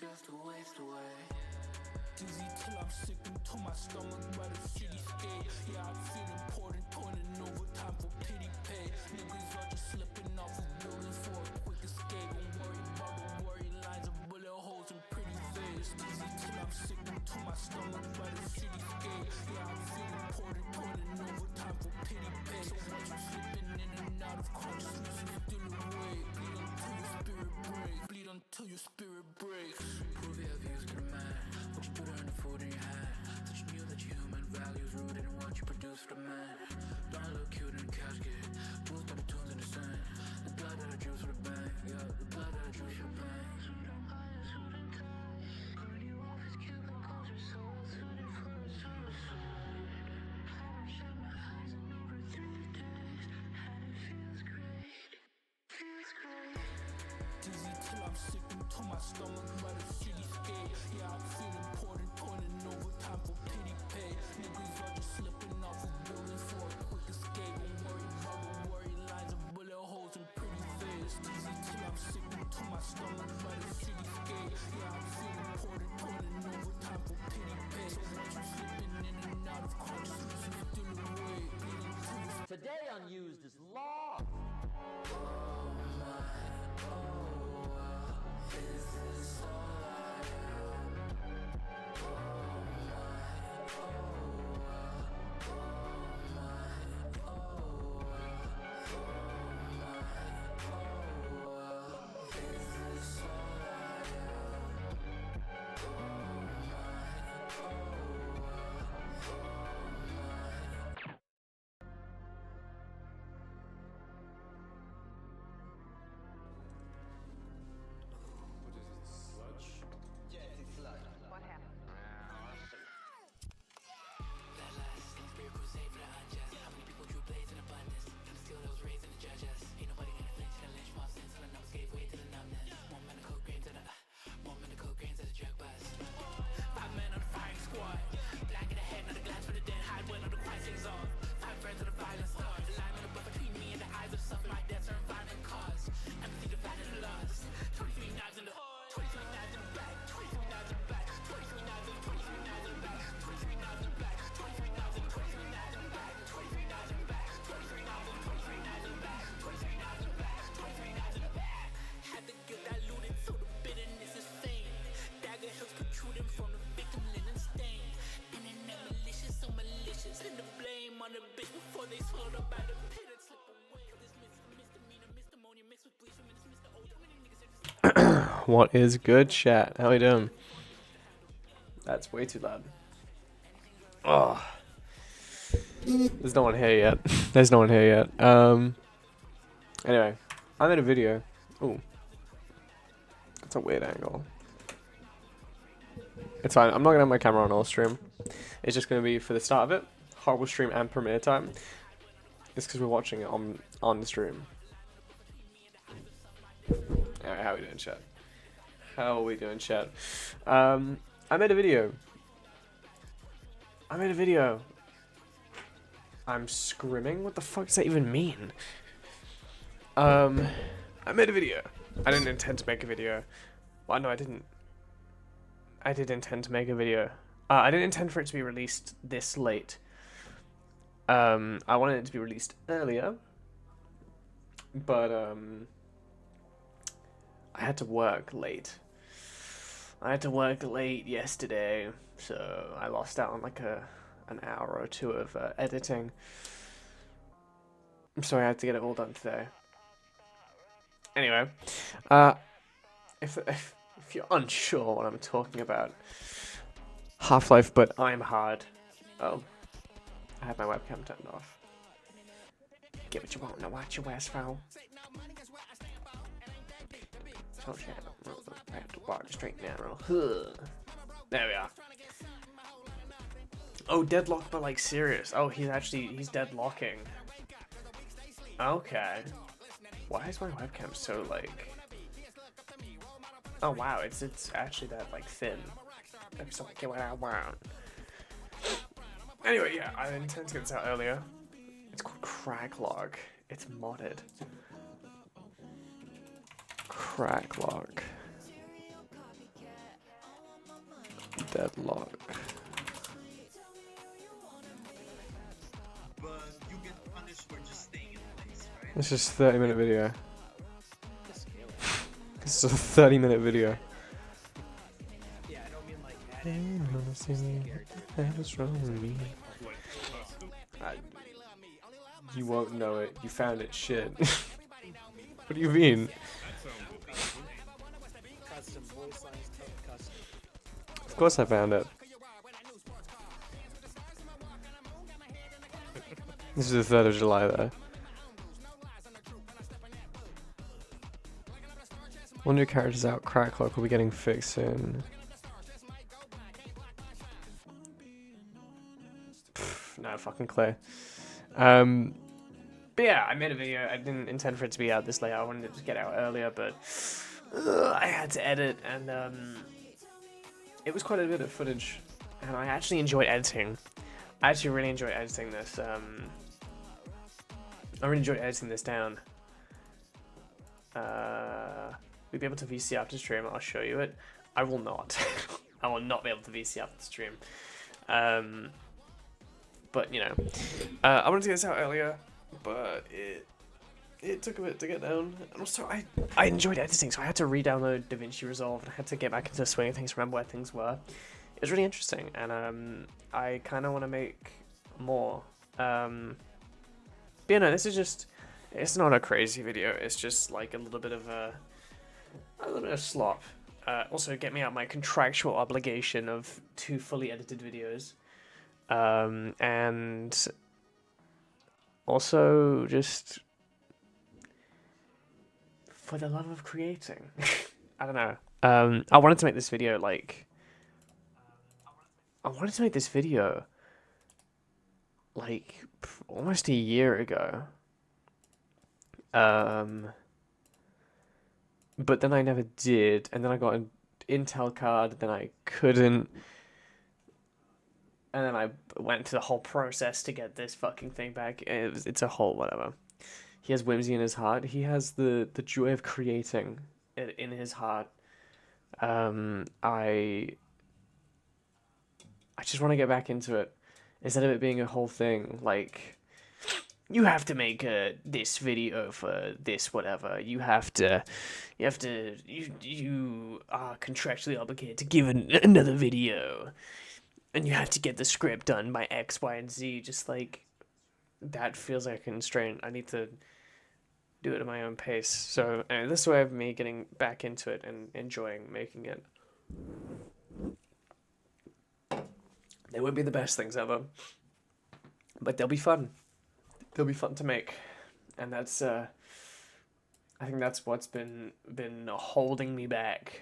just a waste away. Dizzy till I'm sick into my stomach by the cityscape. Yeah, I feel important, turning over time for pity pay. Niggas are just slipping off of buildings for a quick escape. Don't worry about the worry lines of bullet holes and pretty face. Dizzy till I'm sick into my stomach by the cityscape. Yeah, I feel important, turning over time for pity pay. So watch you slipping in and out of consciousness, you still awake. Bleed until your spirit breaks. Prove your views to the man. What you put on the food in your hand. That you knew that your human values rooted in what you produce for the man. Don't look cute in a casket. Jewels by the tunes in the sand. The blood that I drew for the bank. Yeah, the blood that I drew for the bank. Dizzy till I'm sick into my stomach by the cityscape. Yeah, I feel important, turning over time for pity pay. Niggas are just slipping off of buildings for a quick escape. Don't worry about the worry lines of bullet holes and pretty face. Dizzy till I'm sick into my stomach by the cityscape. Yeah, I feel important, turning over time for pity pay. So watch you slipping in and out of consciousness, you still awake. Today unused is law. Is this all I am? What is good, chat? How we doing? That's way too loud. Oh, there's no one here yet. There's no one here yet. Anyway, I made a video. Ooh, that's a weird angle. It's fine. I'm not gonna have my camera on all stream. It's just gonna be for the start of it, horrible stream and premiere time. It's because we're watching it on the stream. Alright, how are we doing, chat? How are we doing, chat? I made a video. I'm scrimming? What the fuck does that even mean? I made a video. I didn't intend to make a video. Well, no, I didn't. I did intend to make a video. I didn't intend for it to be released this late. I wanted it to be released earlier. But, I had to work late. I had to work late yesterday, so I lost out on like an hour or two of editing. I'm sorry, I had to get it all done today. Anyway, if you're unsure what I'm talking about, Half-Life, but I'm hard. Oh, I had my webcam turned off. Get what you want, now watch your ass foul. Oh shit, I have to walk the straight and narrow. There we are. Oh, deadlock, but like serious. Oh, he's deadlocking. Okay. Why is my webcam so like... Oh wow, it's actually that like thin. So I get what I want. Anyway, yeah, I intend to get this out earlier. It's called Cracklog. It's modded. Cracklog. Deadlock. But you get punished for just staying in place, right? It's just a 30-minute video. It's a 30-minute video. Yeah, I don't mean like adding. What's wrong with me? You won't know it. You found it shit. What do you mean? Custom voice lines, custom. Of course I found it. This is the 3rd of July though. One new character's out. Crack Cloak will be getting fixed soon. No fucking clue. But yeah, I made a video. I didn't intend for it to be out this late. I wanted it to get out earlier, but I had to edit, and it was quite a bit of footage, and I actually enjoyed editing. I actually really enjoyed editing this. I really enjoyed editing this down. We'll be able to VC after stream. I'll show you it. I will not. I will not be able to VC after the stream. But you know, I wanted to get this out earlier, but it took a bit to get down. And also, I enjoyed editing, so I had to re-download DaVinci Resolve, and I had to get back into the swing of things, remember where things were. It was really interesting, and I kind of want to make more. But you know, this is just, it's not a crazy video. It's just like a little bit of slop. Also, get me out my contractual obligation of 2 fully edited videos. And also just for the love of creating. I don't know. I wanted to make this video like almost a year ago. But then I never did, and then I got an Intel card, then I couldn't. And then I went through the whole process to get this fucking thing back. It's a whole whatever. He has whimsy in his heart. He has the joy of creating it in his heart. I just want to get back into it. Instead of it being a whole thing, like, you have to make this video for this whatever. You are contractually obligated to give another video. And you have to get the script done by X, Y, and Z. Just like, that feels like a constraint. I need to do it at my own pace. So anyway, this is a way of me getting back into it and enjoying making it. They won't be the best things ever, but they'll be fun. They'll be fun to make, and that's I think that's what's been holding me back.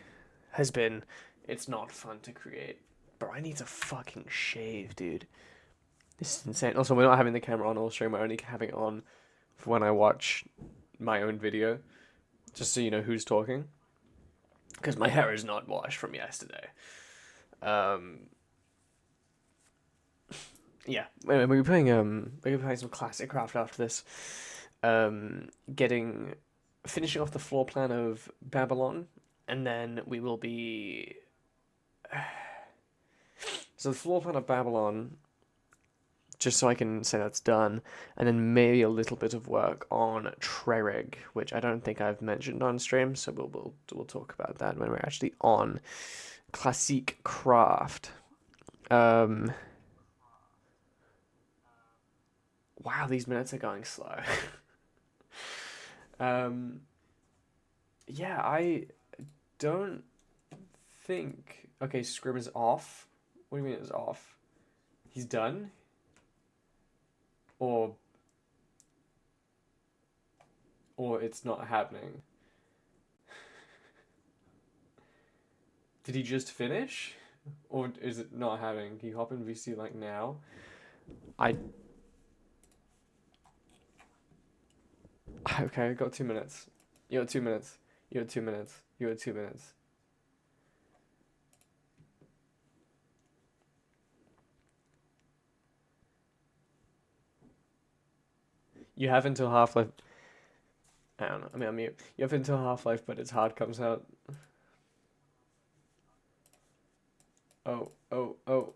Has been, it's not fun to create. Bro, I need to fucking shave, dude. This is insane. Also, we're not having the camera on all stream. We're only having it on for when I watch my own video. Just so you know who's talking. Because my hair is not washed from yesterday. Yeah. Anyway, we'll be playing some classic craft after this. Finishing off the floor plan of Babylon. And then we will be... So the floor plan of Babylon, just so I can say that's done, and then maybe a little bit of work on Treyarch, which I don't think I've mentioned on stream, so we'll talk about that when we're actually on Classic Craft. Wow, these minutes are going slow. Yeah, I don't think... Okay, Scrim is off. What do you mean it's off? He's done? Or it's not happening? Did he just finish? Or is it not happening? Can you hop in VC like now? Okay, I got 2 minutes. You got 2 minutes. You got 2 minutes. You got 2 minutes. You have until Half-Life... I don't know. I mean, I'm mute. You have until Half-Life, but its hard comes out. Oh, oh, oh.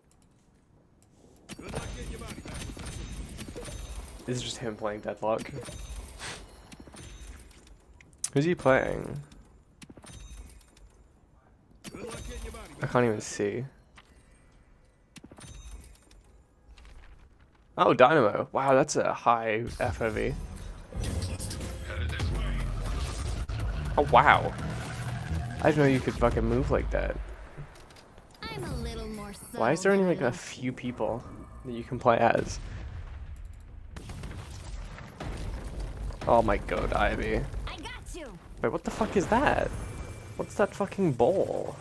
This is just him playing Deadlock. Who's he playing? I can't even see. Oh, Dynamo. Wow, that's a high FOV. Oh, wow. I didn't know you could fucking move like that. I'm a little more Why is there only like subtle a few people that you can play as? Oh my god, Ivy. I got you. Wait, what the fuck is that? What's that fucking ball?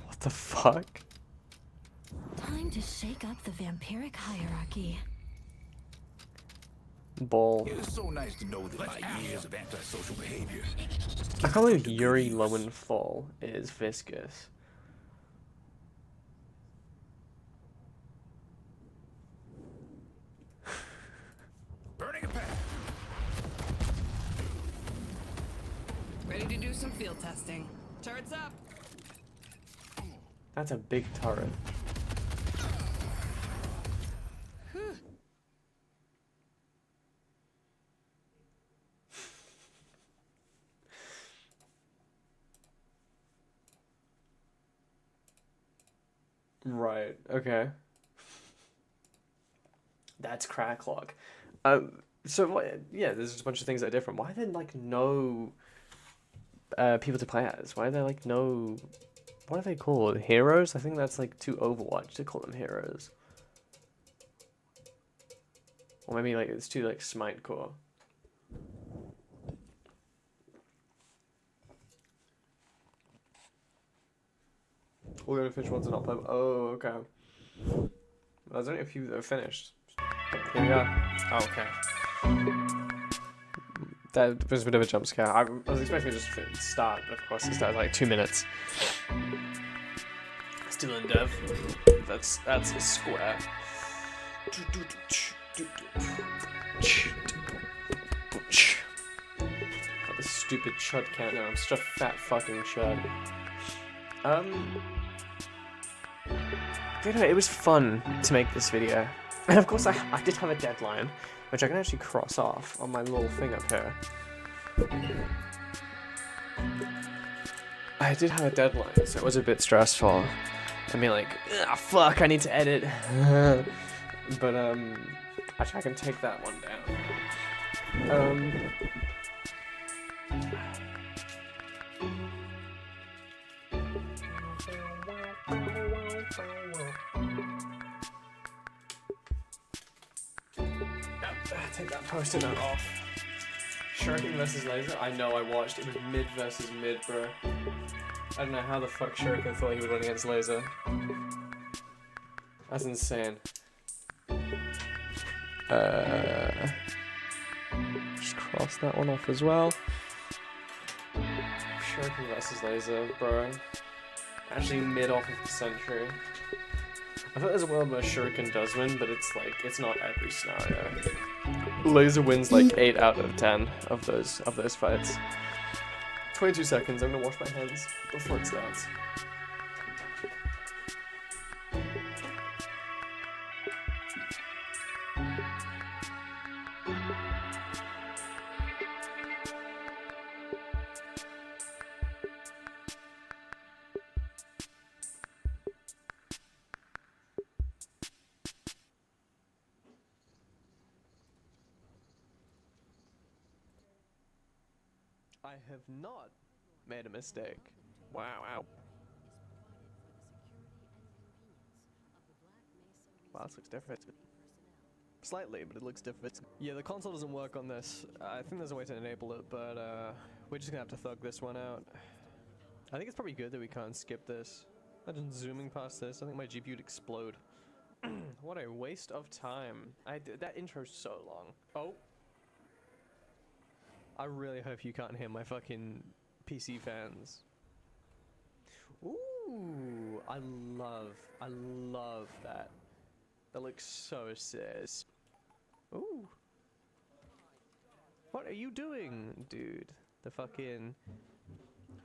What the fuck? Time to shake up the vampiric hierarchy. Ball. It's so nice to know that my years of antisocial behavior. I can't believe Yuri Lowenthal is viscous. Burning a path. Ready to do some field testing. Turrets up. That's a big turret. Right, okay. That's Cracklock. So what, yeah, there's just a bunch of things that are different. Why are there like no people to play as? Why are there like no, what are they called? Heroes? I think that's like too Overwatch to call them heroes. Or maybe like it's too like Smite core. All the finished ones are not playable. Oh, okay. There's only a few that are finished. Here we are. Oh, okay. That was a bit of a jump scare. I was expecting it just to start, but of course it started like 2 minutes. Still in dev. That's a square. Got this stupid chud count now. I'm such a fat fucking chud. You know, it was fun to make this video. And of course I did have a deadline, which I can actually cross off on my little thing up here. I did have a deadline, so it was a bit stressful. I mean, like, ah, fuck, I need to edit. But, actually I can take that one down. Take that post-it note off. Shuriken versus Laser? I know, I watched. It was mid versus mid, bro. I don't know how the fuck Shuriken thought he would win against Laser. That's insane. Just cross that one off as well. Shuriken versus Laser, bro. Actually mid off of the century. I thought there's a world where Shuriken does win, but it's like, it's not every scenario. Laser wins like 8 out of 10 of those fights. 22 seconds, I'm gonna wash my hands before it starts. I have not made a mistake. Wow, wow. Wow, this looks different. Slightly, but it looks different. Yeah, the console doesn't work on this. I think there's a way to enable it, but we're just gonna have to thug this one out. I think it's probably good that we can't skip this. Imagine zooming past this. I think my GPU would explode. What a waste of time. That intro's so long. Oh. I really hope you can't hear my fucking PC fans. Ooh, I love that. That looks so sis. Ooh. What are you doing, dude? The fucking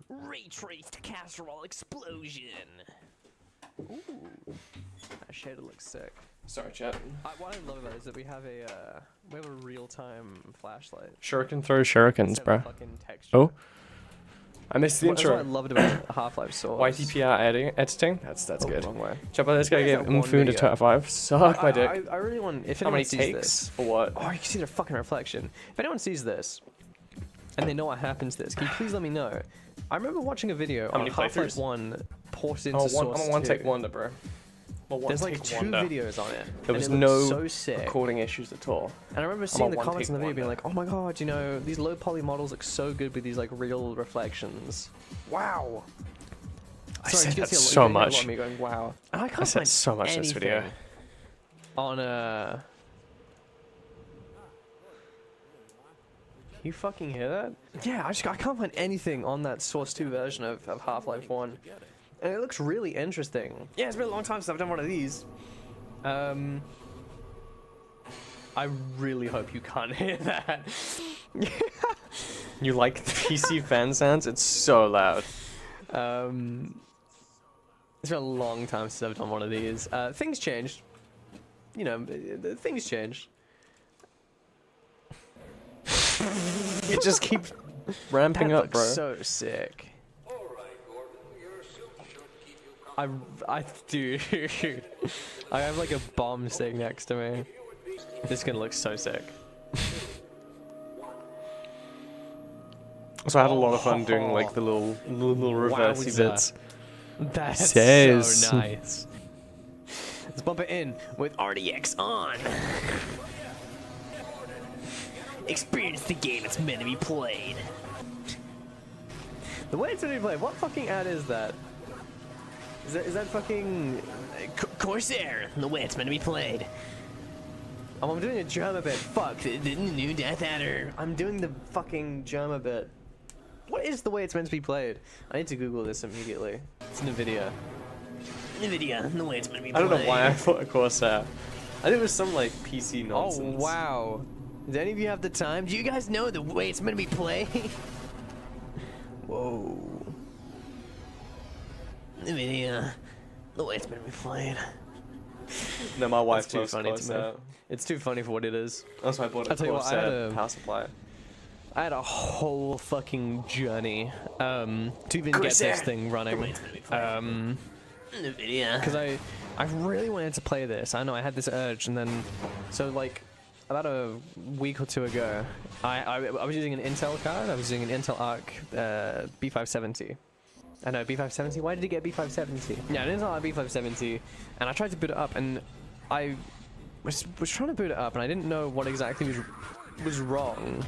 ray traced casserole explosion. Ooh. That shader looks sick. Sorry, chat. What I love about it is that we have a real-time flashlight. Shuriken throws shurikens, Instead bro. of fucking texture. Oh. I missed the That's what I intro. loved about Half-Life Source. YTPR editing. That's good. Wrong way. Chat, by this guy Where's gave that one Mfune to video? top 5. Suck my dick. I really want. If How anyone many sees takes? this, For what? oh, you can see their fucking reflection. If anyone sees this, and they know what happens to this, can you please let me know? I remember watching a video How on many Half-Life playthroughs? 1 ported into I'm Source a one 2. take wonder, bro. There's like 2 videos on it. There and was it looks no so sick. recording issues at all. And I remember seeing the one comments take in the video being wonder. like, "Oh my god, you know, these low poly models look so good with these like real reflections." Wow. I Sorry, said you can that see a lot- so you can hear a lot much. of me going, "Wow." And I can't I said find so much in this video. anything on a. You fucking hear that? Yeah, I can't find anything on that Source 2 version of Half-Life 1. And it looks really interesting. Yeah, it's been a long time since I've done one of these. I really hope you can't hear that. You like the PC fan sounds? It's so loud. It's been a long time since I've done one of these. Things changed. You know, things changed. It just keeps ramping That up, looks bro. so sick. Dude, I have like a bomb sitting next to me. This is gonna look so sick. So I had a lot of fun doing like the little reversey Wowza. bits. That's Says. so nice. Let's bump it in with RDX on. Experience the game it's meant to be played. The way it's meant to be played. What fucking ad is that? Is that fucking Corsair? The way it's meant to be played. Oh, I'm doing a drama bit. Fuck the new Death Adder. I'm doing the fucking drama bit. What is the way it's meant to be played? I need to Google this immediately. It's NVIDIA. NVIDIA, the way it's meant to be I played. don't know why I thought of Corsair. I think it was some like PC Oh nonsense. wow. Does any of you have the time? Do you guys know the way it's meant to be played? Whoa. NVIDIA, the way it's meant to be played. No, my wife It's too loves funny to me. Corsair. It's too funny for what it is. That's why I bought a I'll tell you what, I had Corsair a- power supply. I had a whole fucking journey to even get Corsair. this thing running. Because I really wanted to play this. I know I had this urge, and then so like about a week or two ago, I was using an Intel card. I was using an Intel Arc B570. I know B570. Why did it get B570? Yeah, an Intel Arc B570, and I tried to boot it up, and I was trying to boot it up, and I didn't know what exactly was wrong.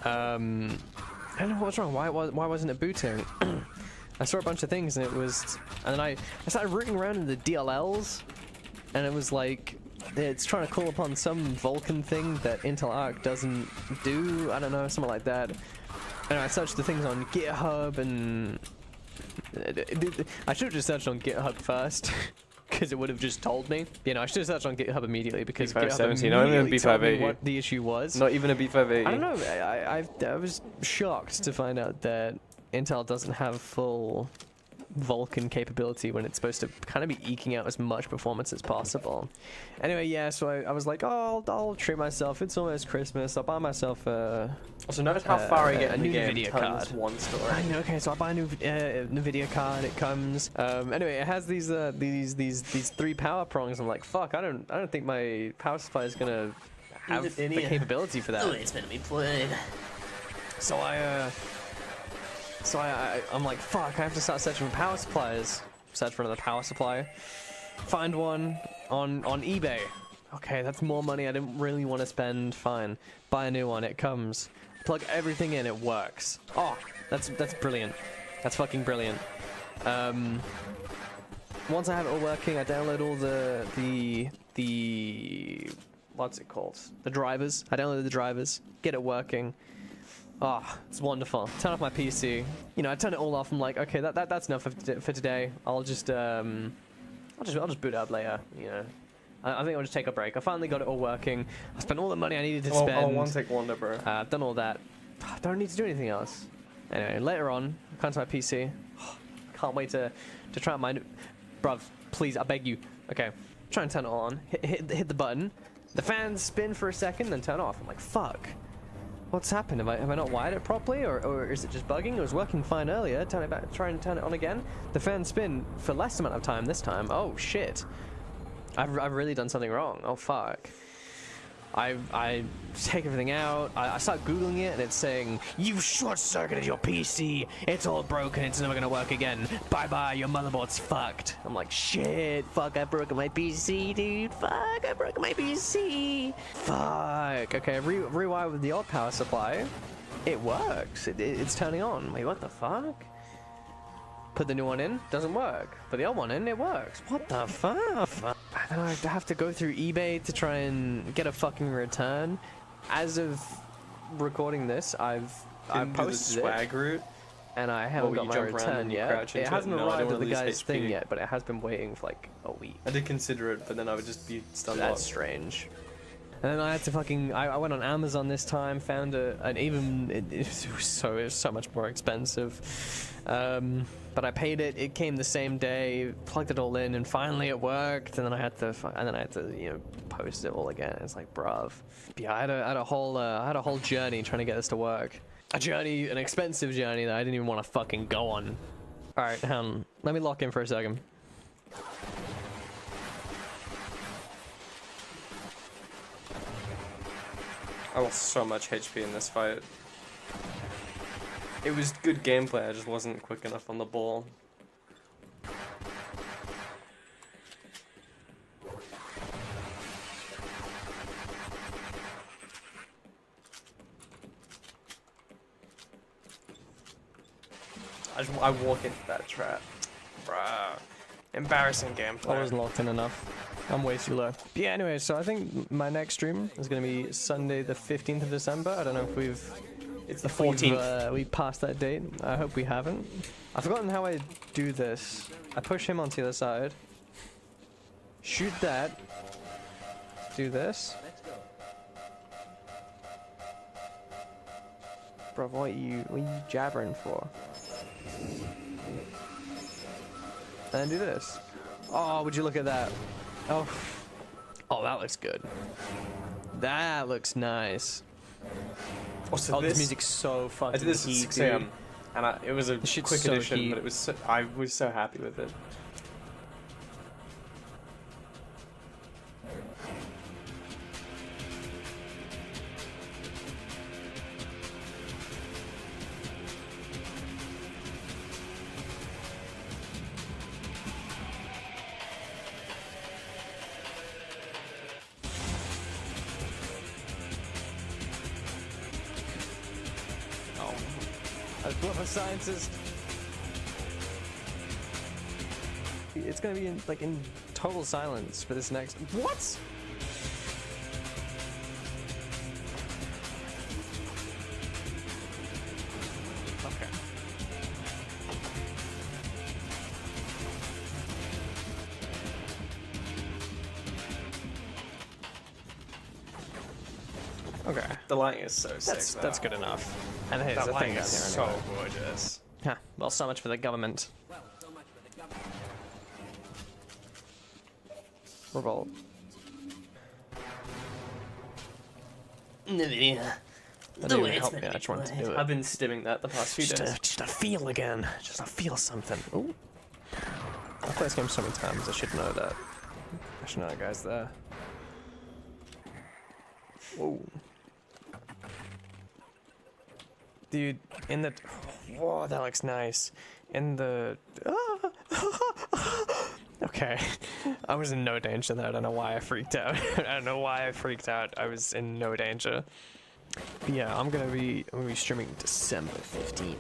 I don't know what was wrong. Why wasn't it booting? I saw a bunch of things and it was, and then I started rooting around in the DLLs, and it was like it's trying to call upon some Vulkan thing that Intel Arc doesn't do. I don't know, something like that. And I searched the things on GitHub, and I should have just searched on GitHub first. Because it would have just told me. You know, I should have searched on GitHub immediately because GitHub B570, not even immediately told me B580. what the issue was. Not even a B580. I don't know. I was shocked to find out that Intel doesn't have full Vulkan capability when it's supposed to kind of be eking out as much performance as possible. Anyway, yeah, so I was like, oh, I'll treat myself. It's almost Christmas. I'll buy myself a... Also, notice how far I get a in the new game. NVIDIA Tons card. one story. I know, okay, so I buy a new NVIDIA card. It comes. Anyway, it has these 3 power prongs. I'm like, fuck, I don't think my power supply is gonna have the capability for that. It's meant to be played. So I'm like, fuck, I have to start searching for power supplies. Search for another power supply. Find one on eBay. Okay, that's more money I didn't really want to spend. Fine. Buy a new one, it comes. Plug everything in, it works. Oh, that's brilliant. That's fucking brilliant. Once I have it all working, I download all the what's it called? The drivers. I downloaded the drivers, get it working. Oh, it's wonderful. Turn off my PC. You know, I turn it all off. I'm like, okay, that's enough for today. I'll just boot up later. You know, I think I'll just take a break. I finally got it all working. I spent all the money I needed to spend. Oh, one take wonder, bro. I've done all that. I don't need to do anything else. Anyway, later on, I come to my PC. Can't wait to try out my... Bruv, please, I beg you. Okay, try and turn it on. Hit the button. The fans spin for a second, then turn off. I'm like, fuck. What's happened? Have I not wired it properly, or is it just bugging? It was working fine earlier. Turn it back. Try and turn it on again. The fans spin for less amount of time this time. Oh shit. I've really done something wrong. Oh fuck. I take everything out. I start Googling it, and it's saying, "You've short-circuited your PC. It's all broken. It's never gonna work again. Bye-bye. Your motherboard's fucked." I'm like, shit. Fuck, I broke my PC, dude. Fuck, I broke my PC. Fuck. Okay, rewire with the old power supply. It works. It's turning on. Wait, what the fuck? Put the new one in, doesn't work. Put the old one in, it works. What the fuck? And then I have to go through eBay to try and get a fucking return. As of recording this, I posted the swag route, and I haven't got my return yet. It hasn't No, I arrived don't at the wanna lose guy's thing HP. yet, but it has been waiting for like a week. I did consider it, but then I would just be stunned. That's strange. And then I had to fucking... I went on Amazon this time, found an even... It was so much more expensive. But I paid it. It came the same day. Plugged it all in, and finally it worked. And then I had to, you know, post it all again. It's like, bruv. Yeah, I had a whole journey trying to get this to work. An expensive journey that I didn't even want to fucking go on. All right, hang on. Let me lock in for a second. I lost so much HP in this fight. It was good gameplay, I just wasn't quick enough on the ball. I walk into that trap. Bruh. Embarrassing gameplay. I wasn't locked in enough. I'm way too low. But yeah, anyway, so I think my next stream is going to be Sunday the 15th of December. I don't know if we've... It's the 14th. We passed that date. I hope we haven't. I've forgotten how I do this. I push him onto the other side. Shoot that. Do this. Bro, what are you jabbering for? And do this. Oh, would you look at that? Oh, that looks good. That looks nice. Also, This music's so fucking I did this at heat, 6 a.m. dude. and it was a This shit's quick so edition, heat. but it was I was so happy with it. I love a scientist. It's gonna be in total silence for this next. What? Okay. Okay. The lighting is so sick. That's good enough. And here's That the lighting thing is down so here anyway. gorgeous. Huh, well, so much for the government. Revolt. NVIDIA. That didn't even help me. I just wanted to do it. I've been stimming that the past few days. Just to feel again. Just to feel something. Ooh. I've played this game so many times. I should know that. I should know that guy's there. Whoa. Dude, in the... Whoa, that looks nice. In the... Okay. I was in no danger there. I don't know why I freaked out. I don't know why I freaked out. I was in no danger. But yeah, I'm gonna be streaming December 15th.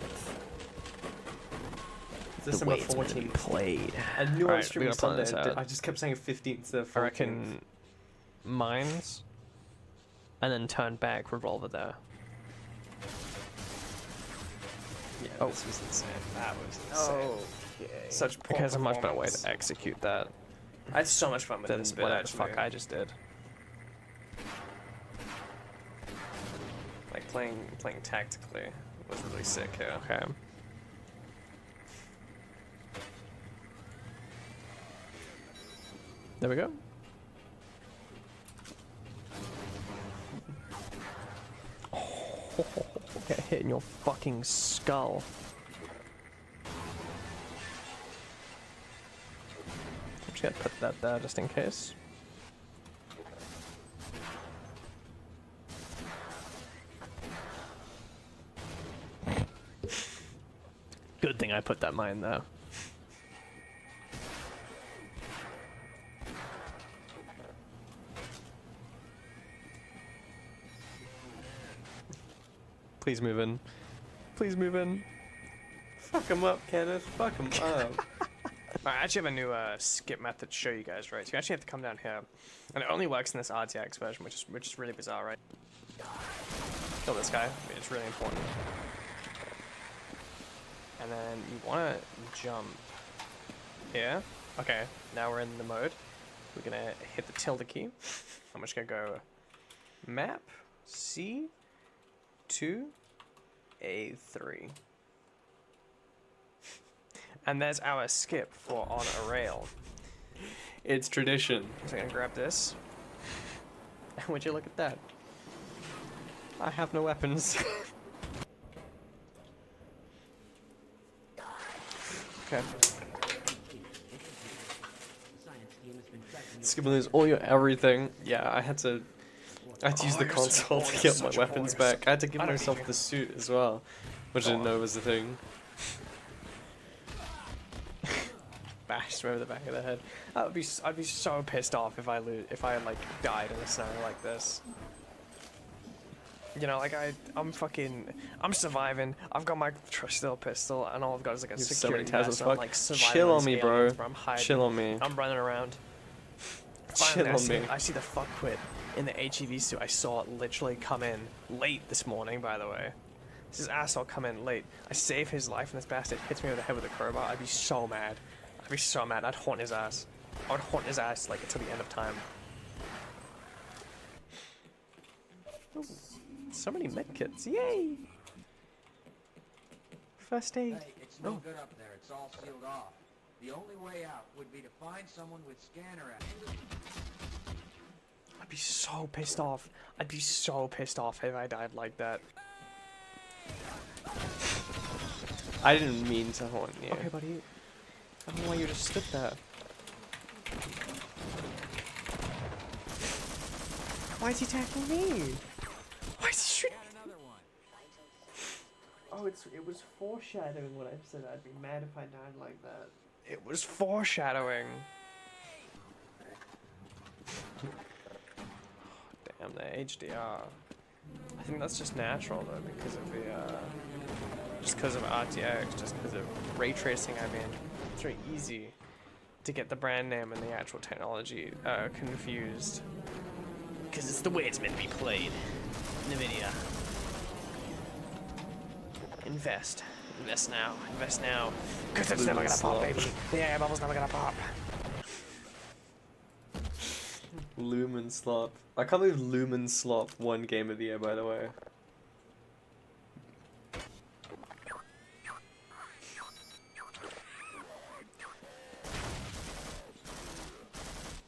December the way it's gonna be 14th. played. I knew I Alright, was streaming we gotta plan Sunday. this out. I just kept saying 15th to 14th. I reckon mines, and then turn back Revolver there. Yeah, Oh. this was insane. That was insane. Okay. Such poor Because a much better way performance. to execute that I had so much fun with than this bit, whatever the actually. fuck I just did. Like, playing tactically was really sick here. Okay. There we go. Get hit in your fucking skull. I'm just gonna put that there just in case. Good thing I put that mine there. Please move in. Please move in. Fuck him up, Kenneth. Fuck him up. I actually have a new skip method to show you guys, right? So you actually have to come down here, and it only works in this RTX version, which is really bizarre, right? Kill this guy. I mean, it's really important. And then you want to jump here. Okay, now we're in the mode. We're gonna hit the tilde key. I'm just gonna go map C 2 A3. And there's our skip for on a rail. It's tradition. So I'm gonna grab this. And would you look at that? I have no weapons. Okay. Skip lose all your everything. Yeah, I had to use the console to get my weapons back. I had to give myself the suit as well, which I didn't know was a thing. Bashed him over the back of the head. I'd be so pissed off if I like died in a scenario like this. You know, like I'm surviving. I've got my steel pistol, and all I've got is like a security vest. And I'm like surviving. Chill on these me, bro. aliens, I'm hiding. Chill on me. I'm running around. Chill Finally, on me. I see the fuck quit in the HEV suit. I saw it literally come in late this morning, by the way. This asshole come in late. I save his life, and this bastard hits me over the head with a crowbar. I'd be so mad. I'd be so mad. I'd haunt his ass. I would haunt his ass like until the end of time. Ooh, so many medkits. Yay! First aid. Hey, it's no good up there. It's all sealed off. The only way out would be to find someone with scanner access. I'd be so pissed off. I'd be so pissed off if I died like that. I didn't mean to haunt you. Okay, buddy. I don't know why you just stood there. Why is he attacking me? Why is he shooting? Oh, it was foreshadowing what I said. I'd be mad if I died like that. It was foreshadowing. Damn, the HDR. I think that's just natural though, because of the just because of RTX, just because of ray tracing. I mean, it's very easy to get the brand name and the actual technology confused, because it's the way it's meant to be played. NVIDIA. Invest now, because it's never gonna pop, baby. The air bubble's never gonna pop. Lumen Slop. I can't believe Lumen Slop won Game of the Year, by the way.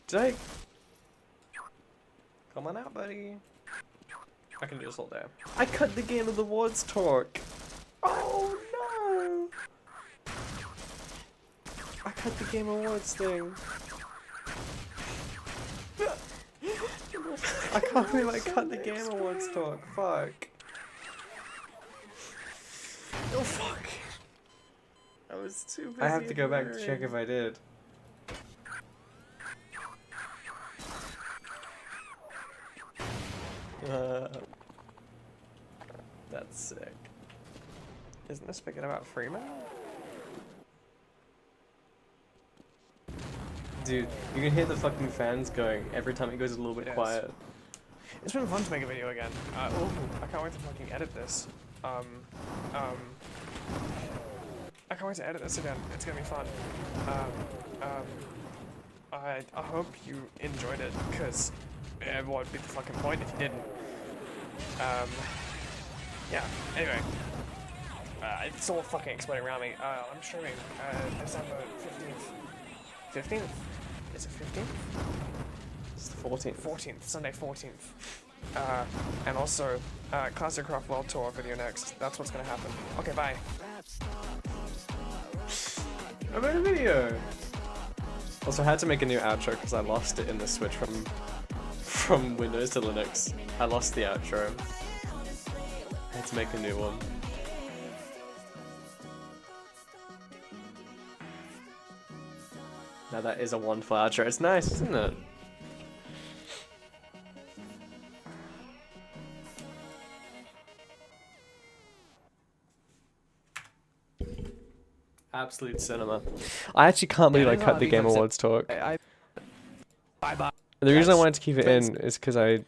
Did I? Come on out, buddy. I can do this all day. I cut the Game of the Awards talk. Oh no! I cut the Game Awards thing. I can't believe I cut the Game Awards talk. Fuck. Oh fuck. I was too busy. I have to go back to check if I did. That's sick. Isn't this speaking about Freeman? Dude, you can hear the fucking fans going every time it goes a little bit quiet. It's been fun to make a video again. I can't wait to fucking edit this. can't wait to edit this again. It's gonna be fun. I hope you enjoyed it, because what would be the fucking point if you didn't? Yeah, anyway. It's all fucking exploding around me. I'm streaming December 15th. 15th? Is it 15th? It's the 14th. 14th, Sunday 14th. And also, Classic Craft World Tour video next. That's what's gonna happen. Okay, bye. I made a video! Also, I had to make a new outro because I lost it in the switch from Windows to Linux. I lost the outro. I had to make a new one. Now that is a wonderful outro. It's nice, isn't it? Absolute cinema. I actually can't believe I cut the Game Awards talk. Bye-bye. The reason I wanted to keep it in is because I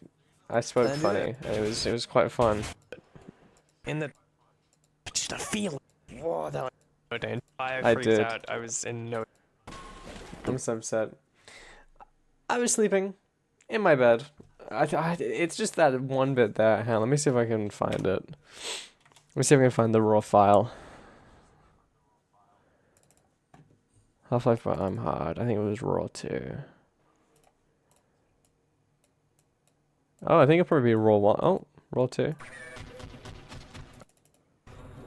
spoke funny. And it was quite fun. In the... Just a feeling. Whoa, that was... I did. Out. I was in no... I'm so upset. I was sleeping in my bed. It's just that one bit there. Hang on, let me see if I can find it. Let me see if I can find the raw file. Half-Life but I'm Hard. I think it was raw 2. Oh, I think it'll probably be raw 1. Oh, raw 2.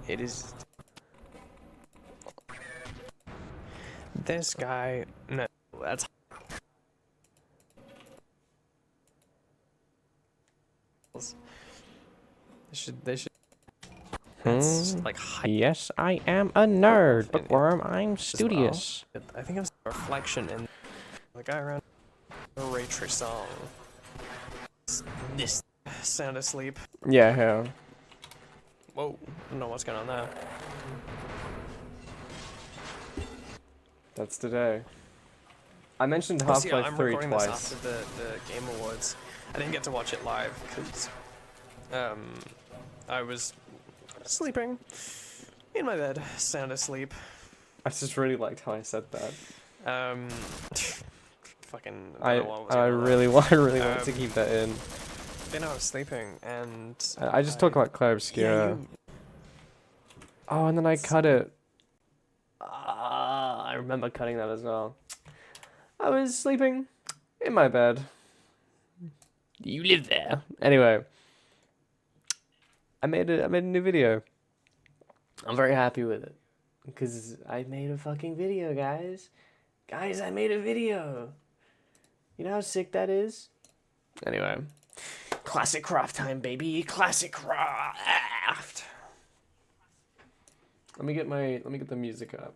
It is... This guy... No, that's... They should... It's like... Yes, I am a nerd. Bookworm, I'm studious. Well. I think it's a reflection in the guy around the Ray Tree song. This sound asleep. Yeah, yeah. Whoa, I don't know what's going on there. That's today. I mentioned I'm Half-Life 3 recording twice. this after the Game Awards. I didn't get to watch it live because I was sleeping in my bed, sound asleep. I just really liked how I said that. Fucking. I really want to keep that in. Then I was sleeping and I just talk about Claire Obscura. Oh, and then I cut it. I remember cutting that as well. I was sleeping in my bed. You live there. Anyway, I made a new video. I'm very happy with it because I made a fucking video, guys. Guys, I made a video. You know how sick that is? Anyway, classic craft time, baby. Classic craft. Let me get the music up.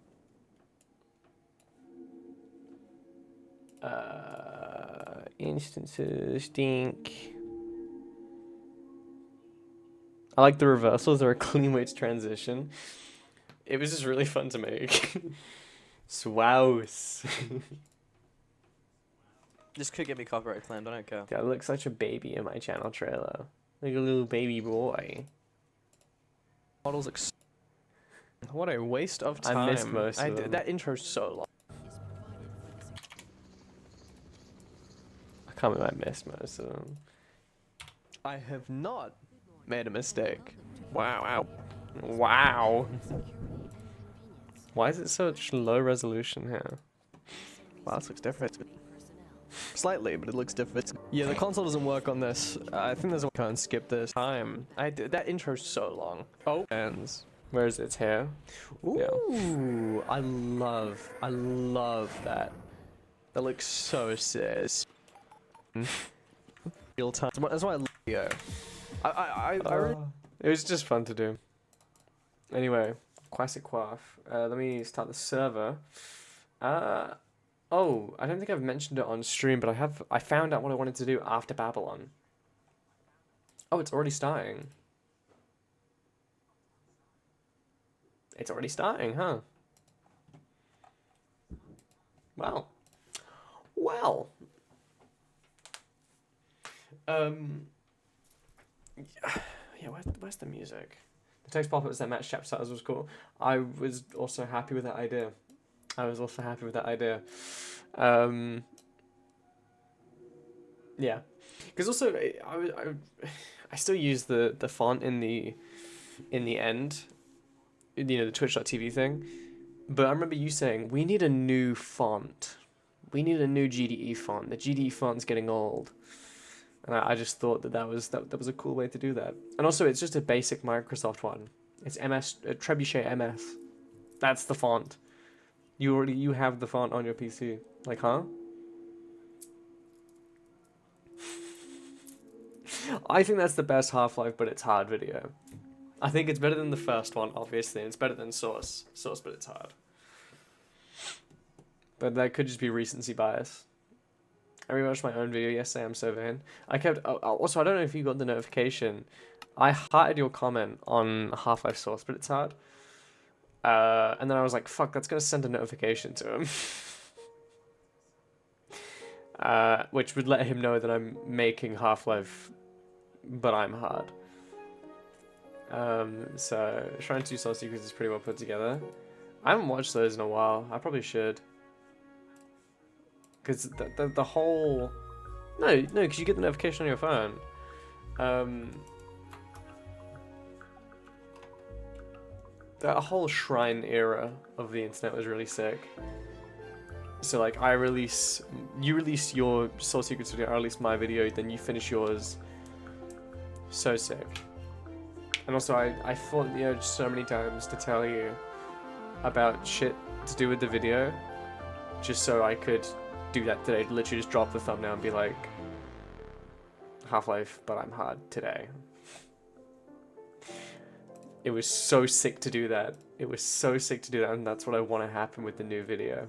Instances, stink. I like the reversals or a clean weights transition. It was just really fun to make. Swouse. This could get me copyright claimed, I don't care. I look such a baby in my channel trailer. Like a little baby boy. Models what a waste of time. I missed most of them. That intro's so long. I can't believe I missed most of them. I have not made a mistake. Wow. Wow. Why is it such low resolution here? Wow, this looks different. Slightly, but it looks different. Yeah, the console doesn't work on this. I think there's a way I can't skip this time. That intro's so long. Oh, ends. Where is it? It's here. Ooh, yeah. I love that. That looks so sis. Real time. That's why I love video. I really... It was just fun to do. Anyway, Classic Quaff. Let me start the server. Oh, I don't think I've mentioned it on stream, but I found out what I wanted to do after Babylon. Oh, it's already starting. It's already starting, huh? Well. Well. Yeah, where's the music? The text pop-ups that match chapter titles was cool. I was also happy with that idea. Yeah, because also I still use the font in the end, you know, the Twitch.tv thing. But I remember you saying we need a new font. We need a new GDE font. The GDE font's getting old. And I just thought that was a cool way to do that. And also, it's just a basic Microsoft one. It's MS Trebuchet MS. That's the font. You have the font on your PC. Like, huh? I think that's the best Half-Life, but it's hard video. I think it's better than the first one, obviously. And it's better than Source, but it's hard. But that could just be recency bias. I rewatched my own video yesterday. I'm so vain. Also, I don't know if you got the notification. I hearted your comment on Half-Life Source, but it's hard. And then I was like, fuck, that's gonna send a notification to him. Which would let him know that I'm making Half-Life, but I'm hard. So Shrine 2 Soul Secrets is pretty well put together. I haven't watched those in a while. I probably should. Because the whole... No, because you get the notification on your phone. That whole Shrine era of the internet was really sick. So like, you release your Soul Secrets video, I release my video, then you finish yours. So sick. And also, I fought the urge so many times to tell you about shit to do with the video, just so I could do that today. Literally just drop the thumbnail and be like, Half-Life, but I'm hard today. It was so sick to do that. It was so sick to do that, and that's what I want to happen with the new video.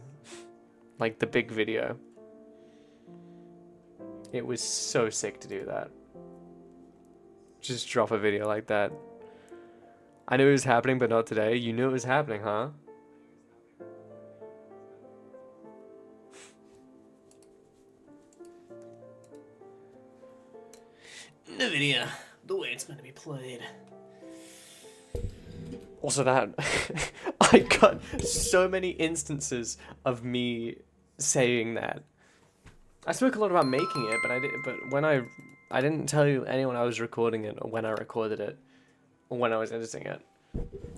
Like, the big video. It was so sick to do that. Just drop a video like that. I knew it was happening, but not today. You knew it was happening, huh? NVIDIA, the way it's meant to be played. Also that, I got so many instances of me saying that. I spoke a lot about making it, but when I didn't tell anyone I was recording it, or when I recorded it, or when I was editing it.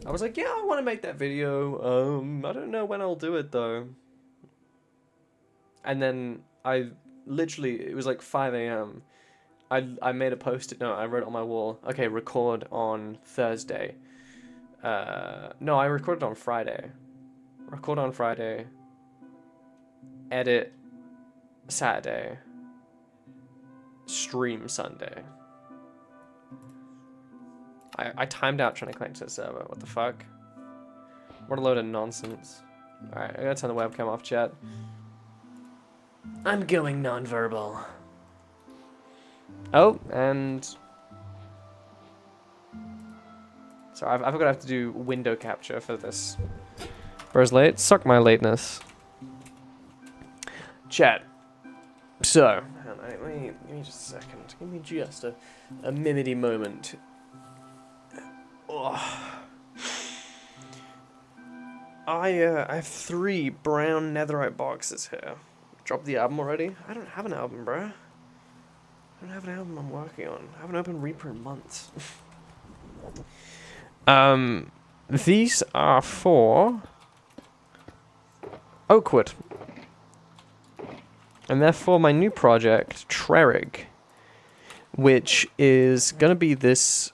I was like, yeah, I want to make that video. I don't know when I'll do it though. And then I literally, it was like 5 AM. I made a post-it note. I wrote on my wall, okay, record on Thursday. No, I recorded on Friday. Record on Friday. Edit Saturday. Stream Sunday. I timed out trying to connect to the server. What the fuck? What a load of nonsense. Alright, I gotta turn the webcam off, chat. I'm going non-verbal. Oh, and... So I've got to have to do window capture for this. Where's late? Suck my lateness. Chat. So, give me just a second. Give me just a mimity moment. Oh. I have 3 brown netherite boxes here. Dropped the album already? I don't have an album, bruh. I don't have an album I'm working on. I haven't opened Reaper in months. These are for Oakwood. And they're for my new project, Trerig, which is gonna be this...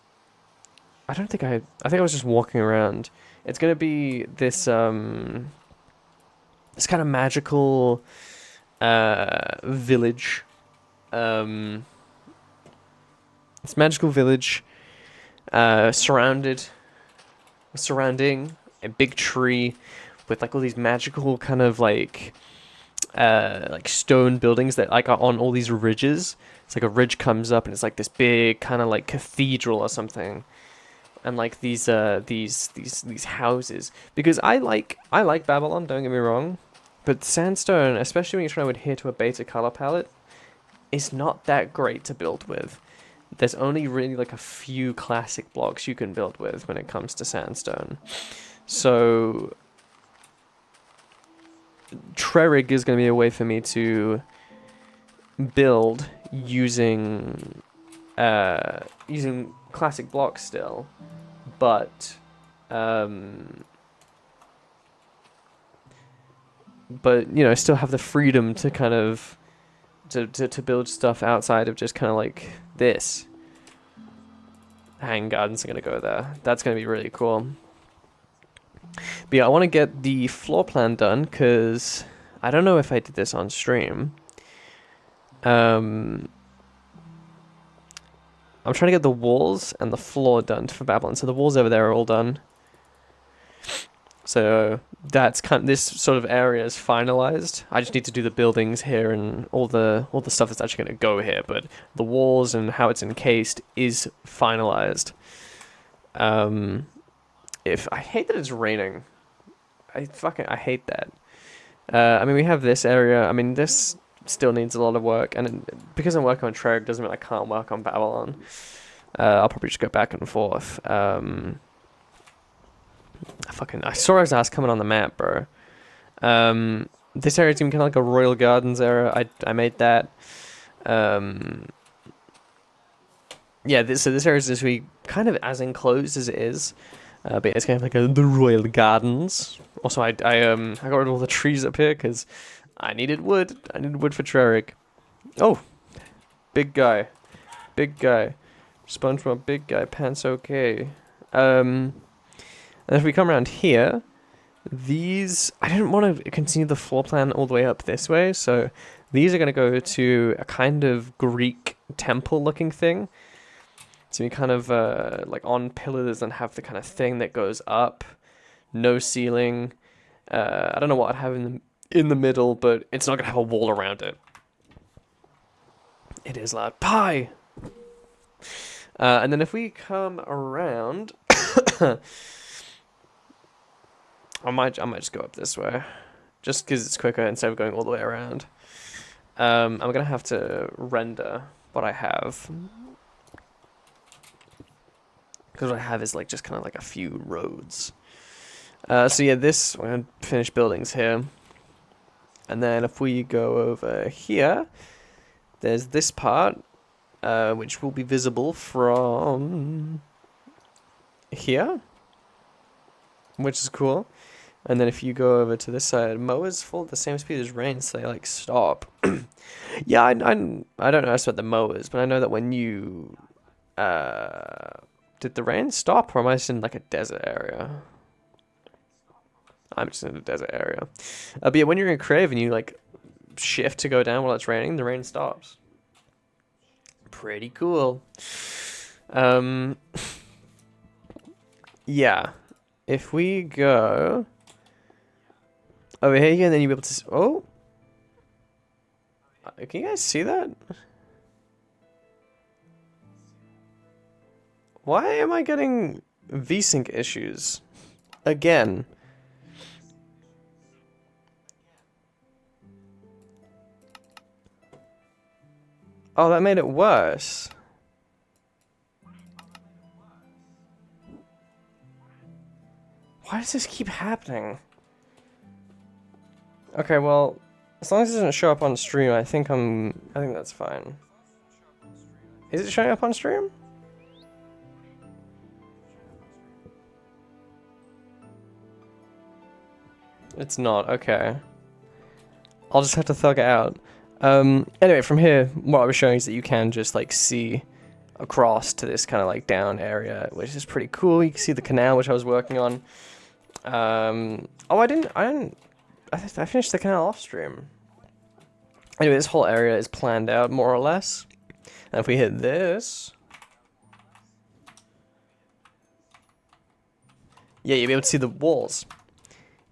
I think I was just walking around. It's gonna be this, this kind of magical, village. It's magical village, surrounding a big tree with like all these magical kind of like stone buildings that like are on all these ridges. It's like a ridge comes up and it's like this big kind of like cathedral or something, and like these houses. Because I like Babylon, don't get me wrong, but sandstone, especially when you're trying to adhere to a beta color palette, is not that great to build with. there's only really like a few classic blocks you can build with when it comes to sandstone. So Trerick is going to be a way for me to build using using classic blocks still, but you know, still have the freedom to kind of to build stuff outside of just kind of like this. Hang gardens are gonna go there. That's gonna be really cool. But yeah, I want to get the floor plan done because I don't know if I did this on stream. I'm trying to get the walls and the floor done for Babylon. So the walls over there are all done. So that's kind of, this sort of area is finalized. I just need to do the buildings here and all the stuff that's actually going to go here. But the walls and how it's encased is finalized. If I hate that it's raining. I hate that. I mean, we have this area. I mean, this still needs a lot of work, and because I'm working on Treg doesn't mean I can't work on Babylon. I'll probably just go back and forth. I saw his ass coming on the map, bro. This area is even kind of like a Royal Gardens area. I made that. Yeah, so this area is this week kind of as enclosed as it is. But it's kind of like the Royal Gardens. Also, I got rid of all the trees up here because I needed wood. I needed wood for Trerick. Oh, big guy. Big guy. SpongeBob, big guy. Pants okay. And if we come around here, these... I didn't want to continue the floor plan all the way up this way, so these are going to go to a kind of Greek temple-looking thing. So you kind of like on pillars and have the kind of thing that goes up. No ceiling. I don't know what I'd have in the middle, but it's not going to have a wall around it. It is loud. Pie! And then if we come around... I might just go up this way. Just because it's quicker instead of going all the way around. I'm going to have to render what I have. Because what I have is like just kind of like a few roads. So yeah, we're going to finish buildings here. And then if we go over here, there's this part, which will be visible from here, which is cool. And then if you go over to this side, mowers fall at the same speed as rain, so they like stop. Yeah, I don't know about the mowers, but I know that when you... Did the rain stop, or am I just in like a desert area? I'm just in a desert area. But yeah, when you're in Crave and you like shift to go down while it's raining, the rain stops. Pretty cool. Yeah. If we go over here, then you'll be able to... Oh! Can you guys see that? Why am I getting VSync issues? Again. Oh, that made it worse. Why does this keep happening? Okay, well, as long as it doesn't show up on stream, I think that's fine. Is it showing up on stream? It's not, okay. I'll just have to thug it out. Anyway, from here, what I was showing is that you can just like see across to this kind of like down area, which is pretty cool. You can see the canal, which I was working on. Oh, I finished the canal off stream. Anyway, this whole area is planned out more or less. And if we hit this, yeah, you'll be able to see the walls.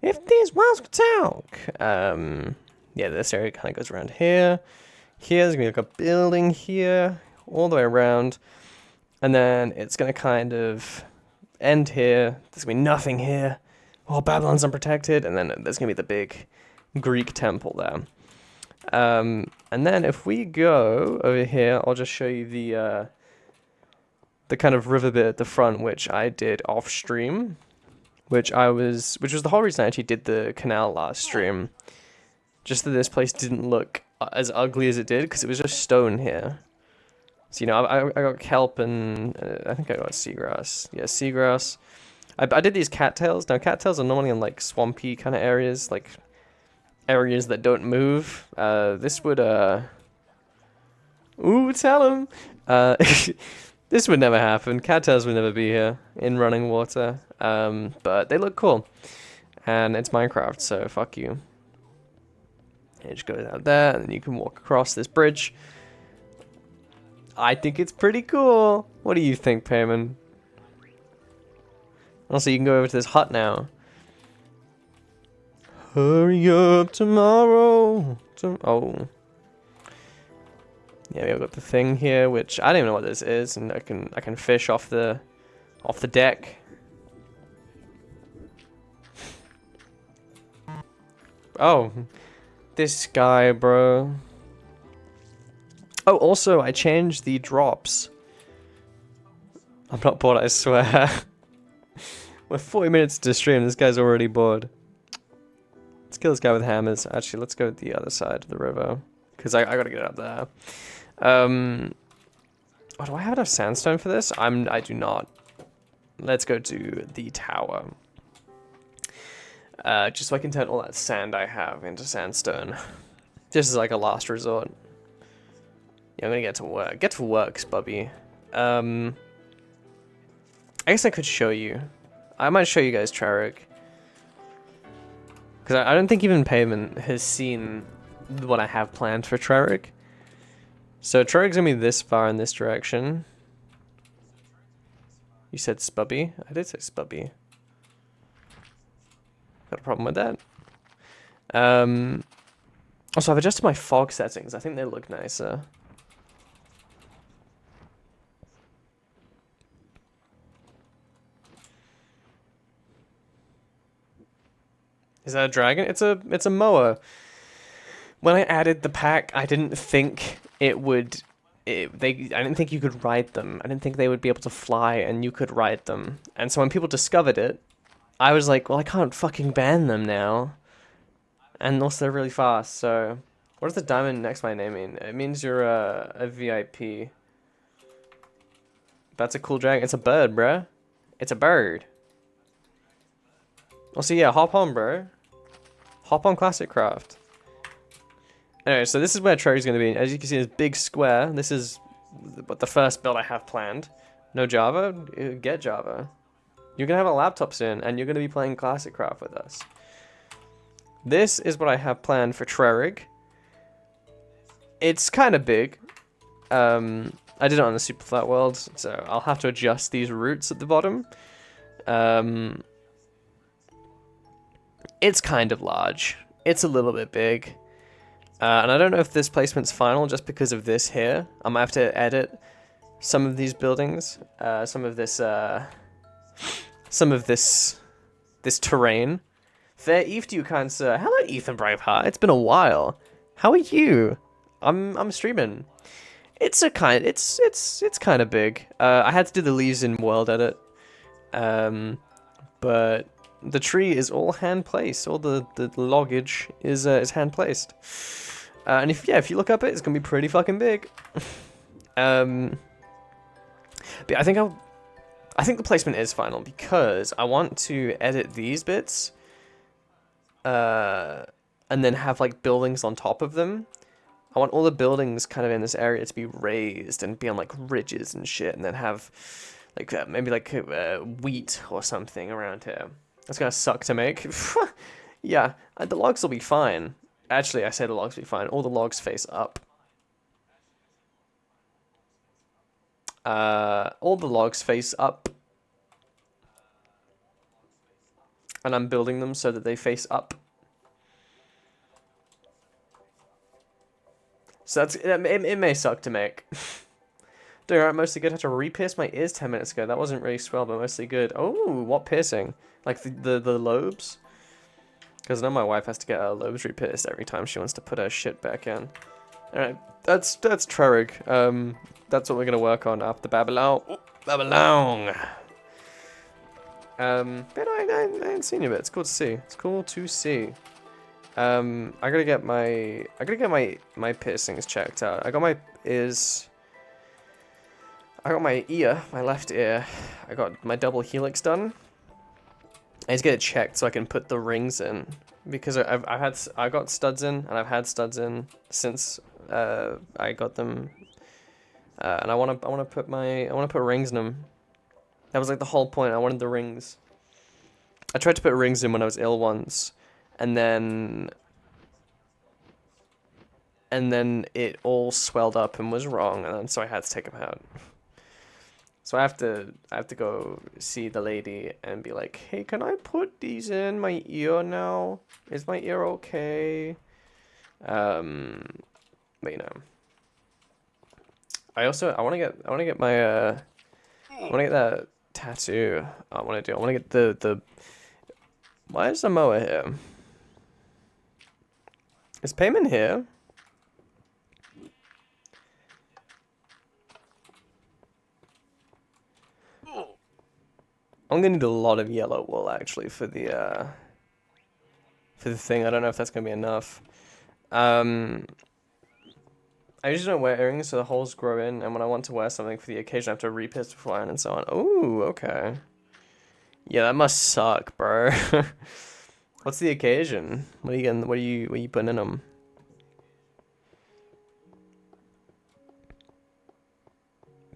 If these walls could talk. Yeah, this area kind of goes around here. Here's gonna be like a building here, all the way around, and then it's gonna kind of end here. There's gonna be nothing here. Oh, Babylon's unprotected, and then there's gonna be the big Greek temple there. And then if we go over here, I'll just show you the kind of river bit at the front, which I did off stream, which was the whole reason I actually did the canal last stream. Just that this place didn't look as ugly as it did, because it was just stone here. So, you know, I got kelp and I think I got seagrass. Yeah, seagrass. I did these cattails. Now, cattails are normally in, like, swampy kind of areas, like, areas that don't move. This would, ooh, tell him! This would never happen. Cattails would never be here in running water. But they look cool. And it's Minecraft, so fuck you. It just goes out there, and then you can walk across this bridge. I think it's pretty cool. What do you think, Payman? Also, you can go over to this hut now. Hurry up tomorrow. Oh. Yeah, we've got the thing here, which I don't even know what this is, and I can fish off the deck. Oh, this guy, bro. Oh, also, I changed the drops. I'm not bored, I swear. We're 40 minutes to stream, this guy's already bored. Let's kill this guy with hammers. Actually, let's go the other side of the river, because I gotta get up there. Oh, do I have enough sandstone for this? I do not. Let's go to the tower. Just so I can turn all that sand I have into sandstone. This is like a last resort. Yeah, I'm gonna get to work. Get to work, Spubby. I guess I could show you. I might show you guys Traric. Because I don't think even Payman has seen what I have planned for Traric. So Traric's gonna be this far in this direction. You said Spubby? I did say Spubby. Got a problem with that. Also, I've adjusted my fog settings. I think they look nicer. Is that a dragon? It's a moa. When I added the pack, I didn't think it would. I didn't think you could ride them. I didn't think they would be able to fly and you could ride them. And so when people discovered it, I was like, well, I can't fucking ban them now. And also they're really fast. So, what does the diamond next to my name mean? It means you're a VIP. That's a cool dragon. It's a bird, bruh. It's a bird. Also, yeah, hop on, bro. Hop on Classic Craft. Anyway, so this is where Traric's going to be. As you can see, this big square. This is the first build I have planned. No Java? Get Java. You're going to have a laptop soon, and you're going to be playing Classic Craft with us. This is what I have planned for Traric. It's kind of big. I did it on the super flat world, so I'll have to adjust these roots at the bottom. It's kind of large. It's a little bit big. And I don't know if this placement's final just because of this here. I might have to edit some of these buildings, some of this terrain. Fair eve to you, kind sir. Hello, Ethan Braveheart. It's been a while. How are you? I'm streaming. It's kind of big. I had to do the leaves in world edit, but the tree is all hand placed. All the loggage is hand placed. And if you look up it's gonna be pretty fucking big. But I think the placement is final because I want to edit these bits, and then have like buildings on top of them. I want all the buildings kind of in this area to be raised and be on like ridges and shit, and then have like maybe like wheat or something around here. That's gonna suck to make. Yeah, the logs will be fine. Actually, I say the logs will be fine. All the logs face up. All the logs face up. And I'm building them so that they face up. So it may suck to make. Doing alright, mostly good. I had to re-pierce my ears 10 minutes ago. That wasn't really swell, but mostly good. Oh, what piercing? Like the lobes? Because I know my wife has to get her lobes re-pierced every time she wants to put her shit back in. Alright, that's Traric. That's what we're gonna work on after Babylon. Babylon. But I ain't seen you yet. It's cool to see. It's cool to see. I gotta get my piercings checked out. I got my ears. I got my ear, my left ear. I got my double helix done. I need to get it checked so I can put the rings in, because I got studs in, and I've had studs in since I got them, and I wanna put rings in them. That was like the whole point. I wanted the rings. I tried to put rings in when I was ill once, and then it all swelled up and was wrong, and then so I had to take them out. So I have to go see the lady and be like, hey, can I put these in my ear now? Is my ear okay? But you know, I want to get that tattoo. I want to get the. Why is Samoa here? Is Payman here? I'm gonna need a lot of yellow wool actually for the thing. I don't know if that's gonna be enough. I usually don't wear earrings so the holes grow in, and when I want to wear something for the occasion, I have to re-pierce beforehand and so on. Ooh, okay. Yeah, that must suck, bro. What's the occasion? What are you getting? What are you putting in them?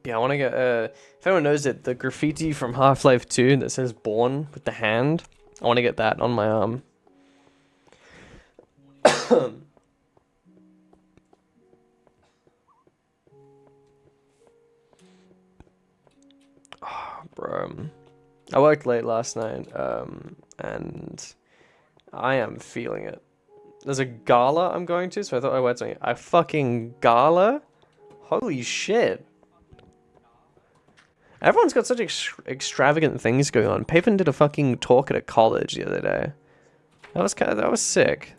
Yeah, I want to get, if anyone knows it, the graffiti from Half-Life 2 that says "Born" with the hand, I want to get that on my arm. Oh, bro. I worked late last night, and I am feeling it. There's a gala I'm going to, so I thought I would something. A fucking gala? Holy shit. Everyone's got such extravagant things going on. Papen did a fucking talk at a college the other day. That was sick.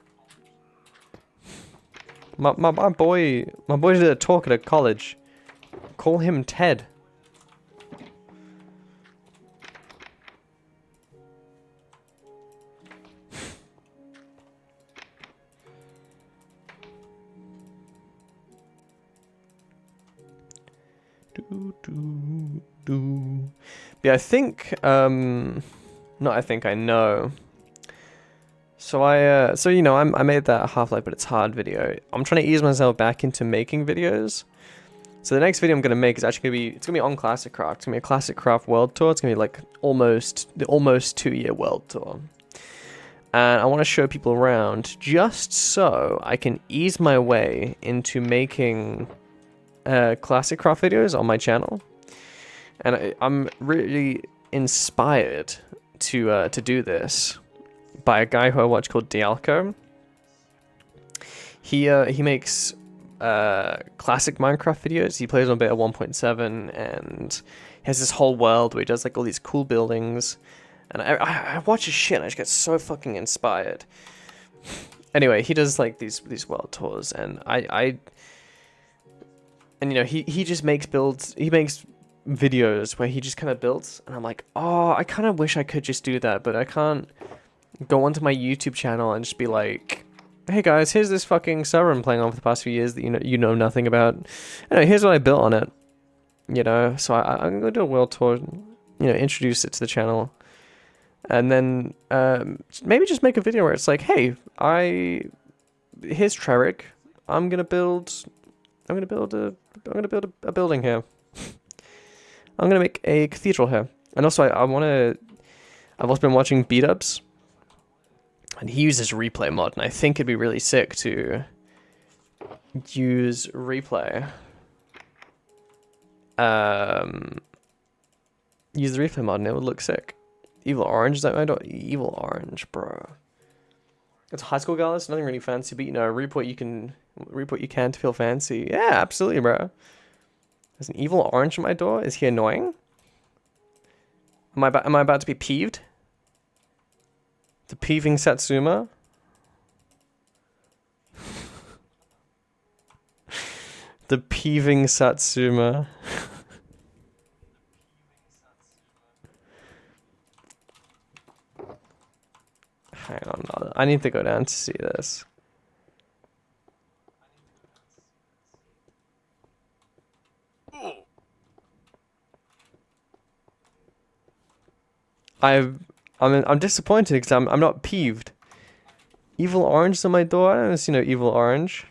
My boy did a talk at a college. Call him Ted. Yeah, I think, I know. So so you know, I made that Half-Life But It's Hard video. I'm trying to ease myself back into making videos. So the next video I'm gonna make is actually gonna be on Classic Craft. It's gonna be a Classic Craft world tour. It's gonna be like the almost 2-year world tour. And I want to show people around just so I can ease my way into making Classic Craft videos on my channel. And I'm really inspired to do this by a guy who I watch called Dialco. He makes classic Minecraft videos. He plays on beta 1.7 and he has this whole world where he does like all these cool buildings. And I watch his shit and I just get so fucking inspired. Anyway, he does like these world tours, and and you know, he just makes builds. He makes videos where he just kind of builds, and I'm like, oh, I kind of wish I could just do that, but I can't go onto my YouTube channel and just be like, hey guys, here's this fucking server I'm playing on for the past few years that you know nothing about. Anyway, here's what I built on it. You know, so I'm gonna do a world tour. You know, introduce it to the channel, and then maybe just make a video where it's like, hey, here's Trerick. I'm gonna build a building here. I'm gonna make a cathedral here. And also I've also been watching Beat-Ups, and he uses replay mod, and I think it'd be really sick to use replay. Use the replay mod and it would look sick. Evil Orange, is that my dog? Evil Orange, bro. It's high school galas, nothing really fancy, but you know, reap what you can to feel fancy. Yeah, absolutely, bro. There's an evil orange at my door. Is he annoying? Am I about to be peeved? The peeving Satsuma? The peeving Satsuma. I need to go down to see this. I'm disappointed because I'm not peeved. Evil orange is on my door. I don't see no evil orange.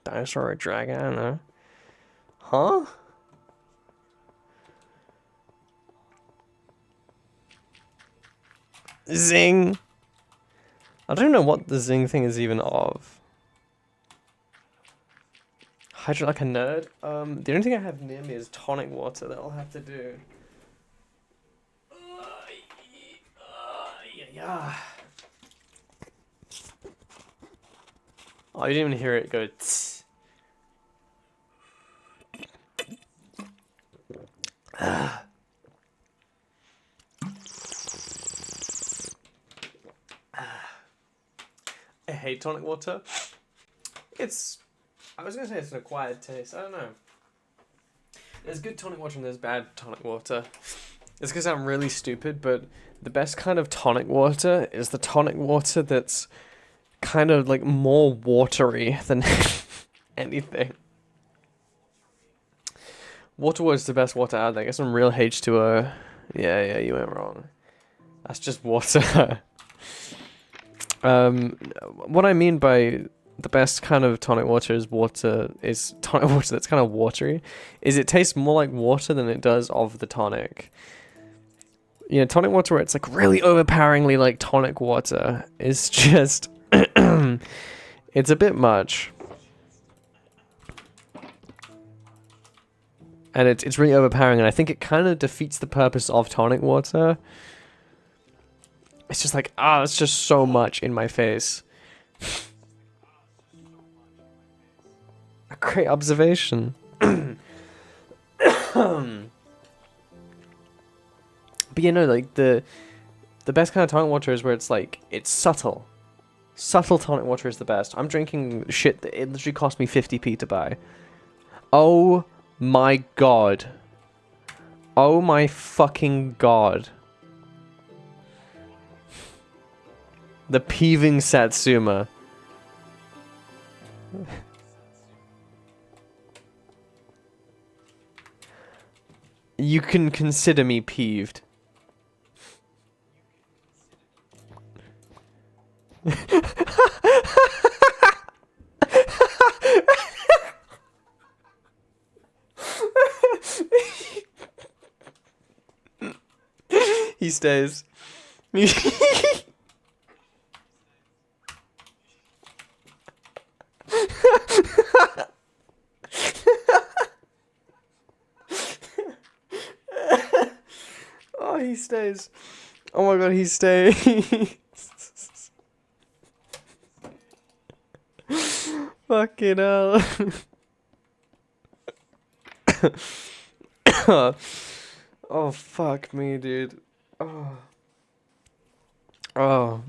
Dinosaur or dragon? I don't know. Huh? Zing. I don't know what the zing thing is even of. Hydrate like a nerd. The only thing I have near me is tonic water that I'll have to do. Yeah. Oh, you didn't even hear it go tss. I hate tonic water. I was gonna say it's an acquired taste. I don't know. There's good tonic water and there's bad tonic water. It's because I'm really stupid, but the best kind of tonic water is the tonic water that's kind of like more watery than anything. Waterworld is the best water out there. Get some real H2O. Yeah, you went wrong. That's just water. What I mean by the best kind of tonic water is tonic water that's kind of watery. Is it tastes more like water than it does of the tonic. You know, tonic water where it's like really overpoweringly like tonic water is just it's a bit much. And it's really overpowering, and I think it kind of defeats the purpose of tonic water. It's just like, it's just so much in my face. A great observation. But you know, like the best kind of tonic water is where it's like, it's subtle. Subtle tonic water is the best. I'm drinking shit that it literally cost me 50p to buy. Oh my god. Oh my fucking god. The peeving Satsuma. You can consider me peeved. He stays. Oh, he stays. Oh my god, he stays. Fucking hell. Oh, fuck me, dude. Oh. Oh.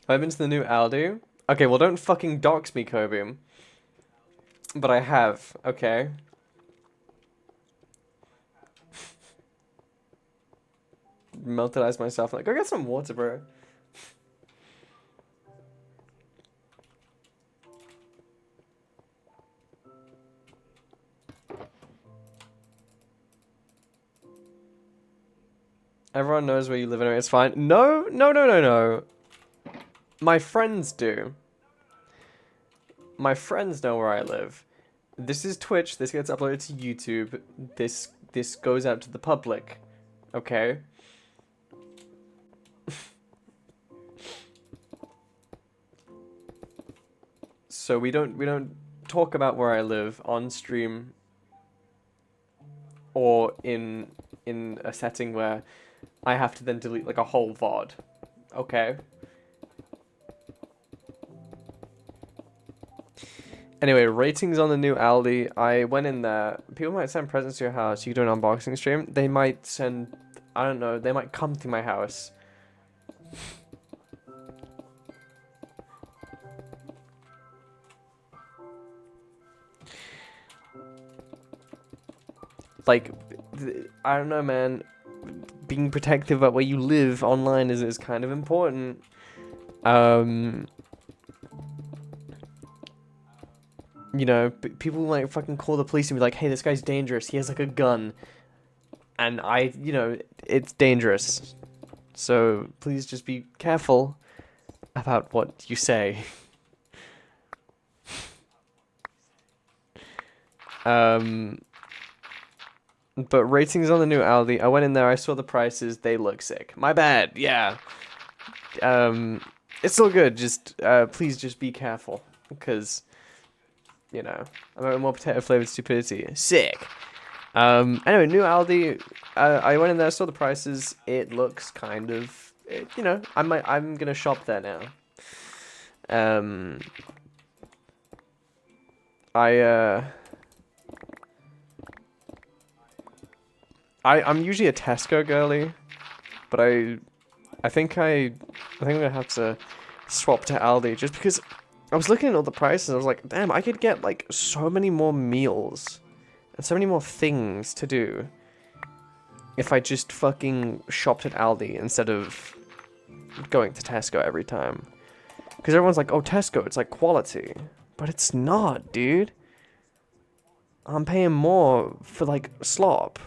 I've been to the new Aldi. Okay, well, don't fucking dox me, Kobe. But I have, okay? Melted ice myself. Like, go get some water, bro. Everyone knows where you live anyway, it's fine. No. My friends do. My friends know where I live. This is Twitch, this gets uploaded to YouTube. This goes out to the public. Okay? So we don't talk about where I live on stream or in a setting where I have to then delete like a whole VOD. Okay? Anyway, ratings on the new Aldi. I went in there. People might send presents to your house. You can do an unboxing stream. They might send, I don't know, they might come to my house. like, I don't know, man. Being protective about where you live online is kind of important. You know, people might fucking call the police and be like, hey, this guy's dangerous. He has like a gun. And you know, it's dangerous. So please just be careful about what you say. But ratings on the new Aldi. I went in there, I saw the prices, they look sick. My bad, yeah. It's still good, just, please just be careful. Because, you know, I'm a more potato flavored stupidity. Sick. Anyway, new Aldi. I went in there, saw the prices. It looks kind of, you know, I'm gonna shop there now. I'm usually a Tesco girly, but I think I'm gonna have to swap to Aldi just because I was looking at all the prices and I was like, damn, I could get like so many more meals and so many more things to do if I just fucking shopped at Aldi instead of going to Tesco every time. Because everyone's like, oh, Tesco, it's like quality. But it's not, dude. I'm paying more for like slop.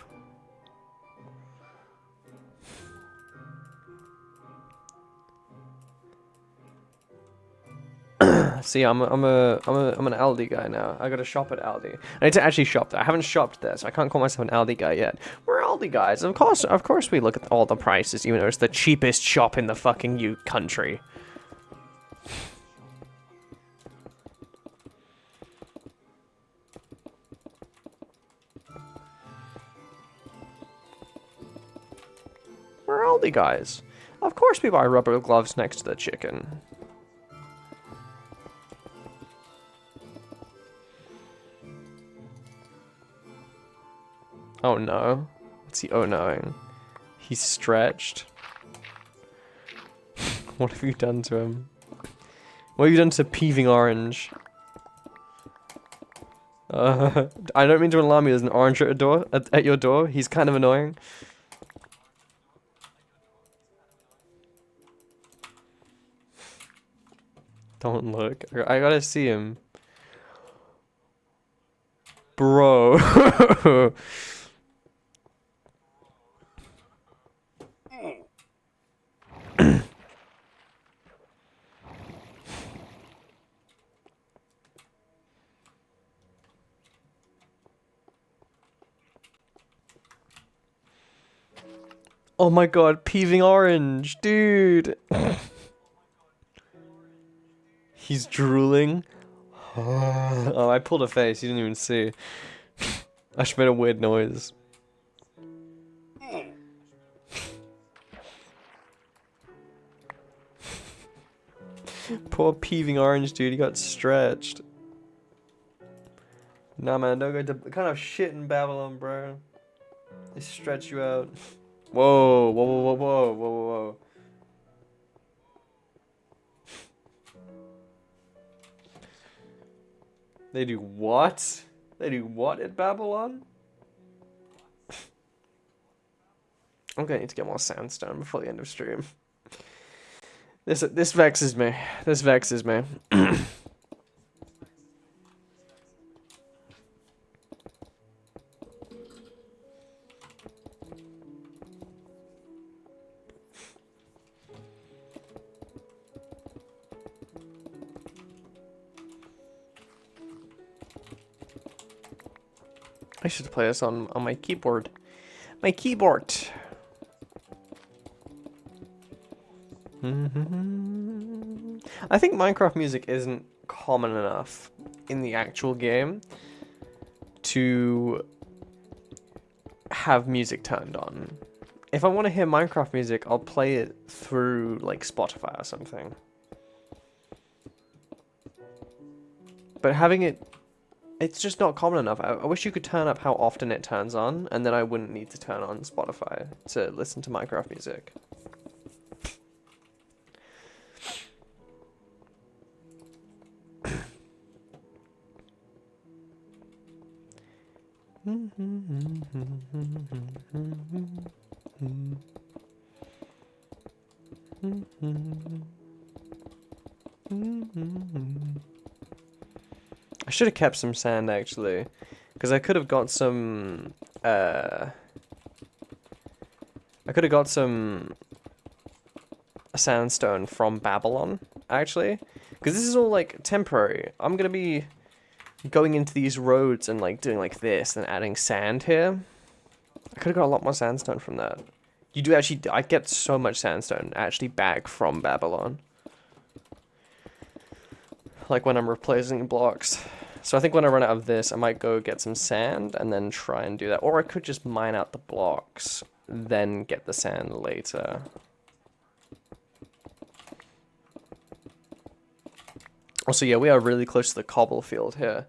See, I'm an Aldi guy now. I gotta shop at Aldi. I need to actually shop there. I haven't shopped there, so I can't call myself an Aldi guy yet. We're Aldi guys. Of course we look at all the prices, even though it's the cheapest shop in the fucking country. We're Aldi guys. Of course we buy rubber gloves next to the chicken. Oh no. What's he oh noing? He's stretched. What have you done to him? What have you done to Peeving Orange? I don't mean to alarm you, there's an orange at your door. He's kind of annoying. Don't look. I gotta see him. Bro. Oh my god, Peeving Orange, dude. He's drooling. Oh, I pulled a face, you didn't even see. I just made a weird noise. Poor Peeving Orange, dude, he got stretched. Nah, man, don't go to kind of shit in Babylon, bro. They stretch you out. Whoa, whoa, whoa, whoa, whoa, whoa, whoa. They do what? They do what at Babylon? I'm gonna need to get more sandstone before the end of stream. This vexes me. This vexes me. I should play this on my keyboard. My keyboard. I think Minecraft music isn't common enough in the actual game to have music turned on. If I want to hear Minecraft music, I'll play it through like Spotify or something. But having it's just not common enough. I wish you could turn up how often it turns on, and then I wouldn't need to turn on Spotify to listen to Minecraft music. I should have kept some sand actually, because I could have got some. I could have got some sandstone from Babylon actually, because this is all like temporary. I'm gonna be going into these roads and like doing like this and adding sand here. I could have got a lot more sandstone from that. You do actually. I get so much sandstone actually back from Babylon. Like when I'm replacing blocks. So I think when I run out of this, I might go get some sand and then try and do that. Or I could just mine out the blocks, then get the sand later. Also, yeah, we are really close to the cobble field here.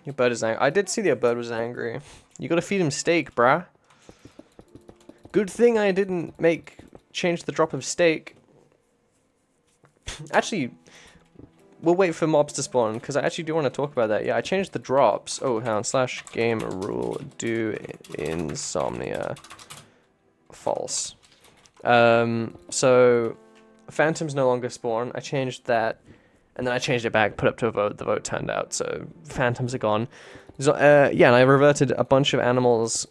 Your bird is angry. I did see that your bird was angry. You gotta feed him steak, bruh. Good thing I didn't change the drop of steak. Actually, we'll wait for mobs to spawn, because I actually do want to talk about that. Yeah, I changed the drops. Oh, hang on. / game rule do insomnia false. So phantoms no longer spawn. I changed that, and then I changed it back, put up to a vote. The vote turned out, so phantoms are gone. So, yeah, and I reverted a bunch of animals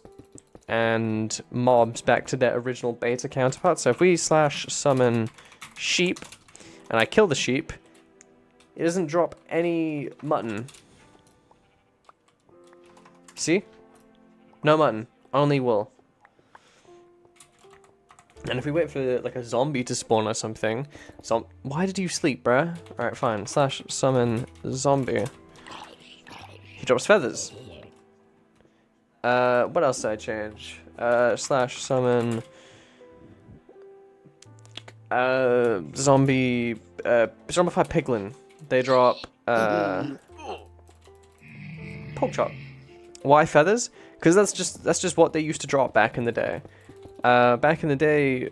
and mobs back to their original beta counterparts. So if we / summon sheep, and I kill the sheep, it doesn't drop any mutton. See? No mutton, only wool. And if we wait for like a zombie to spawn or something, why did you sleep, bruh? Alright, fine. / summon zombie. He drops feathers. What else did I change? / summon zombie zombify piglin. They drop pork chop. Why feathers? Because that's just what they used to drop back in the day. Back in the day,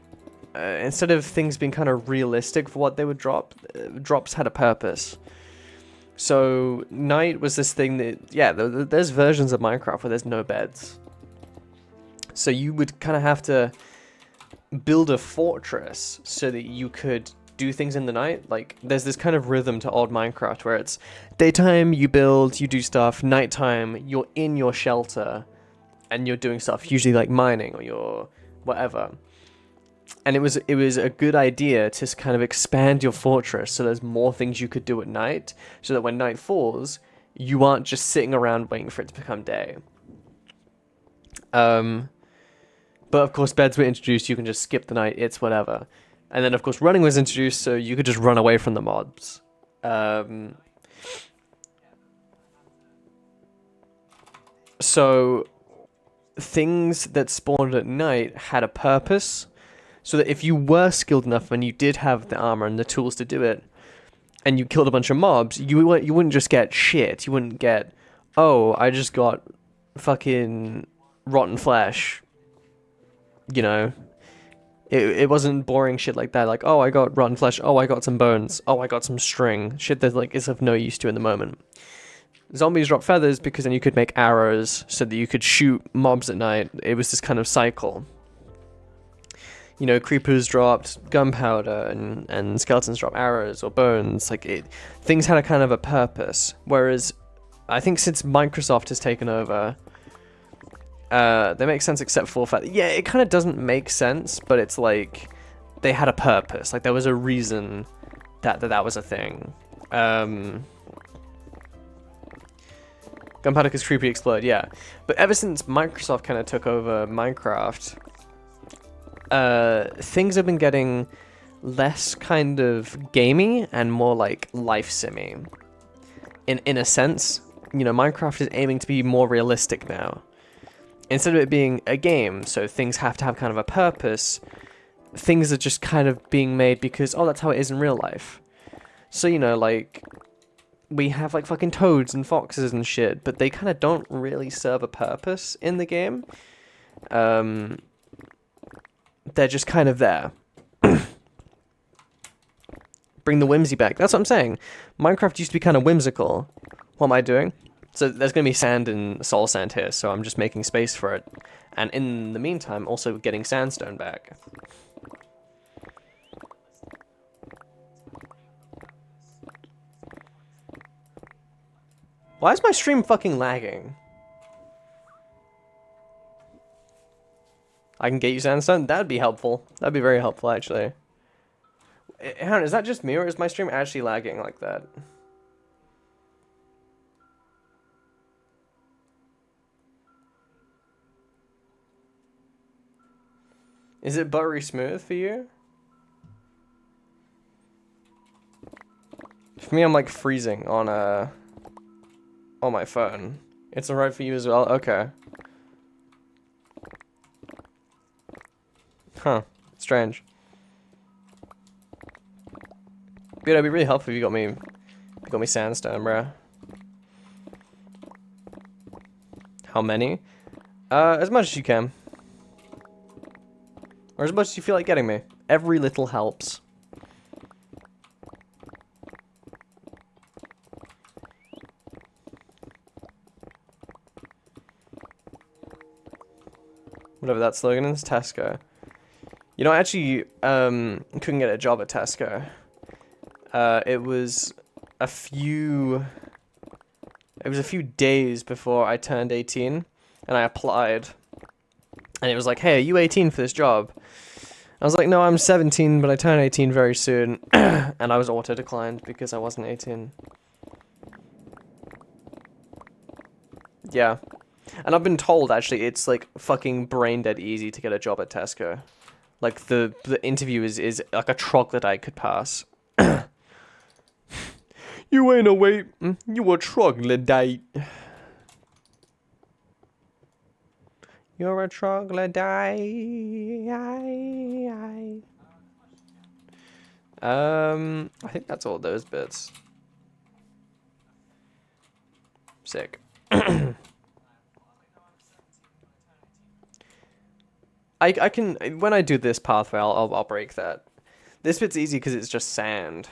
instead of things being kind of realistic for what they would drop, drops had a purpose. So night was this thing that, yeah, there's versions of Minecraft where there's no beds. So you would kind of have to build a fortress so that you could do things in the night. Like, there's this kind of rhythm to old Minecraft where it's daytime, you build, you do stuff, nighttime, you're in your shelter, and you're doing stuff, usually like mining or you're whatever. And it was a good idea to kind of expand your fortress so there's more things you could do at night, so that when night falls, you aren't just sitting around waiting for it to become day. But of course, beds were introduced, you can just skip the night, it's whatever. And then of course running was introduced, so you could just run away from the mobs. So things that spawned at night had a purpose, so that if you were skilled enough and you did have the armor and the tools to do it, and you killed a bunch of mobs, you wouldn't just get shit. You wouldn't get, oh, I just got fucking rotten flesh. You know, it wasn't boring shit like that. Like, oh, I got rotten flesh. Oh, I got some bones. Oh, I got some string. Shit that like is of no use to you in the moment. Zombies drop feathers because then you could make arrows so that you could shoot mobs at night. It was this kind of cycle. You know, creepers dropped gunpowder and skeletons drop arrows or bones. Like, things had a kind of a purpose. Whereas, I think since Microsoft has taken over, they make sense except for the fact that, yeah, it kind of doesn't make sense, but it's like, they had a purpose. Like, there was a reason that was a thing. Gunpowder because creepy explode, yeah. But ever since Microsoft kind of took over Minecraft, things have been getting less kind of gamey and more like life simmy. In a sense, you know, Minecraft is aiming to be more realistic now. Instead of it being a game, so things have to have kind of a purpose, things are just kind of being made because, oh, that's how it is in real life. So, you know, like, we have like fucking toads and foxes and shit, but they kind of don't really serve a purpose in the game. They're just kind of there. bring the whimsy back. That's what I'm saying. Minecraft used to be kind of whimsical. What am I doing? So there's going to be sand and soul sand here, so I'm just making space for it. And in the meantime, also getting sandstone back. Why is my stream fucking lagging? I can get you sandstone? That'd be helpful. That'd be very helpful, actually. Aaron, is that just me, or is my stream actually lagging like that? Is it buttery smooth for you? For me, I'm like freezing on my phone. It's alright for you as well? Okay. Huh. Strange. But it'd be really helpful if you got me sandstone, bruh. How many? As much as you can. Or as much as you feel like getting me. Every little helps. Whatever that slogan is, Tesco. You know, I actually couldn't get a job at Tesco. It was a few days before I turned 18, and I applied. And it was like, hey, are you 18 for this job? I was like, no, I'm 17, but I turn 18 very soon. And I was auto-declined because I wasn't 18. Yeah. And I've been told, actually, it's like fucking brain dead easy to get a job at Tesco. Like, the interview is like a troglodyte could pass. You ain't a wait, you a troglodyte. You're a troglodyte. I think that's all those bits. Sick. I can, when I do this pathway, I'll break that. This bit's easy because it's just sand.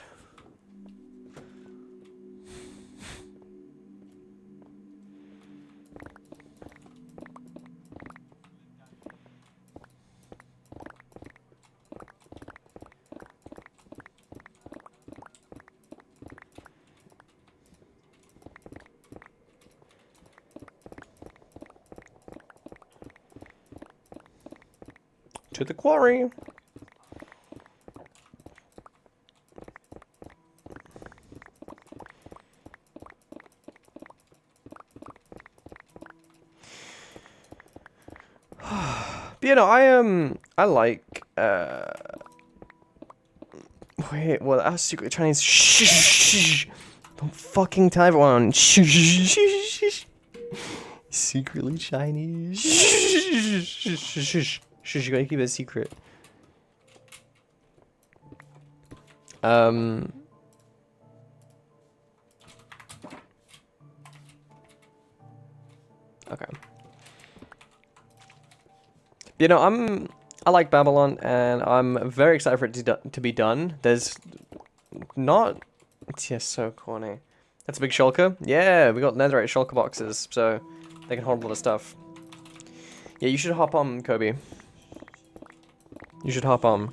To the quarry. But, you know, I like wait, well, I was secretly Chinese. Shh. Don't fucking tell everyone. Shh. Secretly Chinese. Shh. You gotta keep it a secret. Okay. You know, I like Babylon, and I'm very excited for it to be done. There's not... It's just so corny. That's a big shulker? Yeah, we got netherite shulker boxes, so they can hold a lot of stuff. Yeah, you should hop on, Kobe. You should hop on.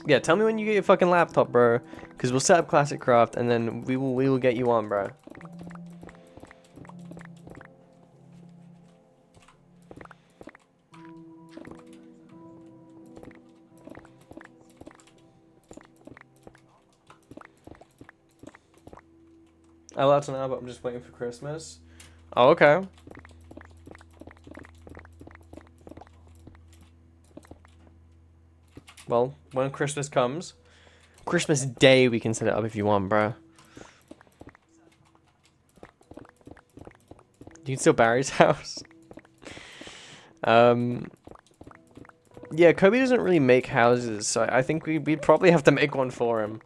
Yeah, tell me when you get your fucking laptop, bro. Because we'll set up Classic Craft, and then we will get you on, bro. I'm allowed to know, but I'm just waiting for Christmas. Oh, okay. Well, when Christmas comes, Christmas Day we can set it up if you want, bro. You can steal Barry's house. Yeah, Kobe doesn't really make houses, so I think we'd probably have to make one for him.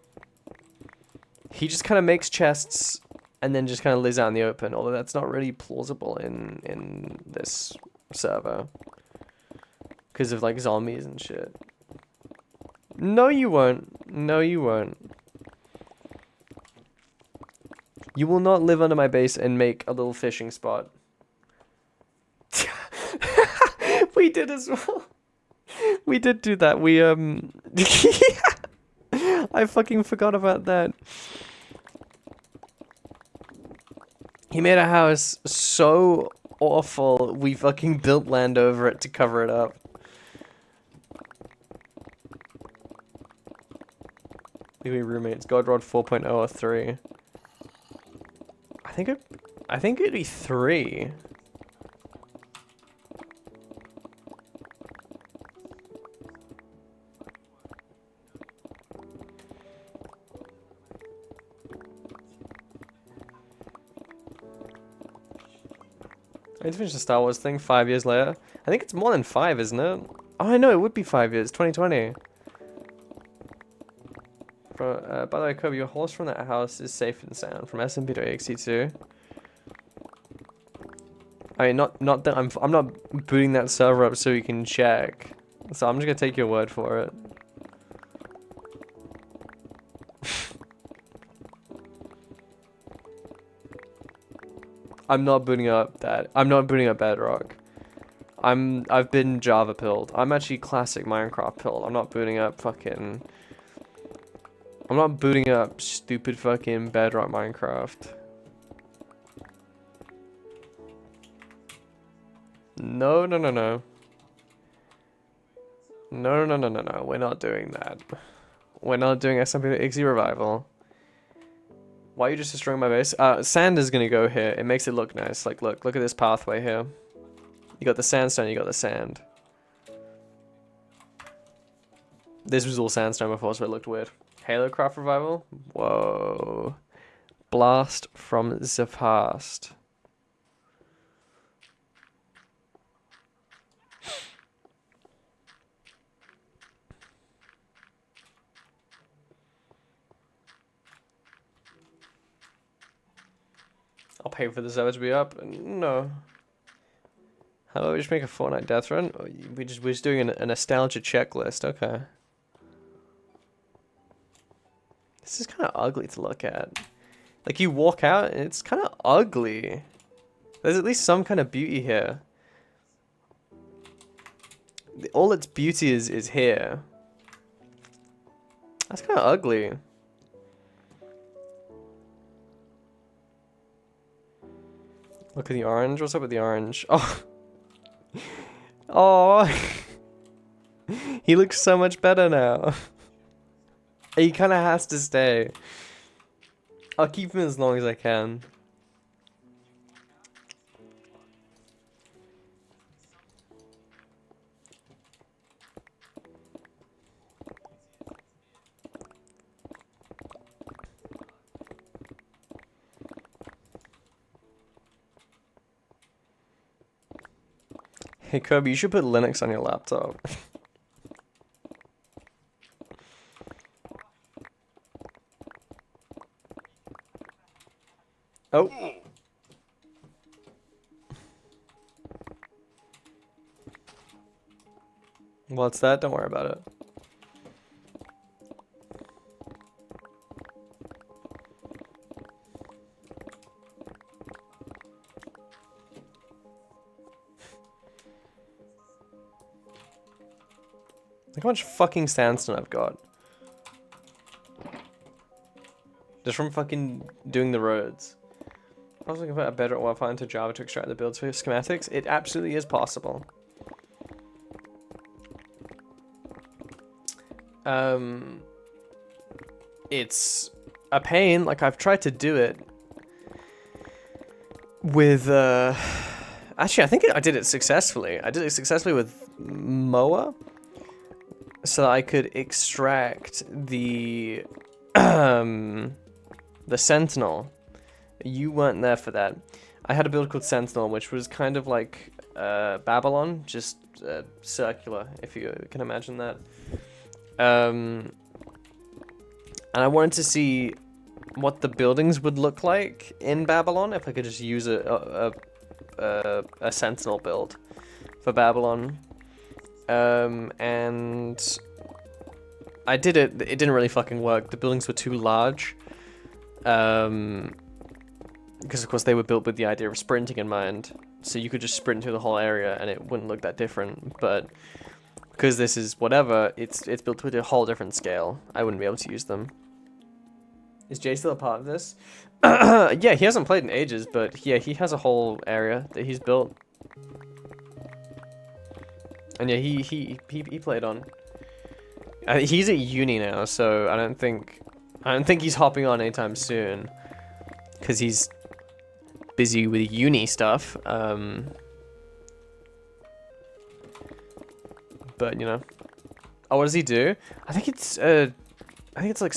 He just kind of makes chests and then just kind of lives out in the open, although that's not really plausible in this server. Because of like zombies and shit. No, you won't. No, you won't. You will not live under my base and make a little fishing spot. We did as well. We did do that. We, I fucking forgot about that. He made a house so awful, we fucking built land over it to cover it up. We roommates. Godrod 4.0 or 3. I think it'd be 3. I need to finish the Star Wars thing 5 years later. I think it's more than 5, isn't it? Oh, I know, it would be 5 years. 2020. By the way, Kobe, your horse from that house is safe and sound from SMP.exe2. I mean, not that I'm not booting that server up so you can check. So I'm just gonna take your word for it. I'm not booting up Bedrock. I've been Java pilled. I'm actually classic Minecraft pilled. I'm not booting up stupid fucking Bedrock Minecraft. No. No. We're not doing that. We're not doing SMP.exe revival. Why are you just destroying my base? Sand is gonna go here. It makes it look nice. Like, look at this pathway here. You got the sandstone, you got the sand. This was all sandstone before, so it looked weird. Halo Craft revival? Whoa. Blast from the past. I'll pay for the server to be up. No. How about we just make a Fortnite death run? We're just doing a nostalgia checklist. Okay. This is kind of ugly to look at. Like, you walk out and it's kind of ugly. There's at least some kind of beauty here. All its beauty is here. That's kind of ugly. Look at the orange. What's up with the orange? Oh. Oh. He looks so much better now. He kind of has to stay. I'll keep him as long as I can. Hey Kirby, you should put Linux on your laptop. Oh. What's that? Don't worry about it. Look how much fucking sandstone I've got. Just from fucking doing the roads. I was looking for a better Wi-Fi into Java to extract the builds for schematics. It absolutely is possible. It's a pain. Like, I've tried to do it with actually I think I did it successfully. I did it successfully with Moa, so that I could extract the the Sentinel. You weren't there for that. I had a build called Sentinel, which was kind of like Babylon, just circular, if you can imagine that. And I wanted to see what the buildings would look like in Babylon if I could just use a Sentinel build for Babylon. and I did it. It didn't really fucking work. The buildings were too large. Because of course they were built with the idea of sprinting in mind. So you could just sprint through the whole area and it wouldn't look that different. But because this is whatever, it's built with a whole different scale. I wouldn't be able to use them. Is Jay still a part of this? Yeah, he hasn't played in ages, but yeah, he has a whole area that he's built. And yeah, he played on. He's at uni now, so I don't think he's hopping on anytime soon, because he's busy with uni stuff. But you know, oh, what does he do? I think it's like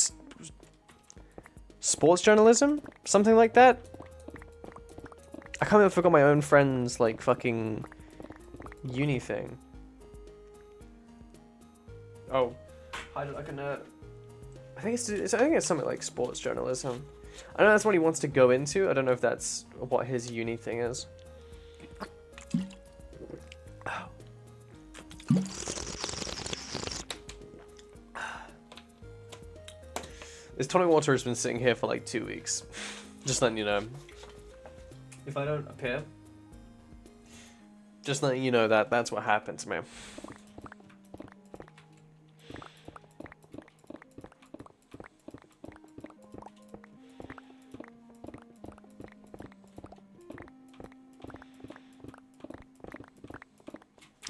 sports journalism, something like that. I can't believe I forgot my own friend's like fucking uni thing. Oh, hide it like a nerd. I think it's something like sports journalism. I know that's what he wants to go into. I don't know if that's what his uni thing is. This tonic water has been sitting here for like 2 weeks. Just letting you know. If I don't appear, just letting you know that that's what happened to me.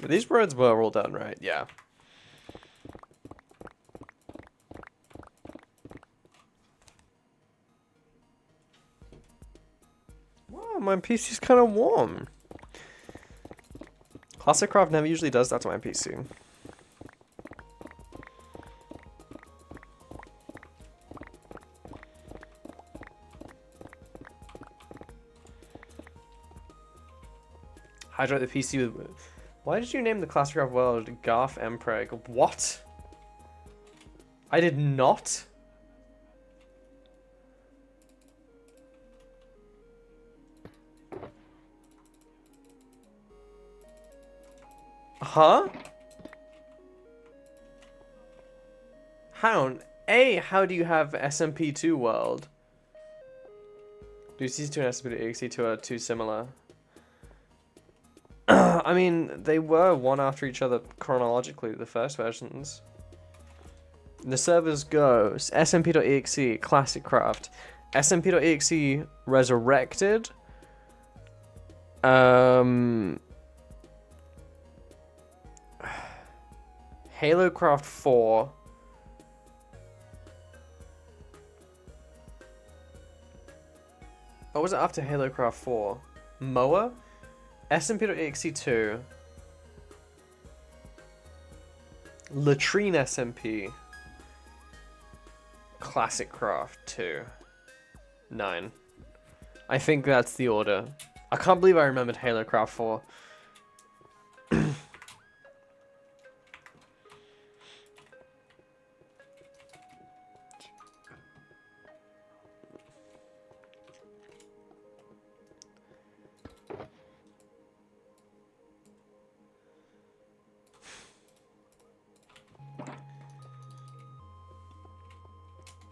These roads were all done right, yeah. Wow, my PC's kind of warm. Classicraft never usually does that to my PC. Hydrate the PC with... Why did you name the Classicraft world Garth Empreg? What? I did not. Huh? How do you have SMP2 world? Do CC2 and SMP2 are too similar? I mean, they were one after each other chronologically, the first versions. The servers go SMP.exe, Classicraft, SMP.exe Resurrected, HaloCraft 4, what was it after HaloCraft 4? Moa? SMP.exe 2, Latrine SMP, Classicraft 2, 9. I think that's the order. I can't believe I remembered HaloCraft 4.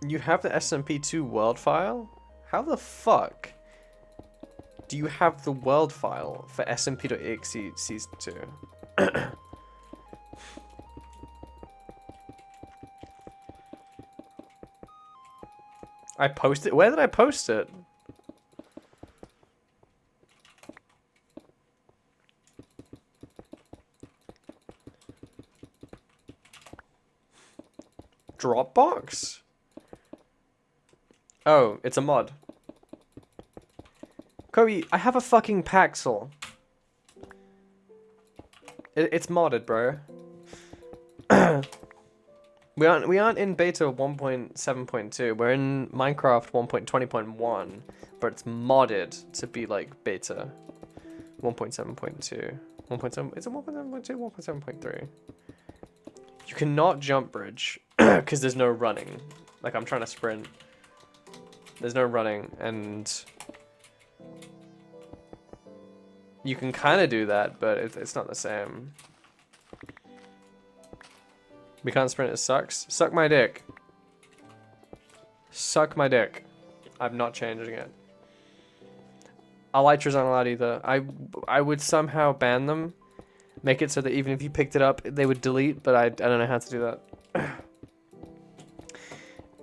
You have the SMP2 world file? How the fuck do you have the world file for SMP.exe Season 2? I posted it? Where did I post it? Dropbox? Oh, it's a mod. Kobe, I have a fucking Paxel. It's modded, bro. we aren't in beta 1.7.2. We're in Minecraft 1.20.1, but it's modded to be like beta 1.7.2. 1.7. Is it 1.7.2? 1.7.3. You cannot jump bridge because there's no running. Like I'm trying to sprint. There's no running, and you can kind of do that, but it's not the same. We can't sprint, it sucks. Suck my dick. Suck my dick. I'm not changing it. Elytras aren't allowed either. I would somehow ban them. Make it so that even if you picked it up, they would delete, but I don't know how to do that.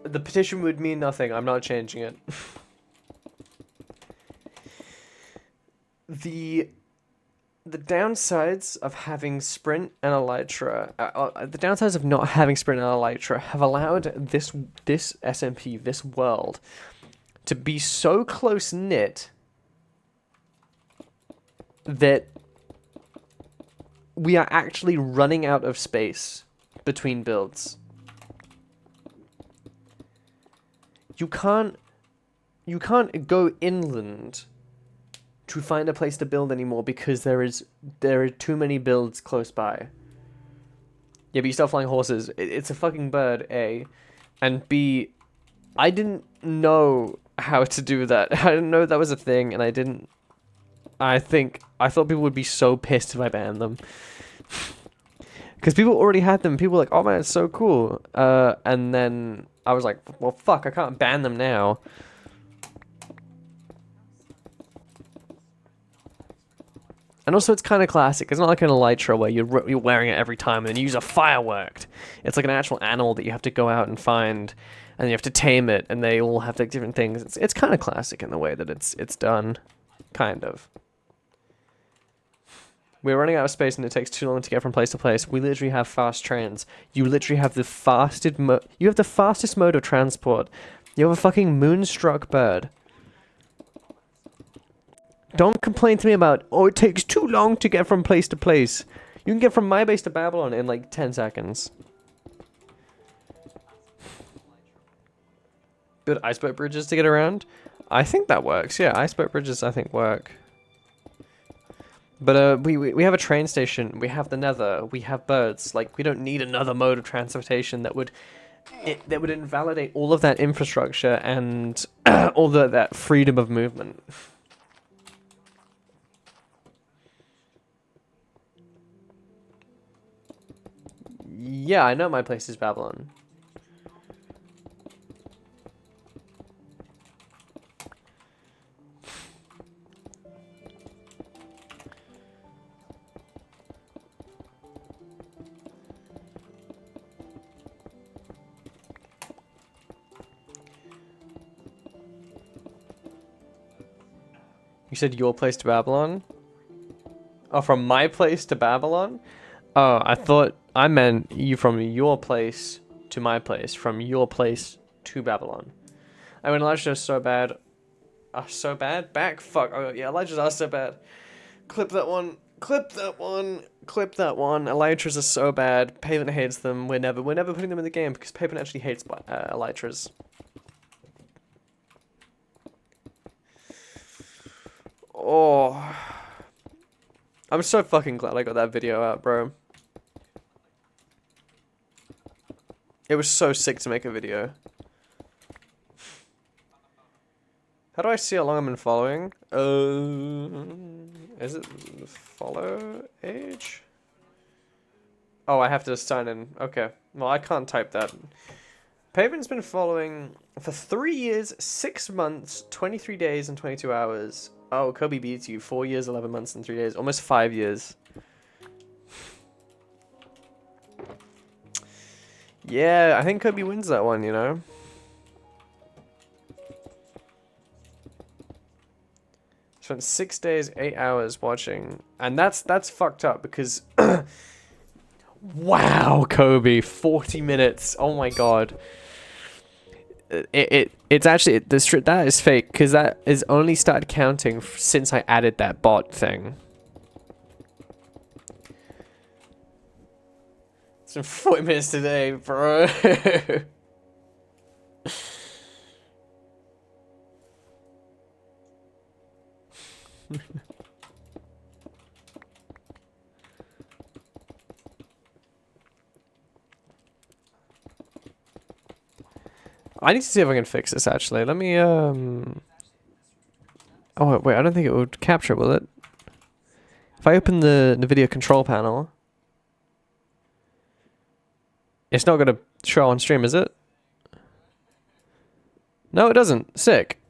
The petition would mean nothing. I'm not changing it. The downsides of having Sprint and Elytra, the downsides of not having Sprint and Elytra have allowed this SMP, this world, to be so close-knit that we are actually running out of space between builds. You can't go inland to find a place to build anymore because there are too many builds close by. Yeah, but you still flying horses. It's a fucking bird, A. And B, I didn't know how to do that. I didn't know that was a thing, and I thought people would be so pissed if I banned them. Because people already had them. People were like, oh man, it's so cool. And then I was like, well, fuck, I can't ban them now. And also, it's kind of classic. It's not like an Elytra where you're wearing it every time and then you use a firework. It's like an actual animal that you have to go out and find, and you have to tame it, and they all have like different things. It's kind of classic in the way that it's done, kind of. We're running out of space, and it takes too long to get from place to place. We literally have fast trains. You literally have the fastest mode of transport. You have a fucking moonstruck bird. Don't complain to me about, oh, it takes too long to get from place to place. You can get from my base to Babylon in like 10 seconds. Good iceboat bridges to get around? I think that works. Yeah, iceboat bridges I think work. But we have a train station, we have the Nether, we have birds. Like, we don't need another mode of transportation that would invalidate all of that infrastructure and all that freedom of movement. Yeah, I know my place is Babylon. You said your place to Babylon? Oh, from my place to Babylon? Oh, I thought I meant you from your place to my place, from your place to Babylon. I mean, Elytras are so bad. Are so bad? Back? Fuck. Oh, yeah, Elytras are so bad. Clip that one. Clip that one. Clip that one. Elytras are so bad. Pavement hates them. We're never putting them in the game because Pavement actually hates Elytras. Oh. I'm so fucking glad I got that video out, bro. It was so sick to make a video. How do I see how long I've been following? Is it follow age? Oh, I have to sign in. Okay. Well, I can't type that. Pavement's been following for 3 years, 6 months, 23 days, and 22 hours. Oh, Kobe beats you. 4 years, 11 months, and 3 days. Almost 5 years. Yeah, I think Kobe wins that one, you know? Spent 6 days, 8 hours watching. And that's fucked up because... Wow, Kobe. 40 minutes. Oh my god. It's actually... that is fake because that is only started counting since I added that bot thing. It's been 40 minutes today, bro. I need to see if I can fix this, actually. Let me, Oh, wait, I don't think it would capture, will it? If I open the video control panel... It's not gonna show on stream, is it? No, it doesn't. Sick.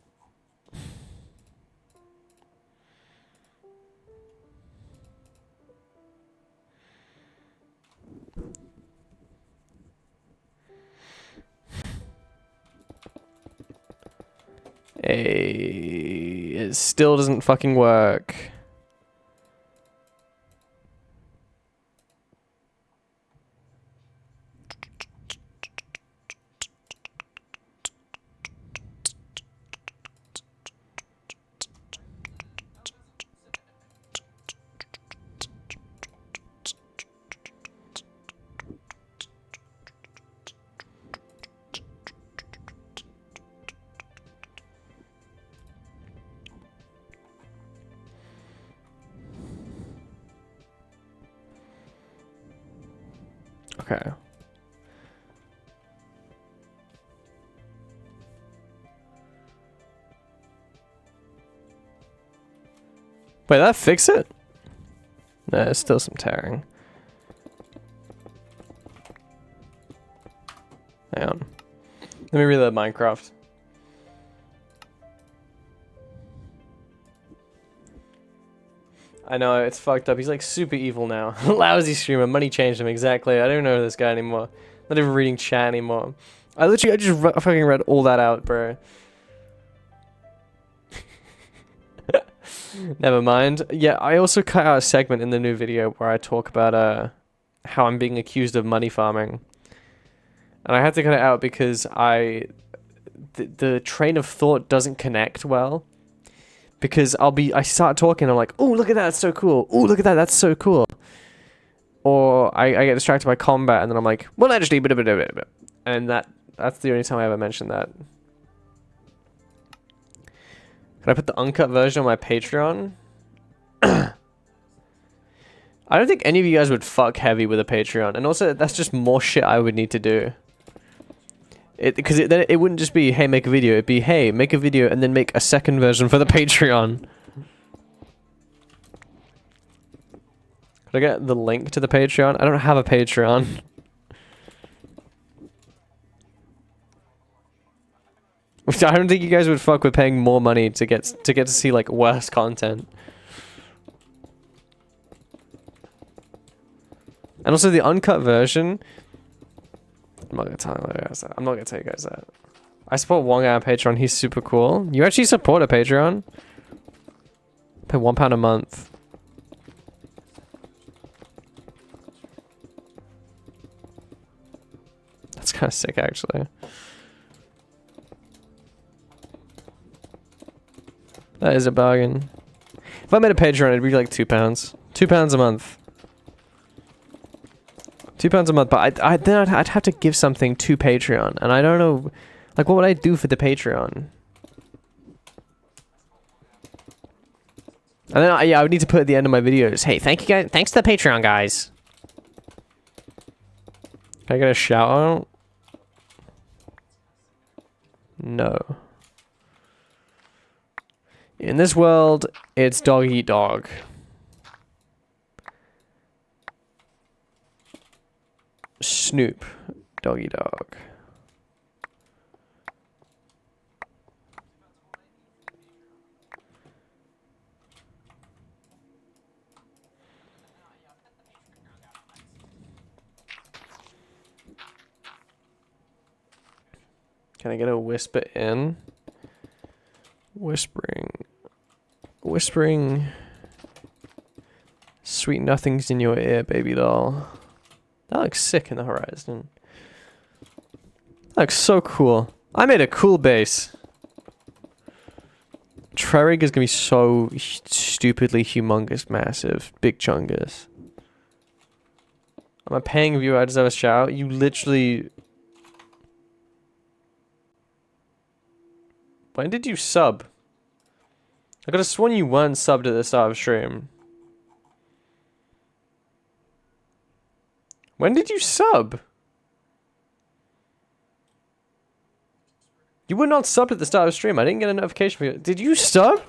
It still doesn't fucking work. Okay. Wait, that fix it? No, there's still some tearing. Hang on. Let me reload Minecraft. I know, it's fucked up. He's like super evil now. Lousy streamer. Money changed him, exactly. I don't know this guy anymore. Not even reading chat anymore. I just fucking read all that out, bro. Never mind. Yeah, I also cut out a segment in the new video where I talk about how I'm being accused of money farming. And I had to cut it out because the train of thought doesn't connect well. Because I start talking, I'm like, oh, look at that, that's so cool. Oh, look at that, that's so cool. Or I get distracted by combat, and then I'm like, well, actually, and that's the only time I ever mentioned that. Can I put the uncut version on my Patreon? I don't think any of you guys would fuck heavy with a Patreon. And also, that's just more shit I would need to do. Because then it wouldn't just be, hey, make a video. It'd be, hey, make a video and then make a second version for the Patreon. Could I get the link to the Patreon? I don't have a Patreon. I don't think you guys would fuck with paying more money to get to see like worse content. And also the uncut version. I'm not gonna tell you guys that. I'm not gonna tell you guys that. I support one guy on Patreon. He's super cool. You actually support a Patreon? Pay £1 a month. That's kind of sick, actually. That is a bargain. If I made a Patreon, it'd be like £2. £2 a month. £2 a month, but I'd have to give something to Patreon, and I don't know, like, what would I do for the Patreon? And then I would need to put at the end of my videos, hey, thank you guys, thanks to the Patreon guys. Can I get a shout out? No. In this world, it's dog eat dog. Snoop, doggy dog. Can I get a whisper in? Whispering. Sweet nothings in your ear, baby doll. That looks sick in the horizon. That looks so cool. I made a cool base. Trerig is gonna be so stupidly humongous, massive, big chungus. I'm a paying viewer, I deserve a shout. You literally... When did you sub? I could have sworn you weren't subbed at the start of stream. When did you sub? You were not subbed at the start of stream. I didn't get a notification for you. Did you sub?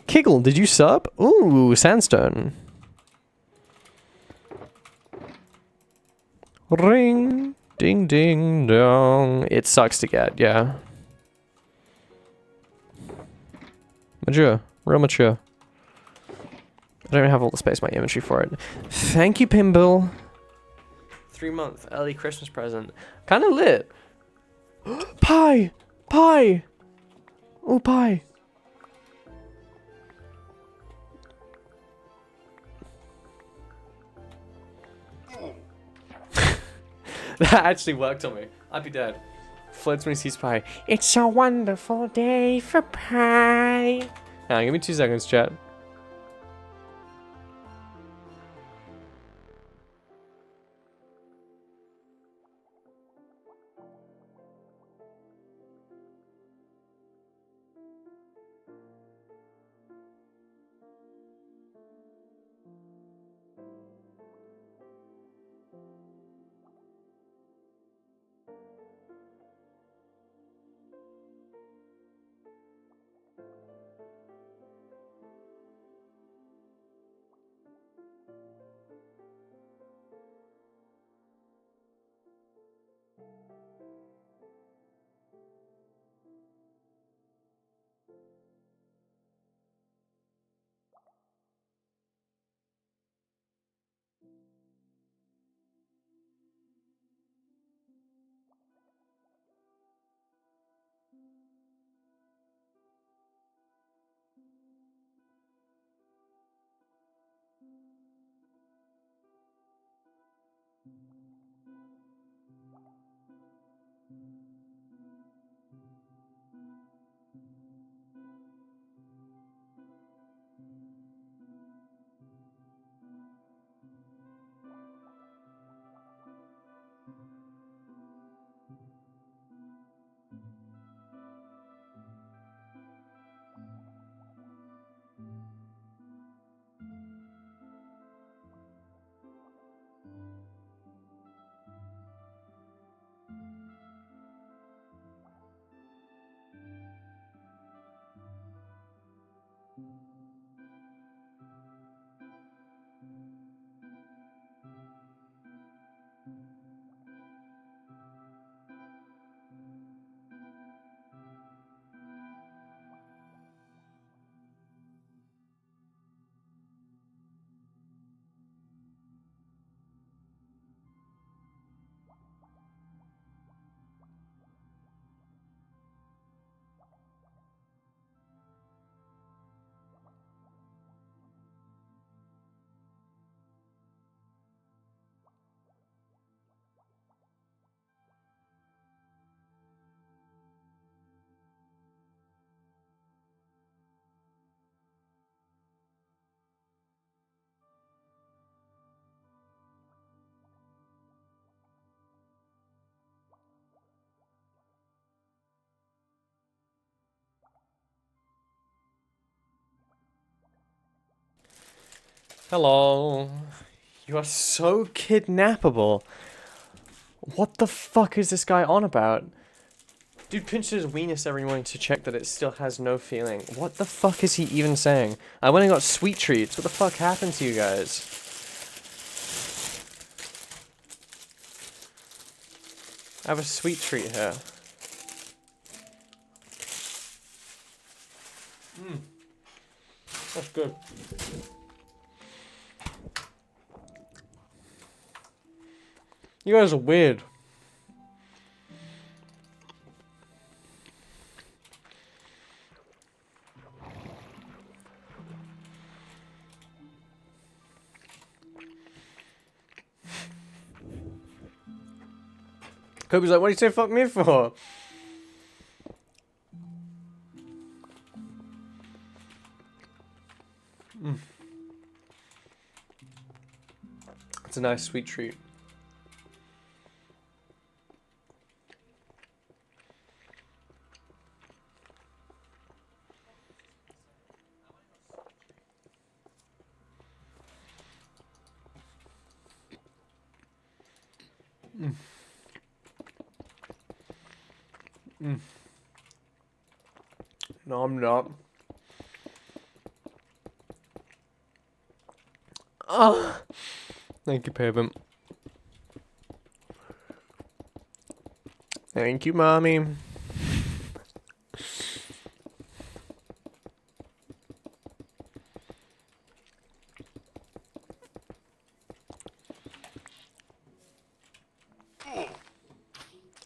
Kick Eagle, did you sub? Ooh, sandstone. Ring, ding, ding, dong. It sucks to get, yeah. Mature, real mature. I don't have all the space in my inventory for it. Thank you, Pimble. 3-month early Christmas present. Kind of lit. Pie! Pie! Oh, pie. That actually worked on me. I'd be dead. Floats when he sees pie. It's a wonderful day for pie. Hang on, give me 2 seconds, chat. Hello. You are so kidnappable. What the fuck is this guy on about? Dude pinches his weenus every morning to check that it still has no feeling. What the fuck is he even saying? I went and got sweet treats. What the fuck happened to you guys? I have a sweet treat here. That's good. You guys are weird. Kobe's like, what do you say fuck me for? It's a nice sweet treat. No, I'm not. Oh, thank you, Pavement. Thank you, mommy.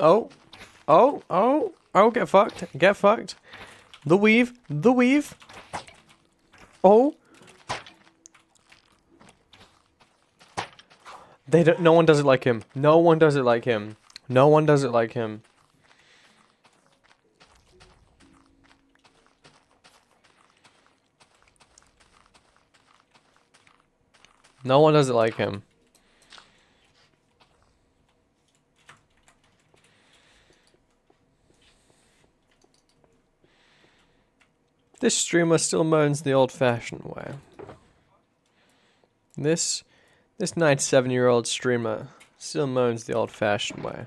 Oh, oh, oh, oh, get fucked, get fucked. The weave, the weave. Oh. They don't, no one does it like him. No one does it like him. No one does it like him. No one does it like him. This streamer still moans the old-fashioned way. This 97-year-old streamer still moans the old-fashioned way.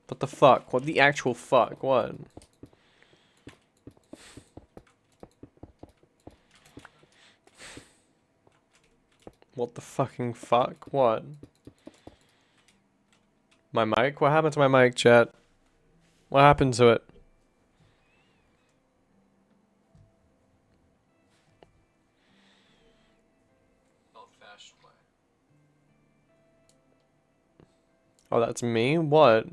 What the fuck? What the actual fuck? What? What the fucking fuck? What? My mic? What happened to my mic, chat? What happened to it? Oh, that's me? What?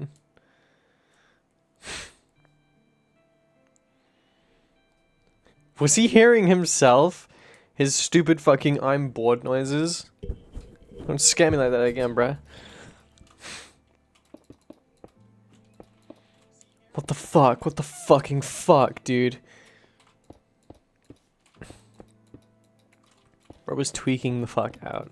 Was he hearing himself? His stupid fucking I'm bored noises? Don't scare me like that again, bruh. What the fuck? What the fucking fuck, dude? Bro was tweaking the fuck out.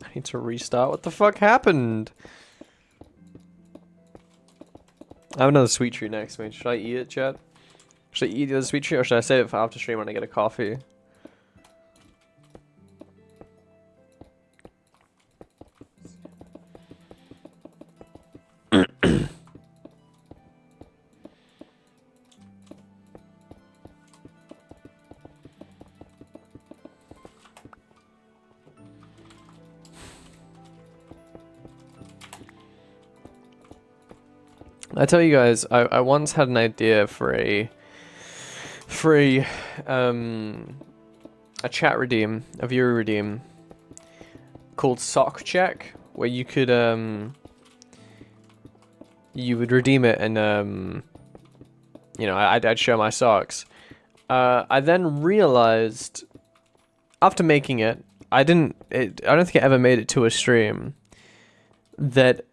I need to restart. What the fuck happened? I have another sweet treat next to me. Should I eat it, chat? Should I eat the other sweet treat or should I save it for after stream when I get a coffee? I tell you guys, I once had an idea for a chat redeem, a viewer redeem called Sock Check, where you could you would redeem it and you know, I'd show my socks. I then realized after making it, I don't think I ever made it to a stream, that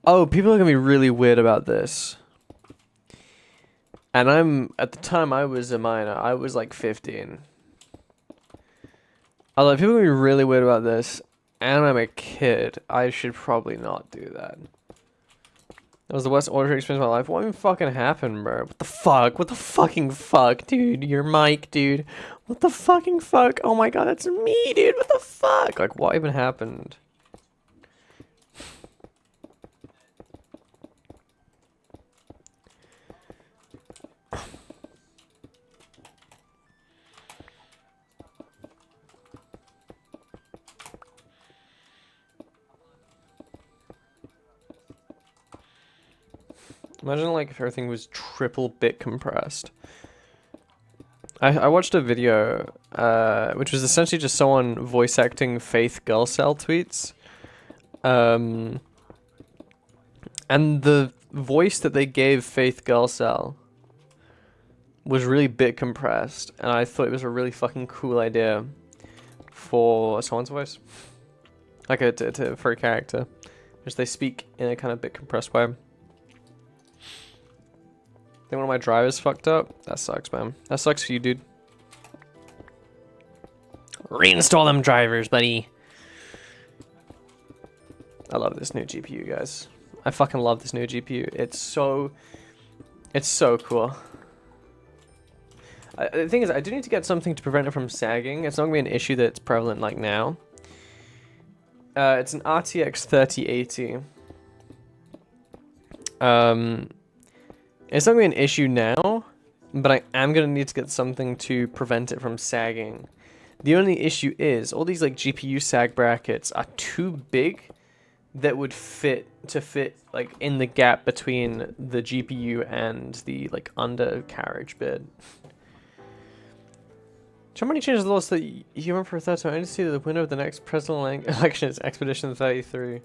oh, people are gonna be really weird about this. And at the time I was a minor, I was like 15. I was like, people are gonna be really weird about this, and I'm a kid. I should probably not do that. That was the worst audio experience of my life. What even fucking happened, bro? What the fuck? What the fucking fuck, dude? Your mic, dude. What the fucking fuck? Oh my god, that's me, dude. What the fuck? Like, what even happened? Imagine like if everything was triple bit compressed. I watched a video, which was essentially just someone voice acting Faith Girlcell tweets. And the voice that they gave Faith Girlcell was really bit compressed, and I thought it was a really fucking cool idea for someone's voice. Like for a character. Because they speak in a kind of bit compressed way. I think one of my drivers fucked up. That sucks, man. That sucks for you, dude. Reinstall them drivers, buddy. I love this new GPU, guys. I fucking love this new GPU. It's so cool. The thing is, I do need to get something to prevent it from sagging. It's not going to be an issue that's prevalent like now. It's an RTX 3080. It's not going to be an issue now, but I am going to need to get something to prevent it from sagging. The only issue is, all these like GPU sag brackets are too big that would fit like in the gap between the GPU and the like undercarriage bit. Somebody changes the laws so that you run for a third time. I need to see the winner of the next presidential election is Expedition 33.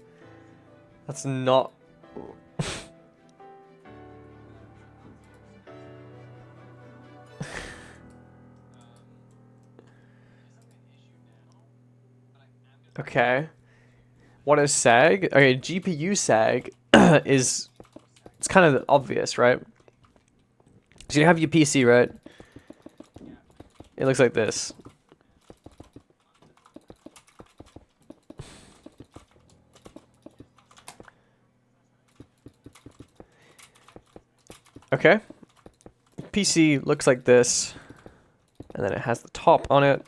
That's not... Okay. What is sag? Okay, GPU sag is... It's kind of obvious, right? So you have your PC, right? It looks like this. Okay. PC looks like this. And then it has the top on it.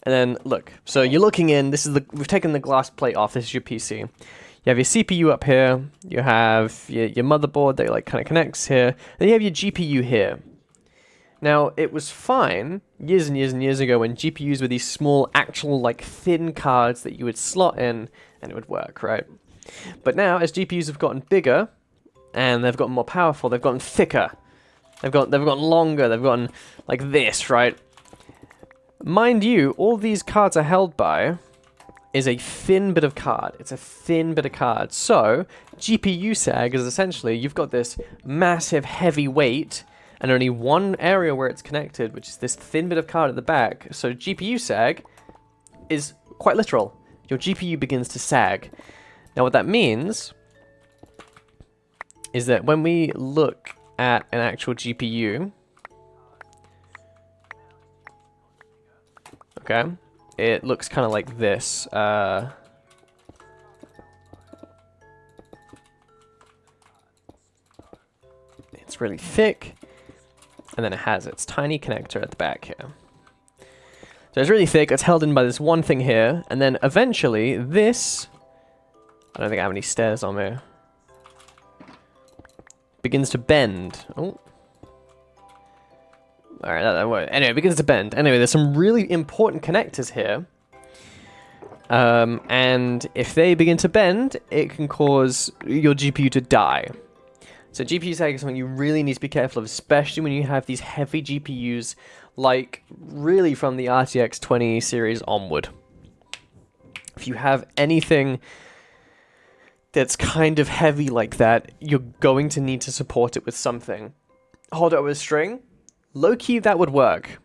And then look. So you're looking in. This is the we've taken the glass plate off. This is your PC. You have your CPU up here. You have your motherboard that like kind of connects here. Then you have your GPU here. Now, it was fine years and years and years ago when GPUs were these small, actual, like, thin cards that you would slot in and it would work, right? But now, as GPUs have gotten bigger and they've gotten more powerful, they've gotten thicker. They've gotten longer, they've gotten like this, right? Mind you, all these cards are held by is a thin bit of card. It's a thin bit of card. So, GPU sag is essentially, you've got this massive heavy weight and only one area where it's connected, which is this thin bit of card at the back. So GPU sag is quite literal. Your GPU begins to sag. Now what that means is that when we look at an actual GPU, okay, it looks kind of like this. It's really thick. And then it has its tiny connector at the back here. So it's really thick, it's held in by this one thing here, and then eventually this, I don't think I have any stairs on me, begins to bend. Oh. Alright, anyway, it begins to bend. Anyway, there's some really important connectors here. And if they begin to bend, it can cause your GPU to die. So GPU sag is something you really need to be careful of, especially when you have these heavy GPUs, like really from the RTX 20 series onward. If you have anything that's kind of heavy like that, you're going to need to support it with something. Hold it with a string? Low-key, that would work.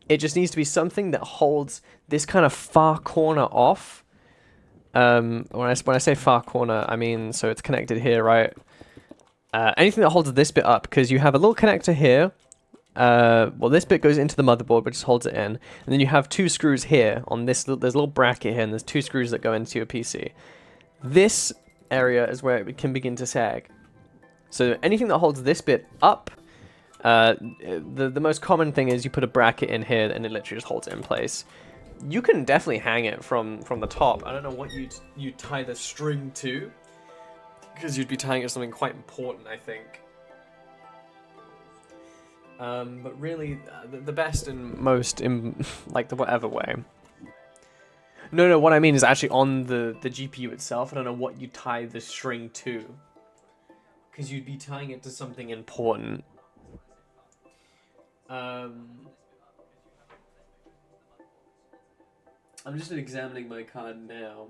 It just needs to be something that holds this kind of far corner off. When I say far corner, I mean, so it's connected here, right? Anything that holds this bit up, because you have a little connector here. Well, this bit goes into the motherboard, which just holds it in. And then you have two screws here on this. There's a little bracket here, and there's two screws that go into your PC. This area is where it can begin to sag. So anything that holds this bit up, the most common thing is you put a bracket in here, and it literally just holds it in place. You can definitely hang it from the top. I don't know what you'd tie the string to, because you'd be tying it to something quite important, I think. But really, the best and most, like, the whatever way. No, what I mean is actually on the GPU itself. I don't know what you tie the string to, because you'd be tying it to something important. I'm just examining my card now.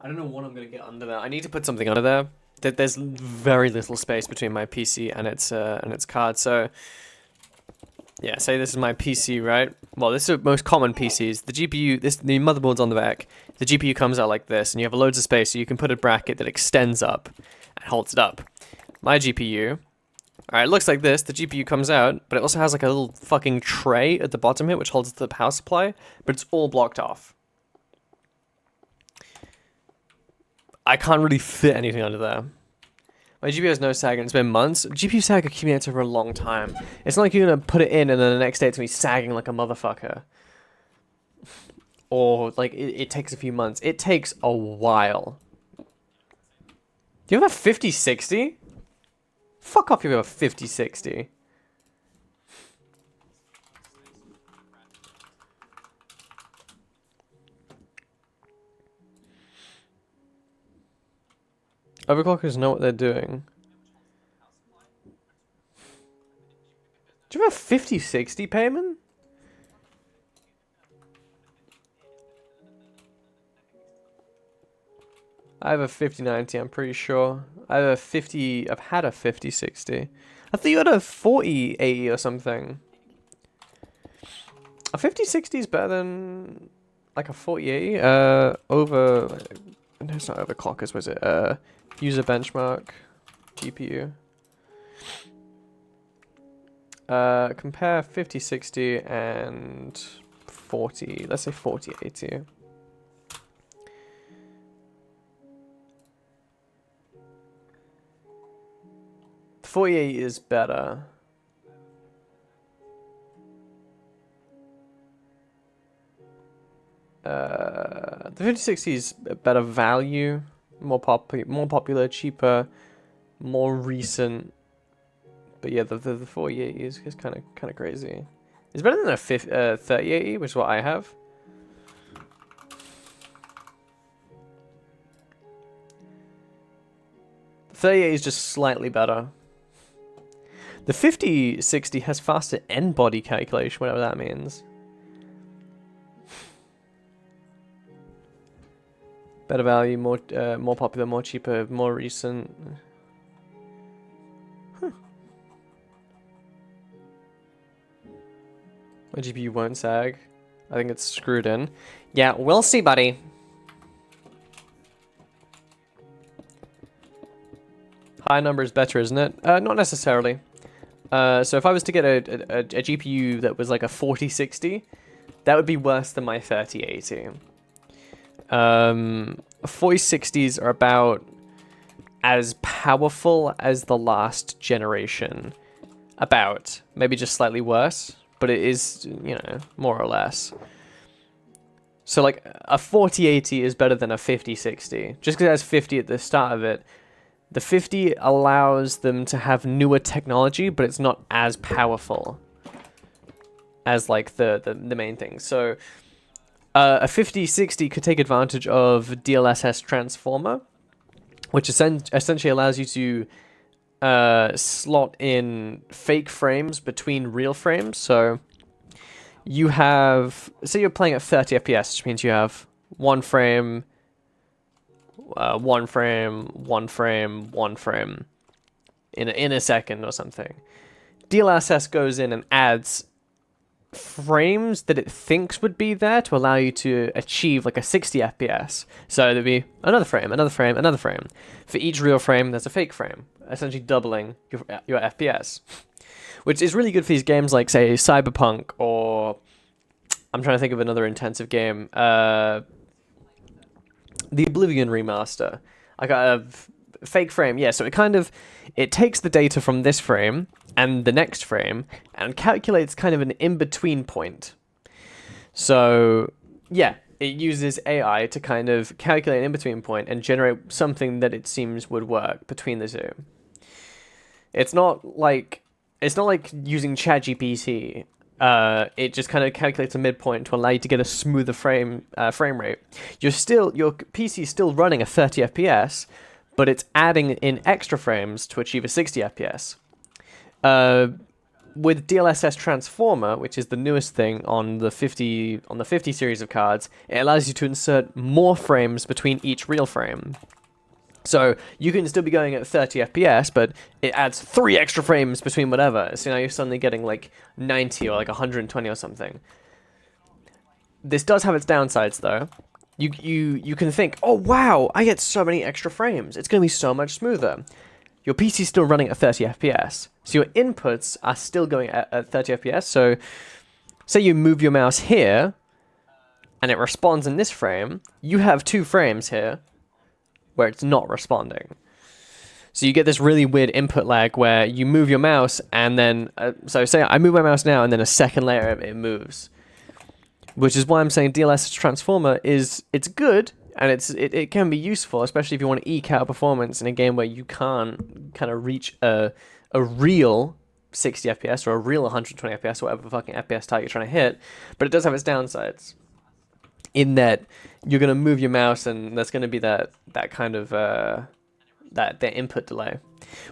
I don't know what I'm going to get under there. I need to put something under there. There's very little space between my PC and its card. So, yeah, say this is my PC, right? Well, this is the most common PCs. The GPU, the motherboard's on the back. The GPU comes out like this, and you have loads of space, so you can put a bracket that extends up and holds it up. My GPU, alright, it looks like this. The GPU comes out, but it also has like a little fucking tray at the bottom here, which holds the power supply, but it's all blocked off. I can't really fit anything under there. My GPU has no sag and it's been months. GPU sag accumulates over a long time. It's not like you're gonna put it in and then the next day it's gonna be sagging like a motherfucker. Or like it takes a few months. It takes a while. Do you have a 5060? Fuck off, you have a 5060. Overclockers know what they're doing. Do you have a 5060 payment? I have a 5090, I'm pretty sure. I have a 50, I've had a 5060. I thought you had a 4080 or something. A 5060 is better than like a 4080. No, it's not overclockers, was it? User benchmark, GPU. Compare 5060 and 40, let's say 4080. The 4080 is better. The 5060 is a better value, more popular, cheaper, more recent. But yeah, the 4080 is kind of crazy. It's better than a 3080, which is what I have. The 3080 is just slightly better. The 5060 has faster n-body calculation, whatever that means. Better value, more popular, more cheaper, more recent. Huh. My GPU won't sag. I think it's screwed in. Yeah, we'll see, buddy. High number is better, isn't it? Not necessarily. So if I was to get a GPU that was like a 4060, that would be worse than my 3080. 4060s are about as powerful as the last generation. About. Maybe just slightly worse, but it is, you know, more or less. So like a 4080 is better than a 5060. Just because it has 50 at the start of it, the 50 allows them to have newer technology, but it's not as powerful as like the main thing. So a 5060 could take advantage of DLSS transformer, which essentially allows you to slot in fake frames between real frames. So you have, say you're playing at 30 FPS, which means you have one frame, one frame in a second or something. DLSS goes in and adds frames that it thinks would be there to allow you to achieve like a 60 FPS. So there'd be another frame, another frame, another frame. For each real frame, there's a fake frame, essentially doubling your FPS. Which is really good for these games like, say, Cyberpunk, or I'm trying to think of another intensive game. The Oblivion remaster. I got a fake frame, yeah, so it takes the data from this frame and the next frame and calculates kind of an in-between point. So, yeah, it uses AI to kind of calculate an in-between point and generate something that it seems would work between the two. It's not like using ChatGPT. It just kind of calculates a midpoint to allow you to get a smoother frame rate. Your PC is still running a 30 FPS, but it's adding in extra frames to achieve a 60 FPS. With DLSS transformer, which is the newest thing on the 50 series of cards, it allows you to insert more frames between each real frame. So you can still be going at 30 FPS, but it adds 3 extra frames between whatever. So now you're suddenly getting like 90 or like 120 or something. This does have its downsides though. You can think, oh wow, I get so many extra frames. It's going to be so much smoother. Your PC's still running at 30 FPS. So your inputs are still going at 30 FPS. So say you move your mouse here and it responds in this frame. You have 2 frames here where it's not responding. So you get this really weird input lag where you move your mouse and then, so say I move my mouse now and then a second later it moves. Which is why I'm saying DLSS Transformer it's good and it can be useful, especially if you want to eke out performance in a game where you can't kind of reach a real 60 FPS or a real 120 FPS, whatever fucking FPS target you're trying to hit. But it does have its downsides. In that you're going to move your mouse and there's going to be that kind of that input delay,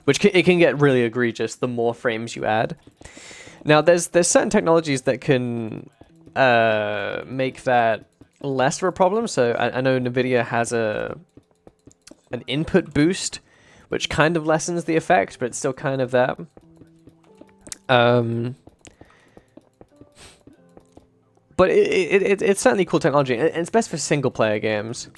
which it can get really egregious the more frames you add. Now there's certain technologies that can make that less of a problem. So I know NVIDIA has an input boost, which kind of lessens the effect, but it's still kind of that. But it's certainly cool technology, and it's best for single-player games,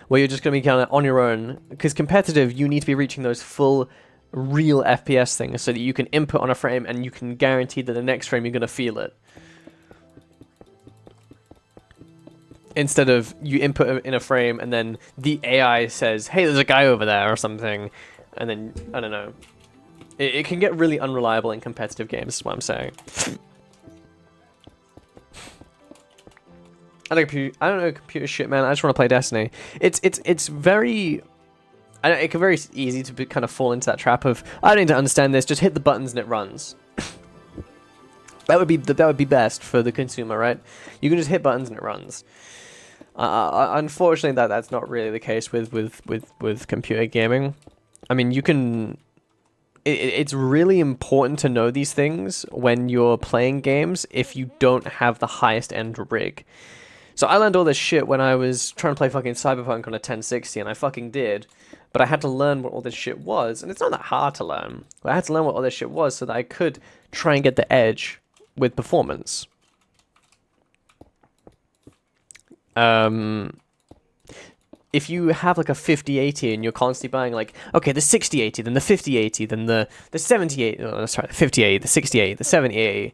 where you're just going to be kind of on your own. Because competitive, you need to be reaching those full, real FPS things, so that you can input on a frame, and you can guarantee that the next frame you're going to feel it. Instead of you input in a frame, and then the AI says, hey, there's a guy over there, or something, and then, I don't know. It can get really unreliable in competitive games, is what I'm saying. I don't know computer shit, man. I just want to play Destiny. It's very... it can very easy to kind of fall into that trap of, I don't need to understand this, just hit the buttons and it runs. that would be best for the consumer, right? You can just hit buttons and it runs. Unfortunately, that's not really the case with computer gaming. I mean, you can... It's really important to know these things when you're playing games if you don't have the highest end rig. So I learned all this shit when I was trying to play fucking Cyberpunk on a 1060, and I fucking did. But I had to learn what all this shit was, and it's not that hard to learn. But I had to learn what all this shit was so that I could try and get the edge with performance. If you have like a 5080 and you're constantly buying like, okay, the 6080, then the 5080, then the 7080, oh, sorry, the 5080, the 6080, the 7080,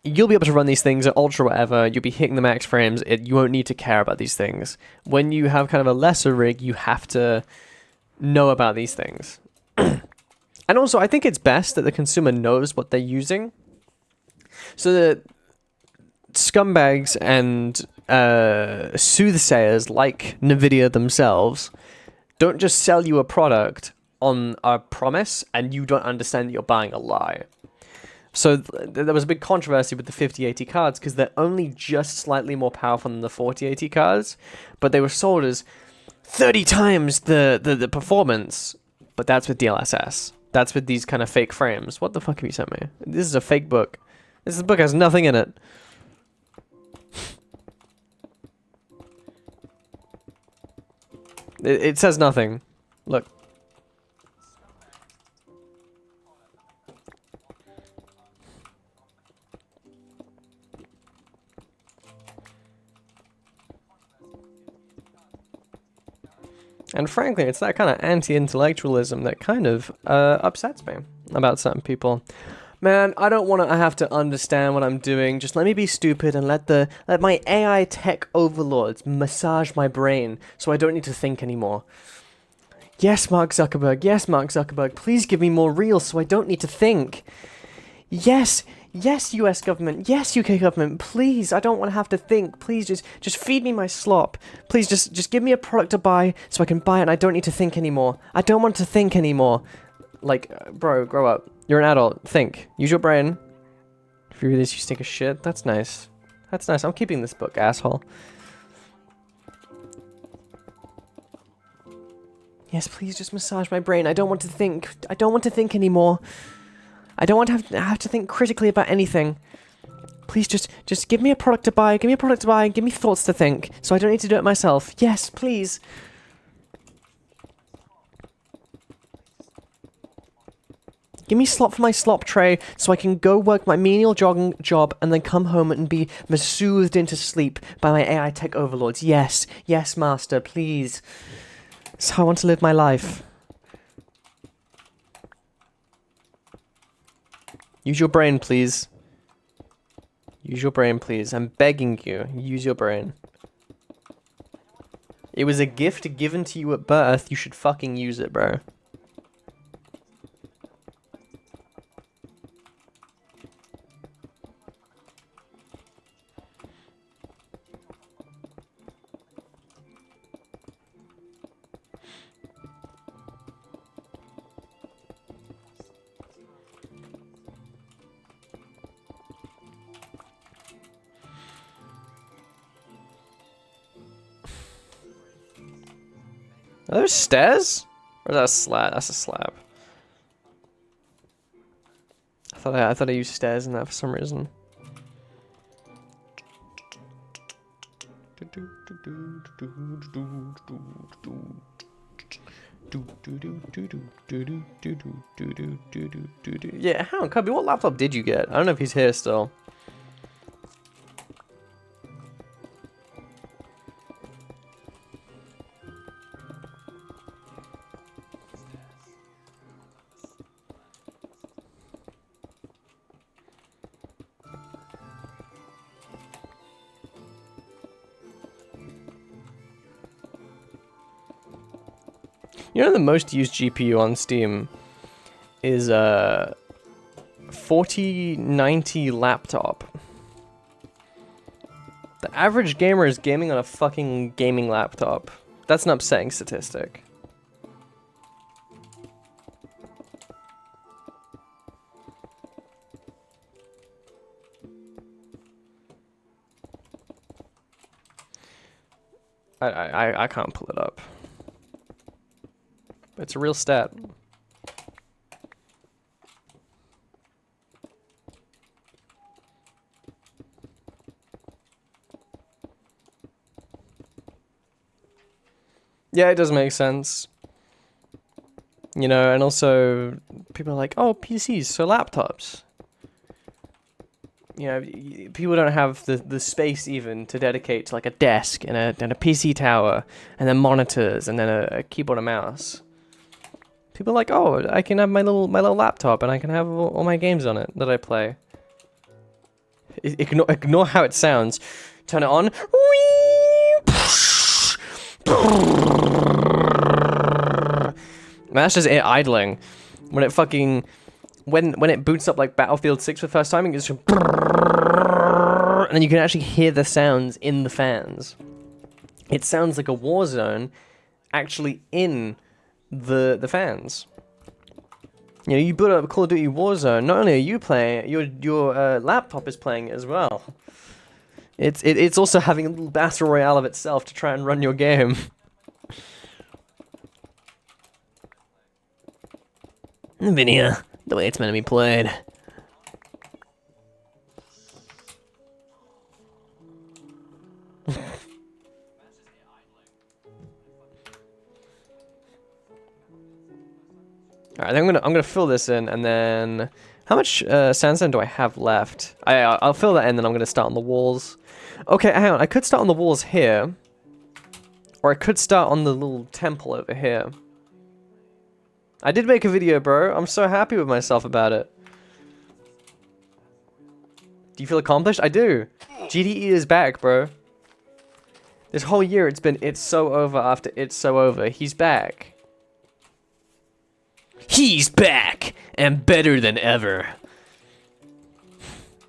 you'll be able to run these things at ultra whatever, you'll be hitting the max frames, you won't need to care about these things. When you have kind of a lesser rig, you have to know about these things. And also, I think it's best that the consumer knows what they're using, so that scumbags and soothsayers like NVIDIA themselves don't just sell you a product on a promise and you don't understand that you're buying a lie. So there was a big controversy with the 5080 cards because they're only just slightly more powerful than the 4080 cards, but they were sold as 30 times the performance. But that's with DLSS. That's with these kind of fake frames. What the fuck have you sent me? This is a fake book. This book has nothing in it. It says nothing. Look. And frankly, it's that kind of anti-intellectualism that kind of upsets me about certain people. Man, I don't want to have to understand what I'm doing. Just let me be stupid and let my AI tech overlords massage my brain so I don't need to think anymore. Yes, Mark Zuckerberg. Yes, Mark Zuckerberg. Please give me more reels so I don't need to think. Yes, yes, US government. Yes, UK government. Please, I don't want to have to think. Please, just feed me my slop. Please, just give me a product to buy so I can buy it and I don't need to think anymore. I don't want to think anymore. Like, bro, grow up. You're an adult. Think. Use your brain. If you realize you stink of shit, that's nice. That's nice. I'm keeping this book, asshole. Yes, please just massage my brain. I don't want to think. I don't want to think anymore. I don't want to have to think critically about anything. Please just give me a product to buy. Give me a product to buy. Give me thoughts to think, so I don't need to do it myself. Yes, please. Give me slop for my slop tray so I can go work my menial job and then come home and be soothed into sleep by my AI tech overlords. Yes, yes, master, please. That's how I want to live my life. Use your brain, please. Use your brain, please. I'm begging you. Use your brain. It was a gift given to you at birth. You should fucking use it, bro. Are there stairs? Or is that a slab? That's a slab. I thought I used stairs in that for some reason. Yeah, hang on, Cubby, what laptop did you get? I don't know if he's here still. You know the most used GPU on Steam is a 4090 laptop. The average gamer is gaming on a fucking gaming laptop. That's an upsetting statistic. I can't pull it up. It's a real stat. Yeah, it does make sense. You know, and also people are like, oh, PCs, so laptops. You know, people don't have the space even to dedicate to like a desk and a PC tower and then monitors and then a keyboard and mouse. People are like, oh, I can have my little laptop and I can have all my games on it that I play. Ignore how it sounds. Turn it on. That's just it idling. When it fucking when it boots up like Battlefield 6 for the first time, it goes and then you can actually hear the sounds in the fans. It sounds like a war zone actually in the fans. You know, you boot up Call of Duty Warzone, not only are you playing, your laptop is playing it as well. It's also having a little battle royale of itself to try and run your game. Nvidia, the way it's meant to be played. Alright, I'm gonna fill this in, and then how much sandstone do I have left? I'll fill that in, then I'm gonna start on the walls. Okay, hang on. I could start on the walls here, or I could start on the little temple over here. I did make a video, bro. I'm so happy with myself about it. Do you feel accomplished? I do. GDE is back, bro. This whole year it's been It's So Over after It's So Over. He's back. He's back and better than ever.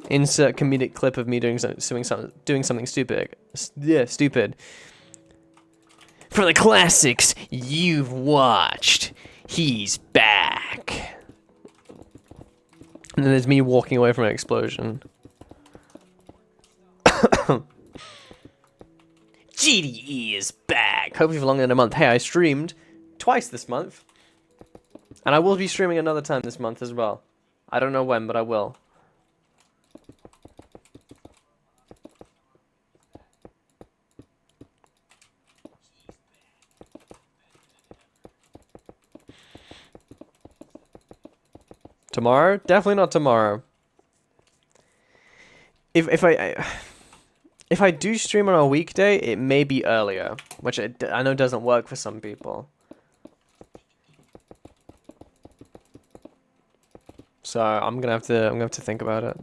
Insert comedic clip of me doing something stupid. Yeah, stupid. For the classics you've watched, he's back. And then there's me walking away from an explosion. GDE is back. Hopefully for longer than a month. Hey, I streamed twice this month. And I will be streaming another time this month as well. I don't know when, but I will. Tomorrow? Definitely not tomorrow. If I do stream on a weekday, it may be earlier, which I know doesn't work for some people. So I'm gonna have to think about it.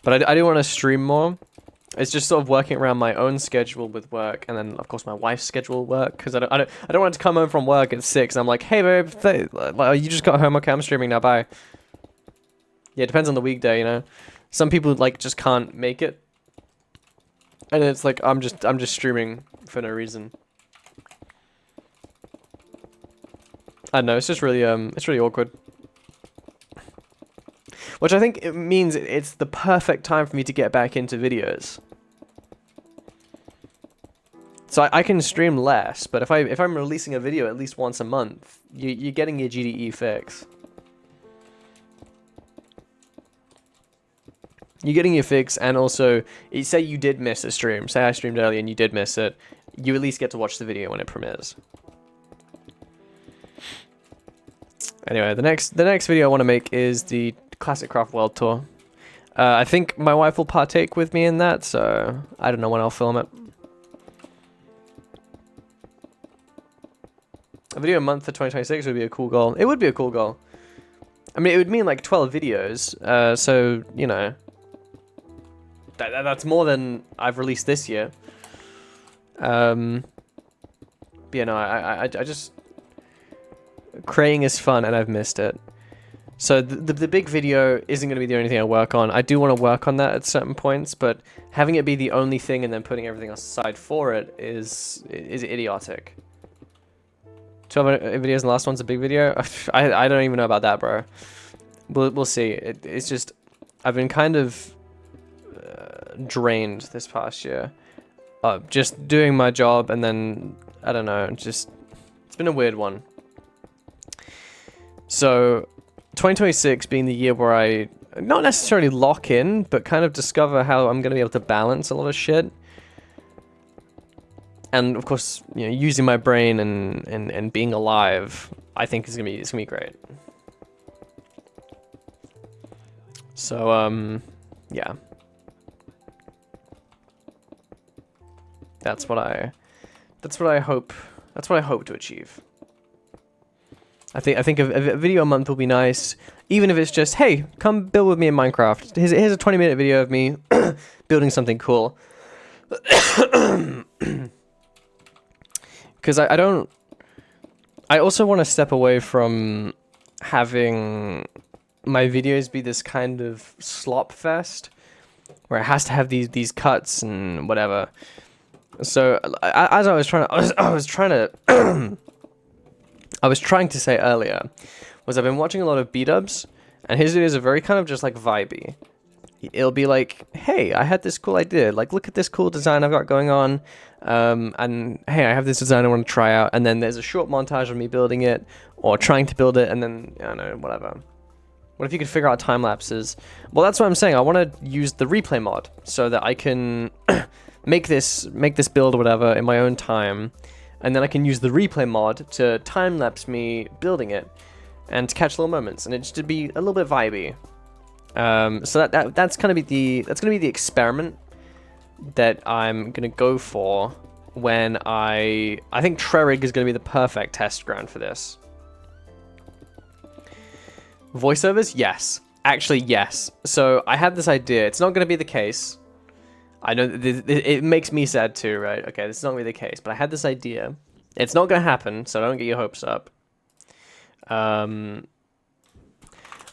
But I do want to stream more. It's just sort of working around my own schedule with work, and then of course my wife's schedule with work. Because I don't want to come home from work at 6 and I'm like, hey babe, you just got home. Okay, I'm streaming now. Bye. Yeah, it depends on the weekday, you know. Some people like just can't make it, and it's like I'm just streaming for no reason. I don't know. It's just really awkward. Which I think it means it's the perfect time for me to get back into videos. So I can stream less, but if I'm releasing a video at least once a month, you're getting your GDE fix. You're getting your fix, and also, say you did miss a stream. Say I streamed earlier and you did miss it. You at least get to watch the video when it premieres. Anyway, the next video I want to make is the Classic Craft World Tour. I think my wife will partake with me in that, so I don't know when I'll film it. A video a month for 2026 would be a cool goal. It would be a cool goal. I mean, it would mean like 12 videos, so, you know, that's more than I've released this year. But yeah, no, I just... Creating is fun, and I've missed it. So the big video isn't going to be the only thing I work on. I do want to work on that at certain points, but having it be the only thing and then putting everything else aside for it is idiotic. 12 videos and the last one's a big video? I don't even know about that, bro. We'll see. It's just... I've been kind of drained this past year. Just doing my job, and then, I don't know, just... It's been a weird one. So, 2026 being the year where I not necessarily lock in, but kind of discover how I'm going to be able to balance a lot of shit. And of course, you know, using my brain and being alive, I think it's gonna be great. So yeah. That's what I hope to achieve. I think a video a month will be nice, even if it's just, hey, come build with me in Minecraft. Here's a 20-minute video of me building something cool. Because I also want to step away from having my videos be this kind of slop fest where it has to have these cuts and whatever. So as I was trying to say earlier, was I've been watching a lot of B-dubs, and his videos are very kind of just like vibey. It'll be like, hey, I had this cool idea, like look at this cool design I've got going on, and hey, I have this design I want to try out, and then there's a short montage of me building it, or trying to build it, and then, I don't know, whatever. What if you could figure out time lapses? Well, that's what I'm saying. I want to use the replay mod so that I can make this build or whatever in my own time, and then I can use the replay mod to time lapse me building it and to catch little moments, and it just to be a little bit vibey. So that's gonna be the experiment that I'm gonna go for when I think Trerig is gonna be the perfect test ground for this. Voiceovers, yes. Actually, yes. So I had this idea. It's not gonna be the case. I know it makes me sad too, right? Okay, this is not gonna be the case, but I had this idea. It's not gonna happen, so don't get your hopes up. I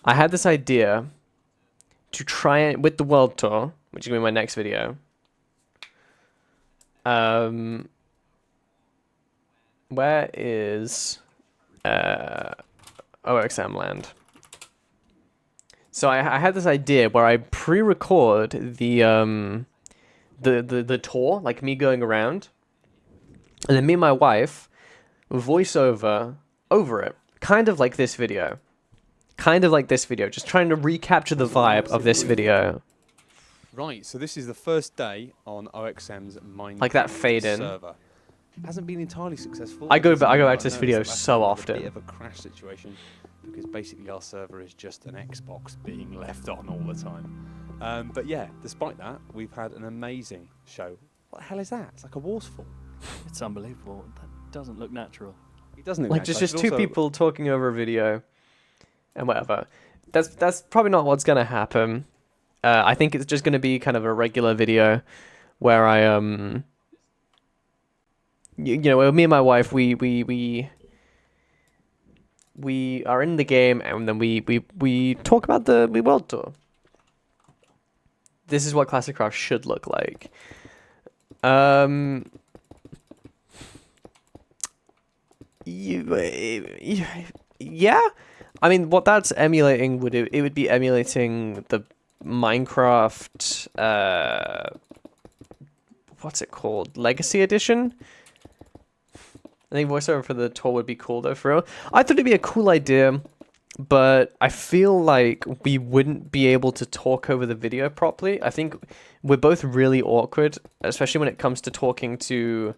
had this idea to try it with the world tour, which is gonna be my next video. Where is OXM land? So I had this idea where I pre-record the tour, like me going around, and then me and my wife voice over it, kind of like this video. Just trying to recapture the vibe of this video. Right, so this is the first day on OXM's Minecraft like that fade in server. Hasn't been entirely successful. I go back to this video so often. A bit of a crash situation because basically our server is just an Xbox being left on all the time. But yeah, despite that, we've had an amazing show. What the hell is that? It's like a waterfall. It's unbelievable. That doesn't look natural. It doesn't look like natural. just two people talking over a video and whatever. That's probably not what's gonna happen. I think it's just gonna be kind of a regular video where I you know, me and my wife we are in the game, and then we talk about the world tour. This is what Classic Craft should look like. Yeah, I mean, what that's emulating would be emulating the Minecraft. what's it called? Legacy Edition? I think voiceover for the tour would be cool though, for real. I thought it'd be a cool idea, but I feel like we wouldn't be able to talk over the video properly. I think we're both really awkward, especially when it comes to talking to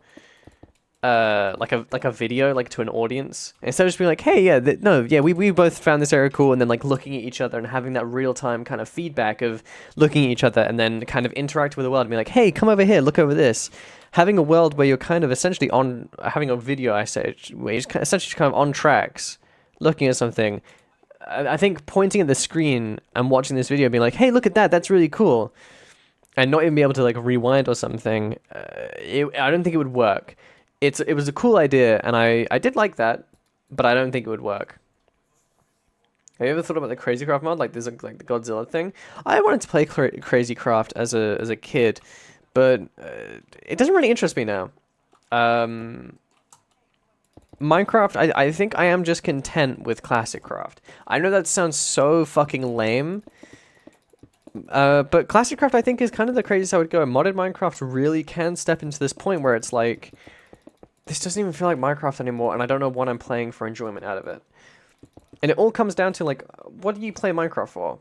like a video, like to an audience. Instead of just being like, hey, yeah, we both found this area cool, and then like looking at each other and having that real time kind of feedback of looking at each other and then kind of interacting with the world and be like, hey, come over here, look over this. Having a world where you're kind of essentially on, having a video, I say, where you're essentially kind of on tracks, looking at something. I think pointing at the screen and watching this video, being like, hey, look at that, that's really cool, and not even be able to like rewind or something, I don't think it would work. It was a cool idea, and I did like that, but I don't think it would work. Have you ever thought about the Crazy Craft mod? Like there's like the Godzilla thing. I wanted to play Crazy Craft as a kid, but it doesn't really interest me now. Minecraft, I think I am just content with Classic Craft. I know that sounds so fucking lame, but Classic Craft I think is kind of the craziest I would go. Modded Minecraft really can step into this point where it's like, this doesn't even feel like Minecraft anymore, and I don't know what I'm playing for enjoyment out of it. And it all comes down to like, what do you play Minecraft for?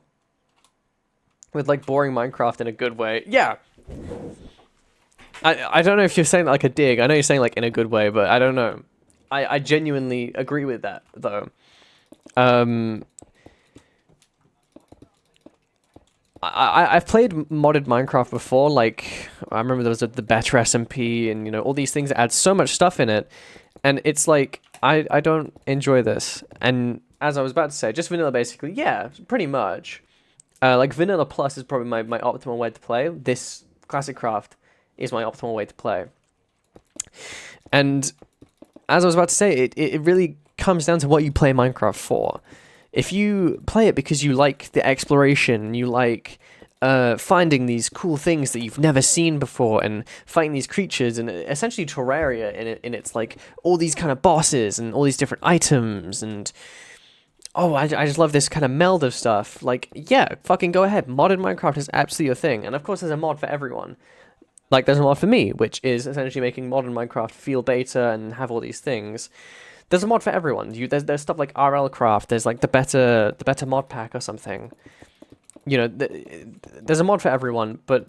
With like boring Minecraft in a good way. Yeah. I don't know if you're saying like a dig. I know you're saying like in a good way, but I don't know. I genuinely agree with that though. I've played modded Minecraft before. Like I remember there was the better SMP and all these things that add so much stuff in it, and it's like I don't enjoy this. And as I was about to say, just vanilla basically. Yeah, pretty much. Like vanilla plus is probably my optimal way to play. This Classic Craft is my optimal way to play. And as I was about to say, it really comes down to what you play Minecraft for. If you play it because you like the exploration, you like finding these cool things that you've never seen before and fighting these creatures, and essentially Terraria in its like all these kind of bosses and all these different items, and I just love this kind of meld of stuff. Like, yeah, fucking go ahead. Modded Minecraft is absolutely your thing. And of course there's a mod for everyone. Like there's a mod for me, which is essentially making modern Minecraft feel beta and have all these things. There's a mod for everyone. There's stuff like RL Craft. There's like the better mod pack or something. There's a mod for everyone, but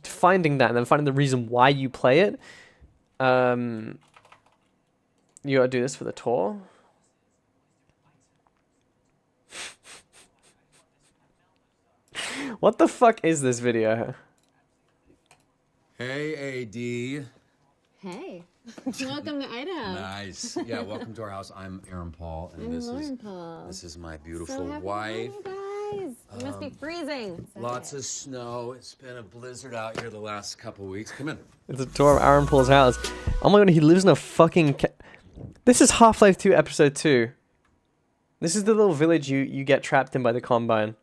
finding that and then finding the reason why you play it. You gotta do this for the tour. What the fuck is this video? Hey, AD. Hey. Welcome to Idaho. Nice. Yeah, welcome to our house. I'm Aaron Paul, and this is my beautiful wife. Guys, you must be freezing. Lots of snow. It's been a blizzard out here the last couple weeks. Come in. It's a tour of Aaron Paul's house. Oh my god, he lives in a fucking... This is Half-Life 2 Episode 2. This is the little village you get trapped in by the Combine.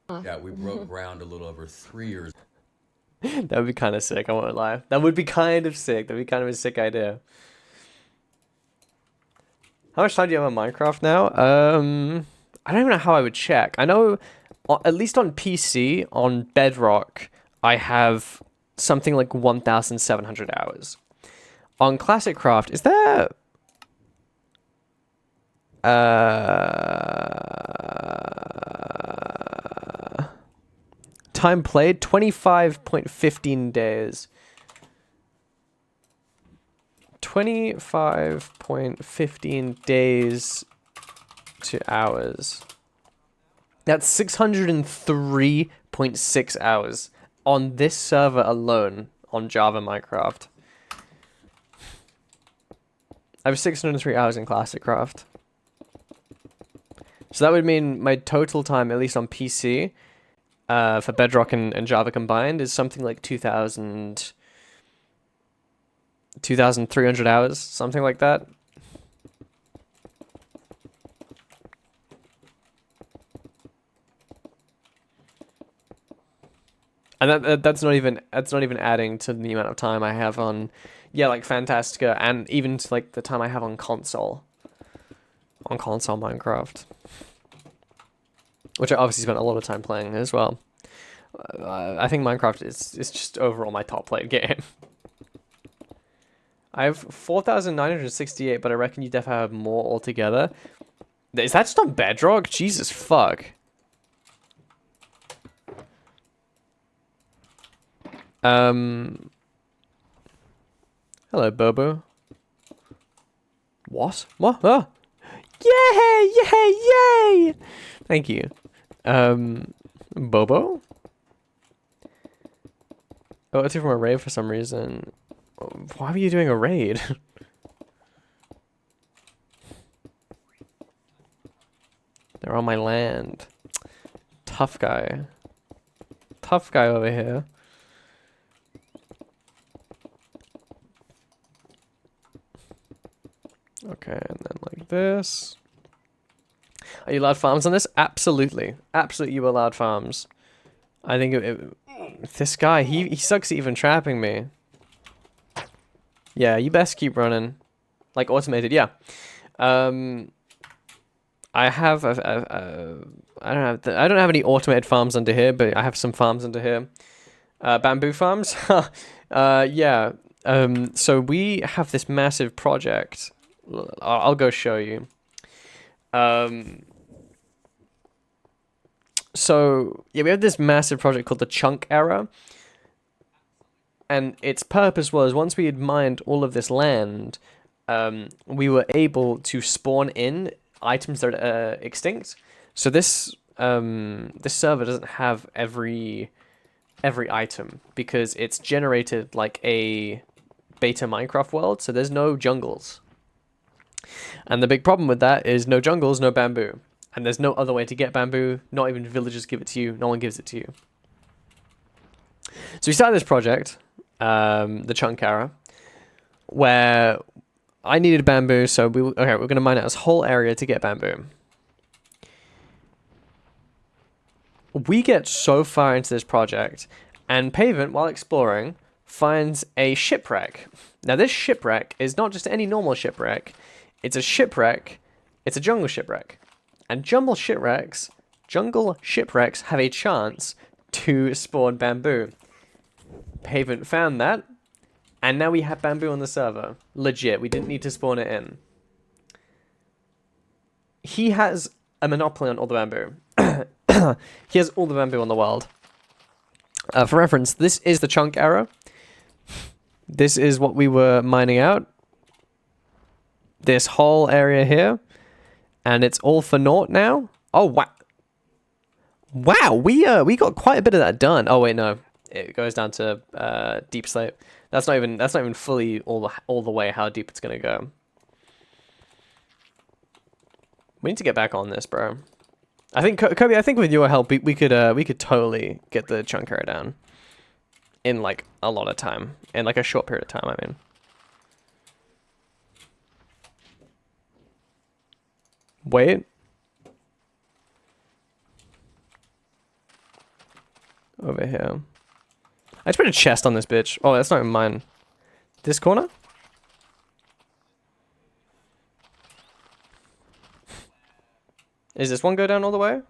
Yeah, we broke ground a little over 3 years. That would be kind of sick, I won't lie. That would be kind of sick. That would be kind of a sick idea. How much time do you have on Minecraft now? I don't even know how I would check. I know, at least on PC, on Bedrock, I have something like 1,700 hours. On Classic Craft, is there... time played 25.15 days. 25.15 days to hours. That's 603.6 hours on this server alone on Java Minecraft. I have 603 hours in Classic Craft. So that would mean my total time, at least on PC, for Bedrock and Java combined, is something like 2,300 hours, something like that. And that's not even adding to the amount of time I have on, like Fantastica, and even to like the time I have on console Minecraft, which I obviously spent a lot of time playing as well. I think Minecraft is just overall my top played game. I have 4,968, but I reckon you definitely have more altogether. Is that just on Bedrock? Jesus fuck. Hello, Bobo. What? What? Oh. Yay! Yay! Yay! Thank you. Bobo? Oh, it's from a raid for some reason. Why were you doing a raid? They're on my land. Tough guy. Tough guy over here. Okay, and then like this. Are you allowed farms on this? Absolutely. Absolutely you allowed farms. I think this guy, he sucks at even trapping me. Yeah, you best keep running. Like automated, yeah. I have I don't have any automated farms under here, but I have some farms under here. Bamboo farms? Yeah. So we have this massive project. I'll go show you. So yeah, we have this massive project called the Chunk Era. And its purpose was, once we had mined all of this land, we were able to spawn in items that are extinct. So this server doesn't have every item because it's generated like a beta Minecraft world, so there's no jungles. And the big problem with that is no jungles, no bamboo. And there's no other way to get bamboo, not even villagers give it to you, no one gives it to you. So we started this project, the Chunk Era, where I needed bamboo, so we're going to mine out this whole area to get bamboo. We get so far into this project, and Pavement, while exploring, finds a shipwreck. Now this shipwreck is not just any normal shipwreck, it's a shipwreck, it's a jungle shipwreck. And jungle shipwrecks have a chance to spawn bamboo. Pavement found that, and now we have bamboo on the server. Legit, we didn't need to spawn it in. He has a monopoly on all the bamboo. He has all the bamboo in the world. For reference, this is the Chunk Era. This is what we were mining out. This whole area here. And it's all for naught now. Oh, wow. Wow, we got quite a bit of that done. Oh, wait, no. It goes down to deep slate. That's not even fully all the way how deep it's going to go. We need to get back on this, bro. I think Kobe, I think with your help we could totally get the Chunk Era down in like a lot of time, in like a short period of time, I mean. Wait. Over here. I just put a chest on this bitch. Oh, that's not even mine. This corner? Is this one go down all the way?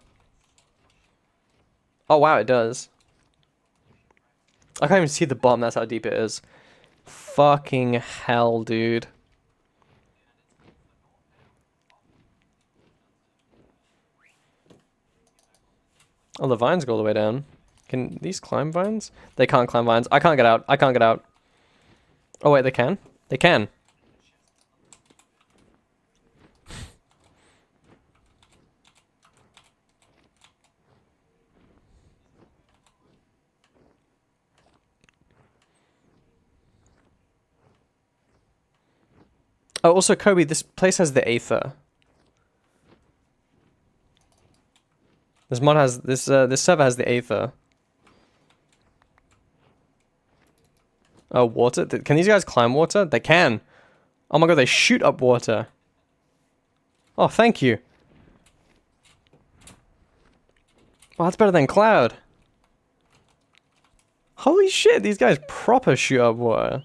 Oh, wow, it does. I can't even see the bottom. That's how deep it is. Fucking hell, dude. Oh, the vines go all the way down. Can these climb vines? They can't climb vines. I can't get out. I can't get out. Oh, wait, they can? They can. Oh, also, Kobe, this place has the Aether. This mod has this server has the Aether. Oh, water? Can these guys climb water? They can. Oh my god, they shoot up water. Oh, thank you. Well, that's better than Cloud. Holy shit, these guys proper shoot up water.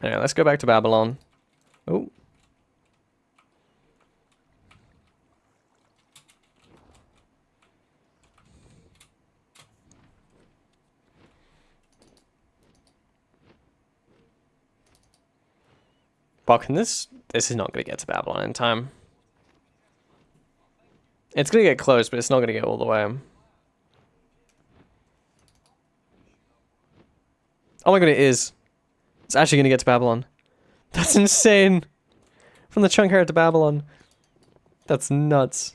Anyway, let's go back to Babylon. Oh. Well, this is not going to get to Babylon in time. It's going to get close, but it's not going to get all the way. Oh my god, it is. It's actually going to get to Babylon. That's insane. From the Chunk Herod to Babylon. That's nuts.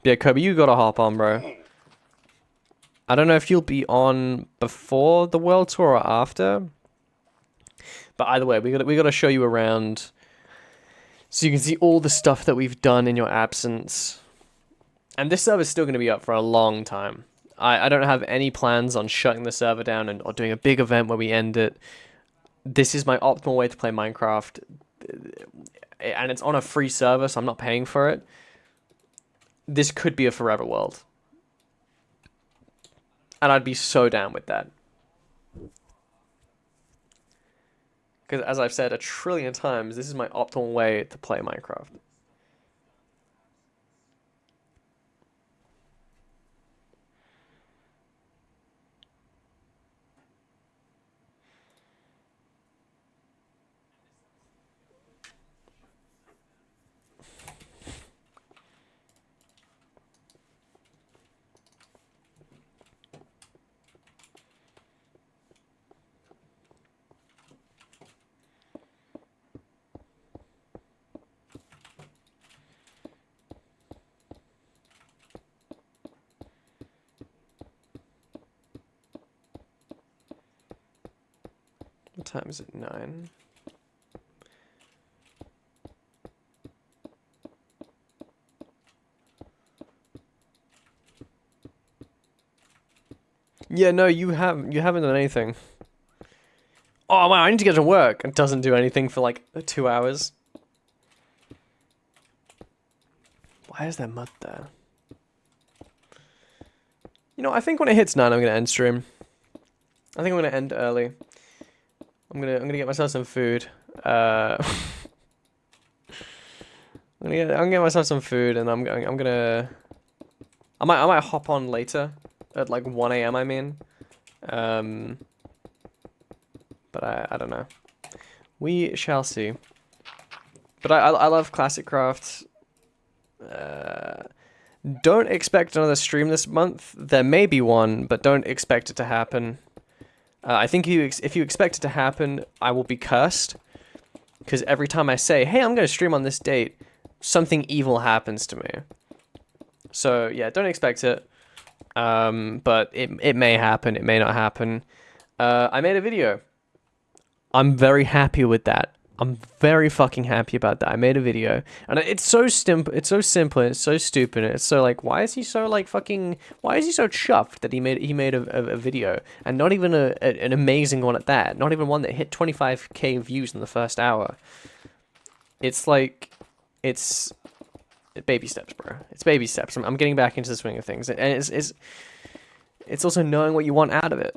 Yeah, Kobe, you gotta hop on, bro. I don't know if you'll be on before the world tour or after. But either way, we gotta show you around so you can see all the stuff that we've done in your absence. And this server's still gonna be up for a long time. I don't have any plans on shutting the server down or doing a big event where we end it. This is my optimal way to play Minecraft. And it's on a free server, so I'm not paying for it. This could be a forever world. And I'd be so down with that. Because as I've said a trillion times, this is my optimal way to play Minecraft. What time is it? 9? Yeah, no, you haven't done anything. Oh wow, I need to get to work. It doesn't do anything for like 2 hours. Why is there mud there? You know, I think when it hits 9, I'm gonna end stream. I think I'm gonna end early. I'm gonna get myself some food. I'm gonna get myself some food, and I might hop on later at like 1 AM. I mean, but I don't know. We shall see. But I love Classic Craft. Don't expect another stream this month. There may be one, but don't expect it to happen. I think if you expect it to happen, I will be cursed. Because every time I say, hey, I'm going to stream on this date, something evil happens to me. So, yeah, don't expect it. But it may happen, it may not happen. I made a video. I'm very happy with that. I'm very fucking happy about that. I made a video, and it's so simple, and it's so stupid, and it's so like, why is he so like fucking, why is he so chuffed that he made a video, and not even an amazing one at that, not even one that hit 25k views in the first hour. It's like, it's baby steps, bro. It's baby steps. I'm getting back into the swing of things, and it's also knowing what you want out of it.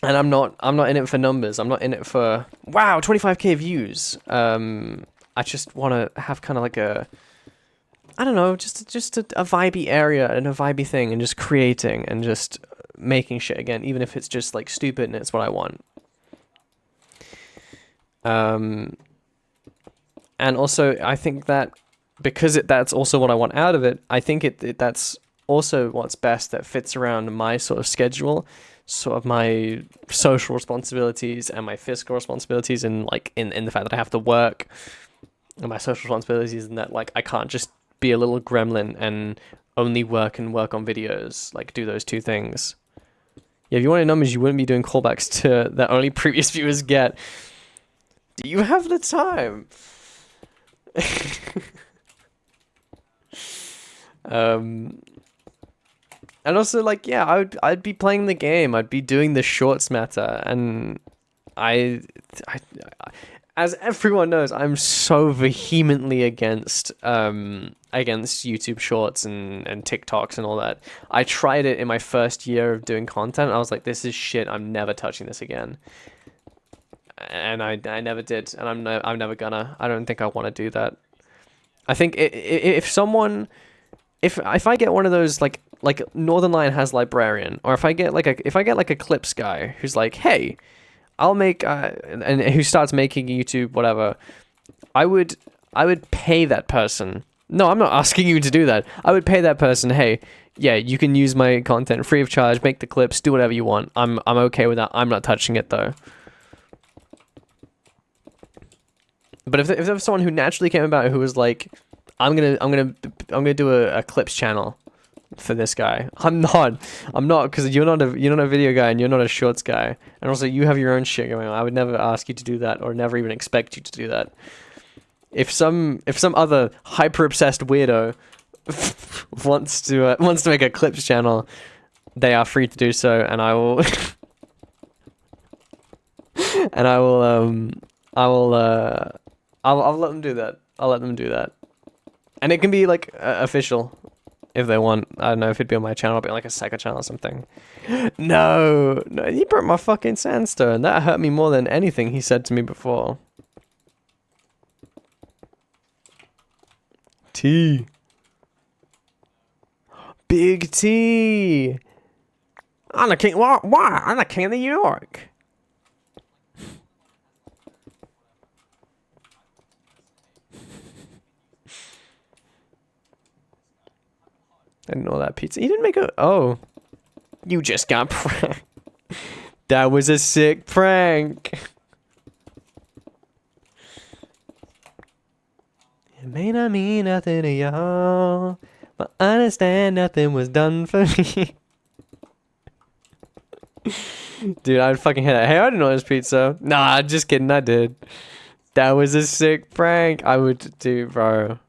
And I'm not in it for numbers. I'm not in it for, wow, 25k views. I just want to have kind of like a, I don't know, just a vibey area and a vibey thing, and just creating and just making shit again, even if it's just like stupid and it's what I want. And also, I think that because that's also what I want out of it, I think that's also what's best, that fits around my sort of schedule, sort of my social responsibilities and my fiscal responsibilities, and like in the fact that I have to work, and my social responsibilities, and that like I can't just be a little gremlin and only work on videos, like do those two things. Yeah, if you wanted numbers, you wouldn't be doing callbacks to that only previous viewers get. Do you have the time? And also, like, yeah, I'd be playing the game. I'd be doing the shorts matter, and I as everyone knows, I'm so vehemently against YouTube Shorts and TikToks and all that. I tried it in my first year of doing content. I was like, this is shit. I'm never touching this again. And I never did, and I'm never gonna. I don't think I want to do that. I think if I get one of those like like Northern Lion has Librarian, or if I get like a clips guy who's like, hey, I'll make and who starts making YouTube whatever, I would pay that person. No, I'm not asking you to do that. I would pay that person, hey, yeah, you can use my content free of charge, make the clips, do whatever you want. I'm okay with that. I'm not touching it though. But if there was someone who naturally came about who was like, I'm gonna do a clips channel for this guy. I'm not because you're not a video guy and you're not a shorts guy, and also you have your own shit going on. I would never ask you to do that or never even expect you to do that. If some other hyper obsessed weirdo wants to make a clips channel, they are free to do so, and I will I'll let them do that. I'll let them do that. And it can be like official if they want. I don't know if it'd be on my channel, it'd be like a second channel or something. No, he broke my fucking sandstone. That hurt me more than anything he said to me before. T. Big T. I'm the king. Why? I'm the king of New York. I didn't know that pizza. You didn't make a. Oh. You just got pranked. That was a sick prank. It may not mean nothing to y'all, but I understand nothing was done for me. Dude, I'd fucking hit it. Hey, I didn't know it was pizza. Nah, just kidding. I did. That was a sick prank. I would do, bro.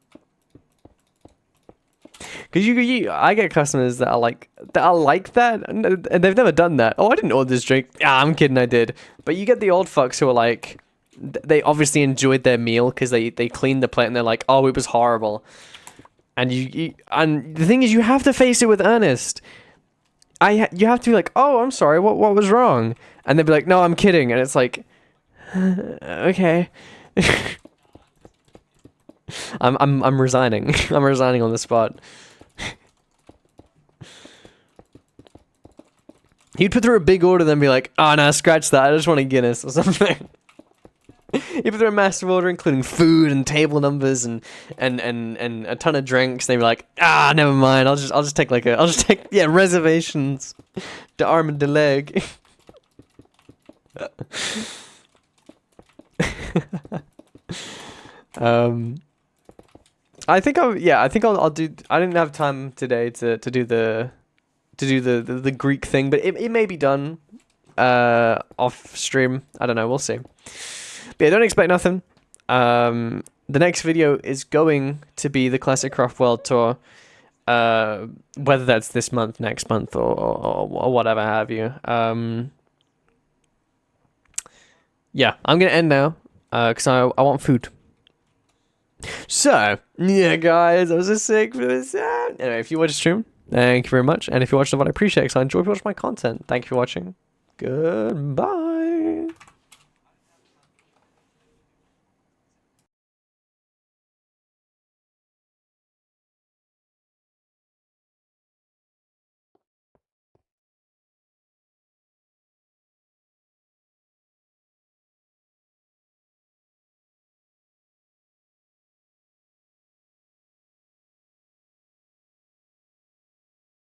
Cause I get customers that are like that, and they've never done that. Oh, I didn't order this drink. Yeah, I'm kidding, I did. But you get the old fucks who are like, they obviously enjoyed their meal because they cleaned the plate and they're like, oh, it was horrible. And and the thing is, you have to face it with earnest. You have to be like, oh, I'm sorry, what was wrong? And they'll be like, no, I'm kidding. And it's like, okay. I'm resigning. I'm resigning on the spot. He'd put through a big order, then be like, "Oh no, scratch that. I just want a Guinness or something." He'd put through a massive order, including food and table numbers and a ton of drinks. They'd be like, "Ah, never mind. I'll just take reservations, the arm and the leg." I think I'll do. I didn't have time today to do the Greek thing, but it may be done off stream. I don't know. We'll see. But yeah, don't expect nothing. The next video is going to be the Classic Craft World Tour. Whether that's this month, next month, or whatever have you. Yeah, I'm gonna end now because I want food. So, yeah, guys, that was a sick video. Anyway, if you watch the stream, thank you very much. And if you watch the VOD, I appreciate it because I enjoy watching my content. Thank you for watching. Goodbye.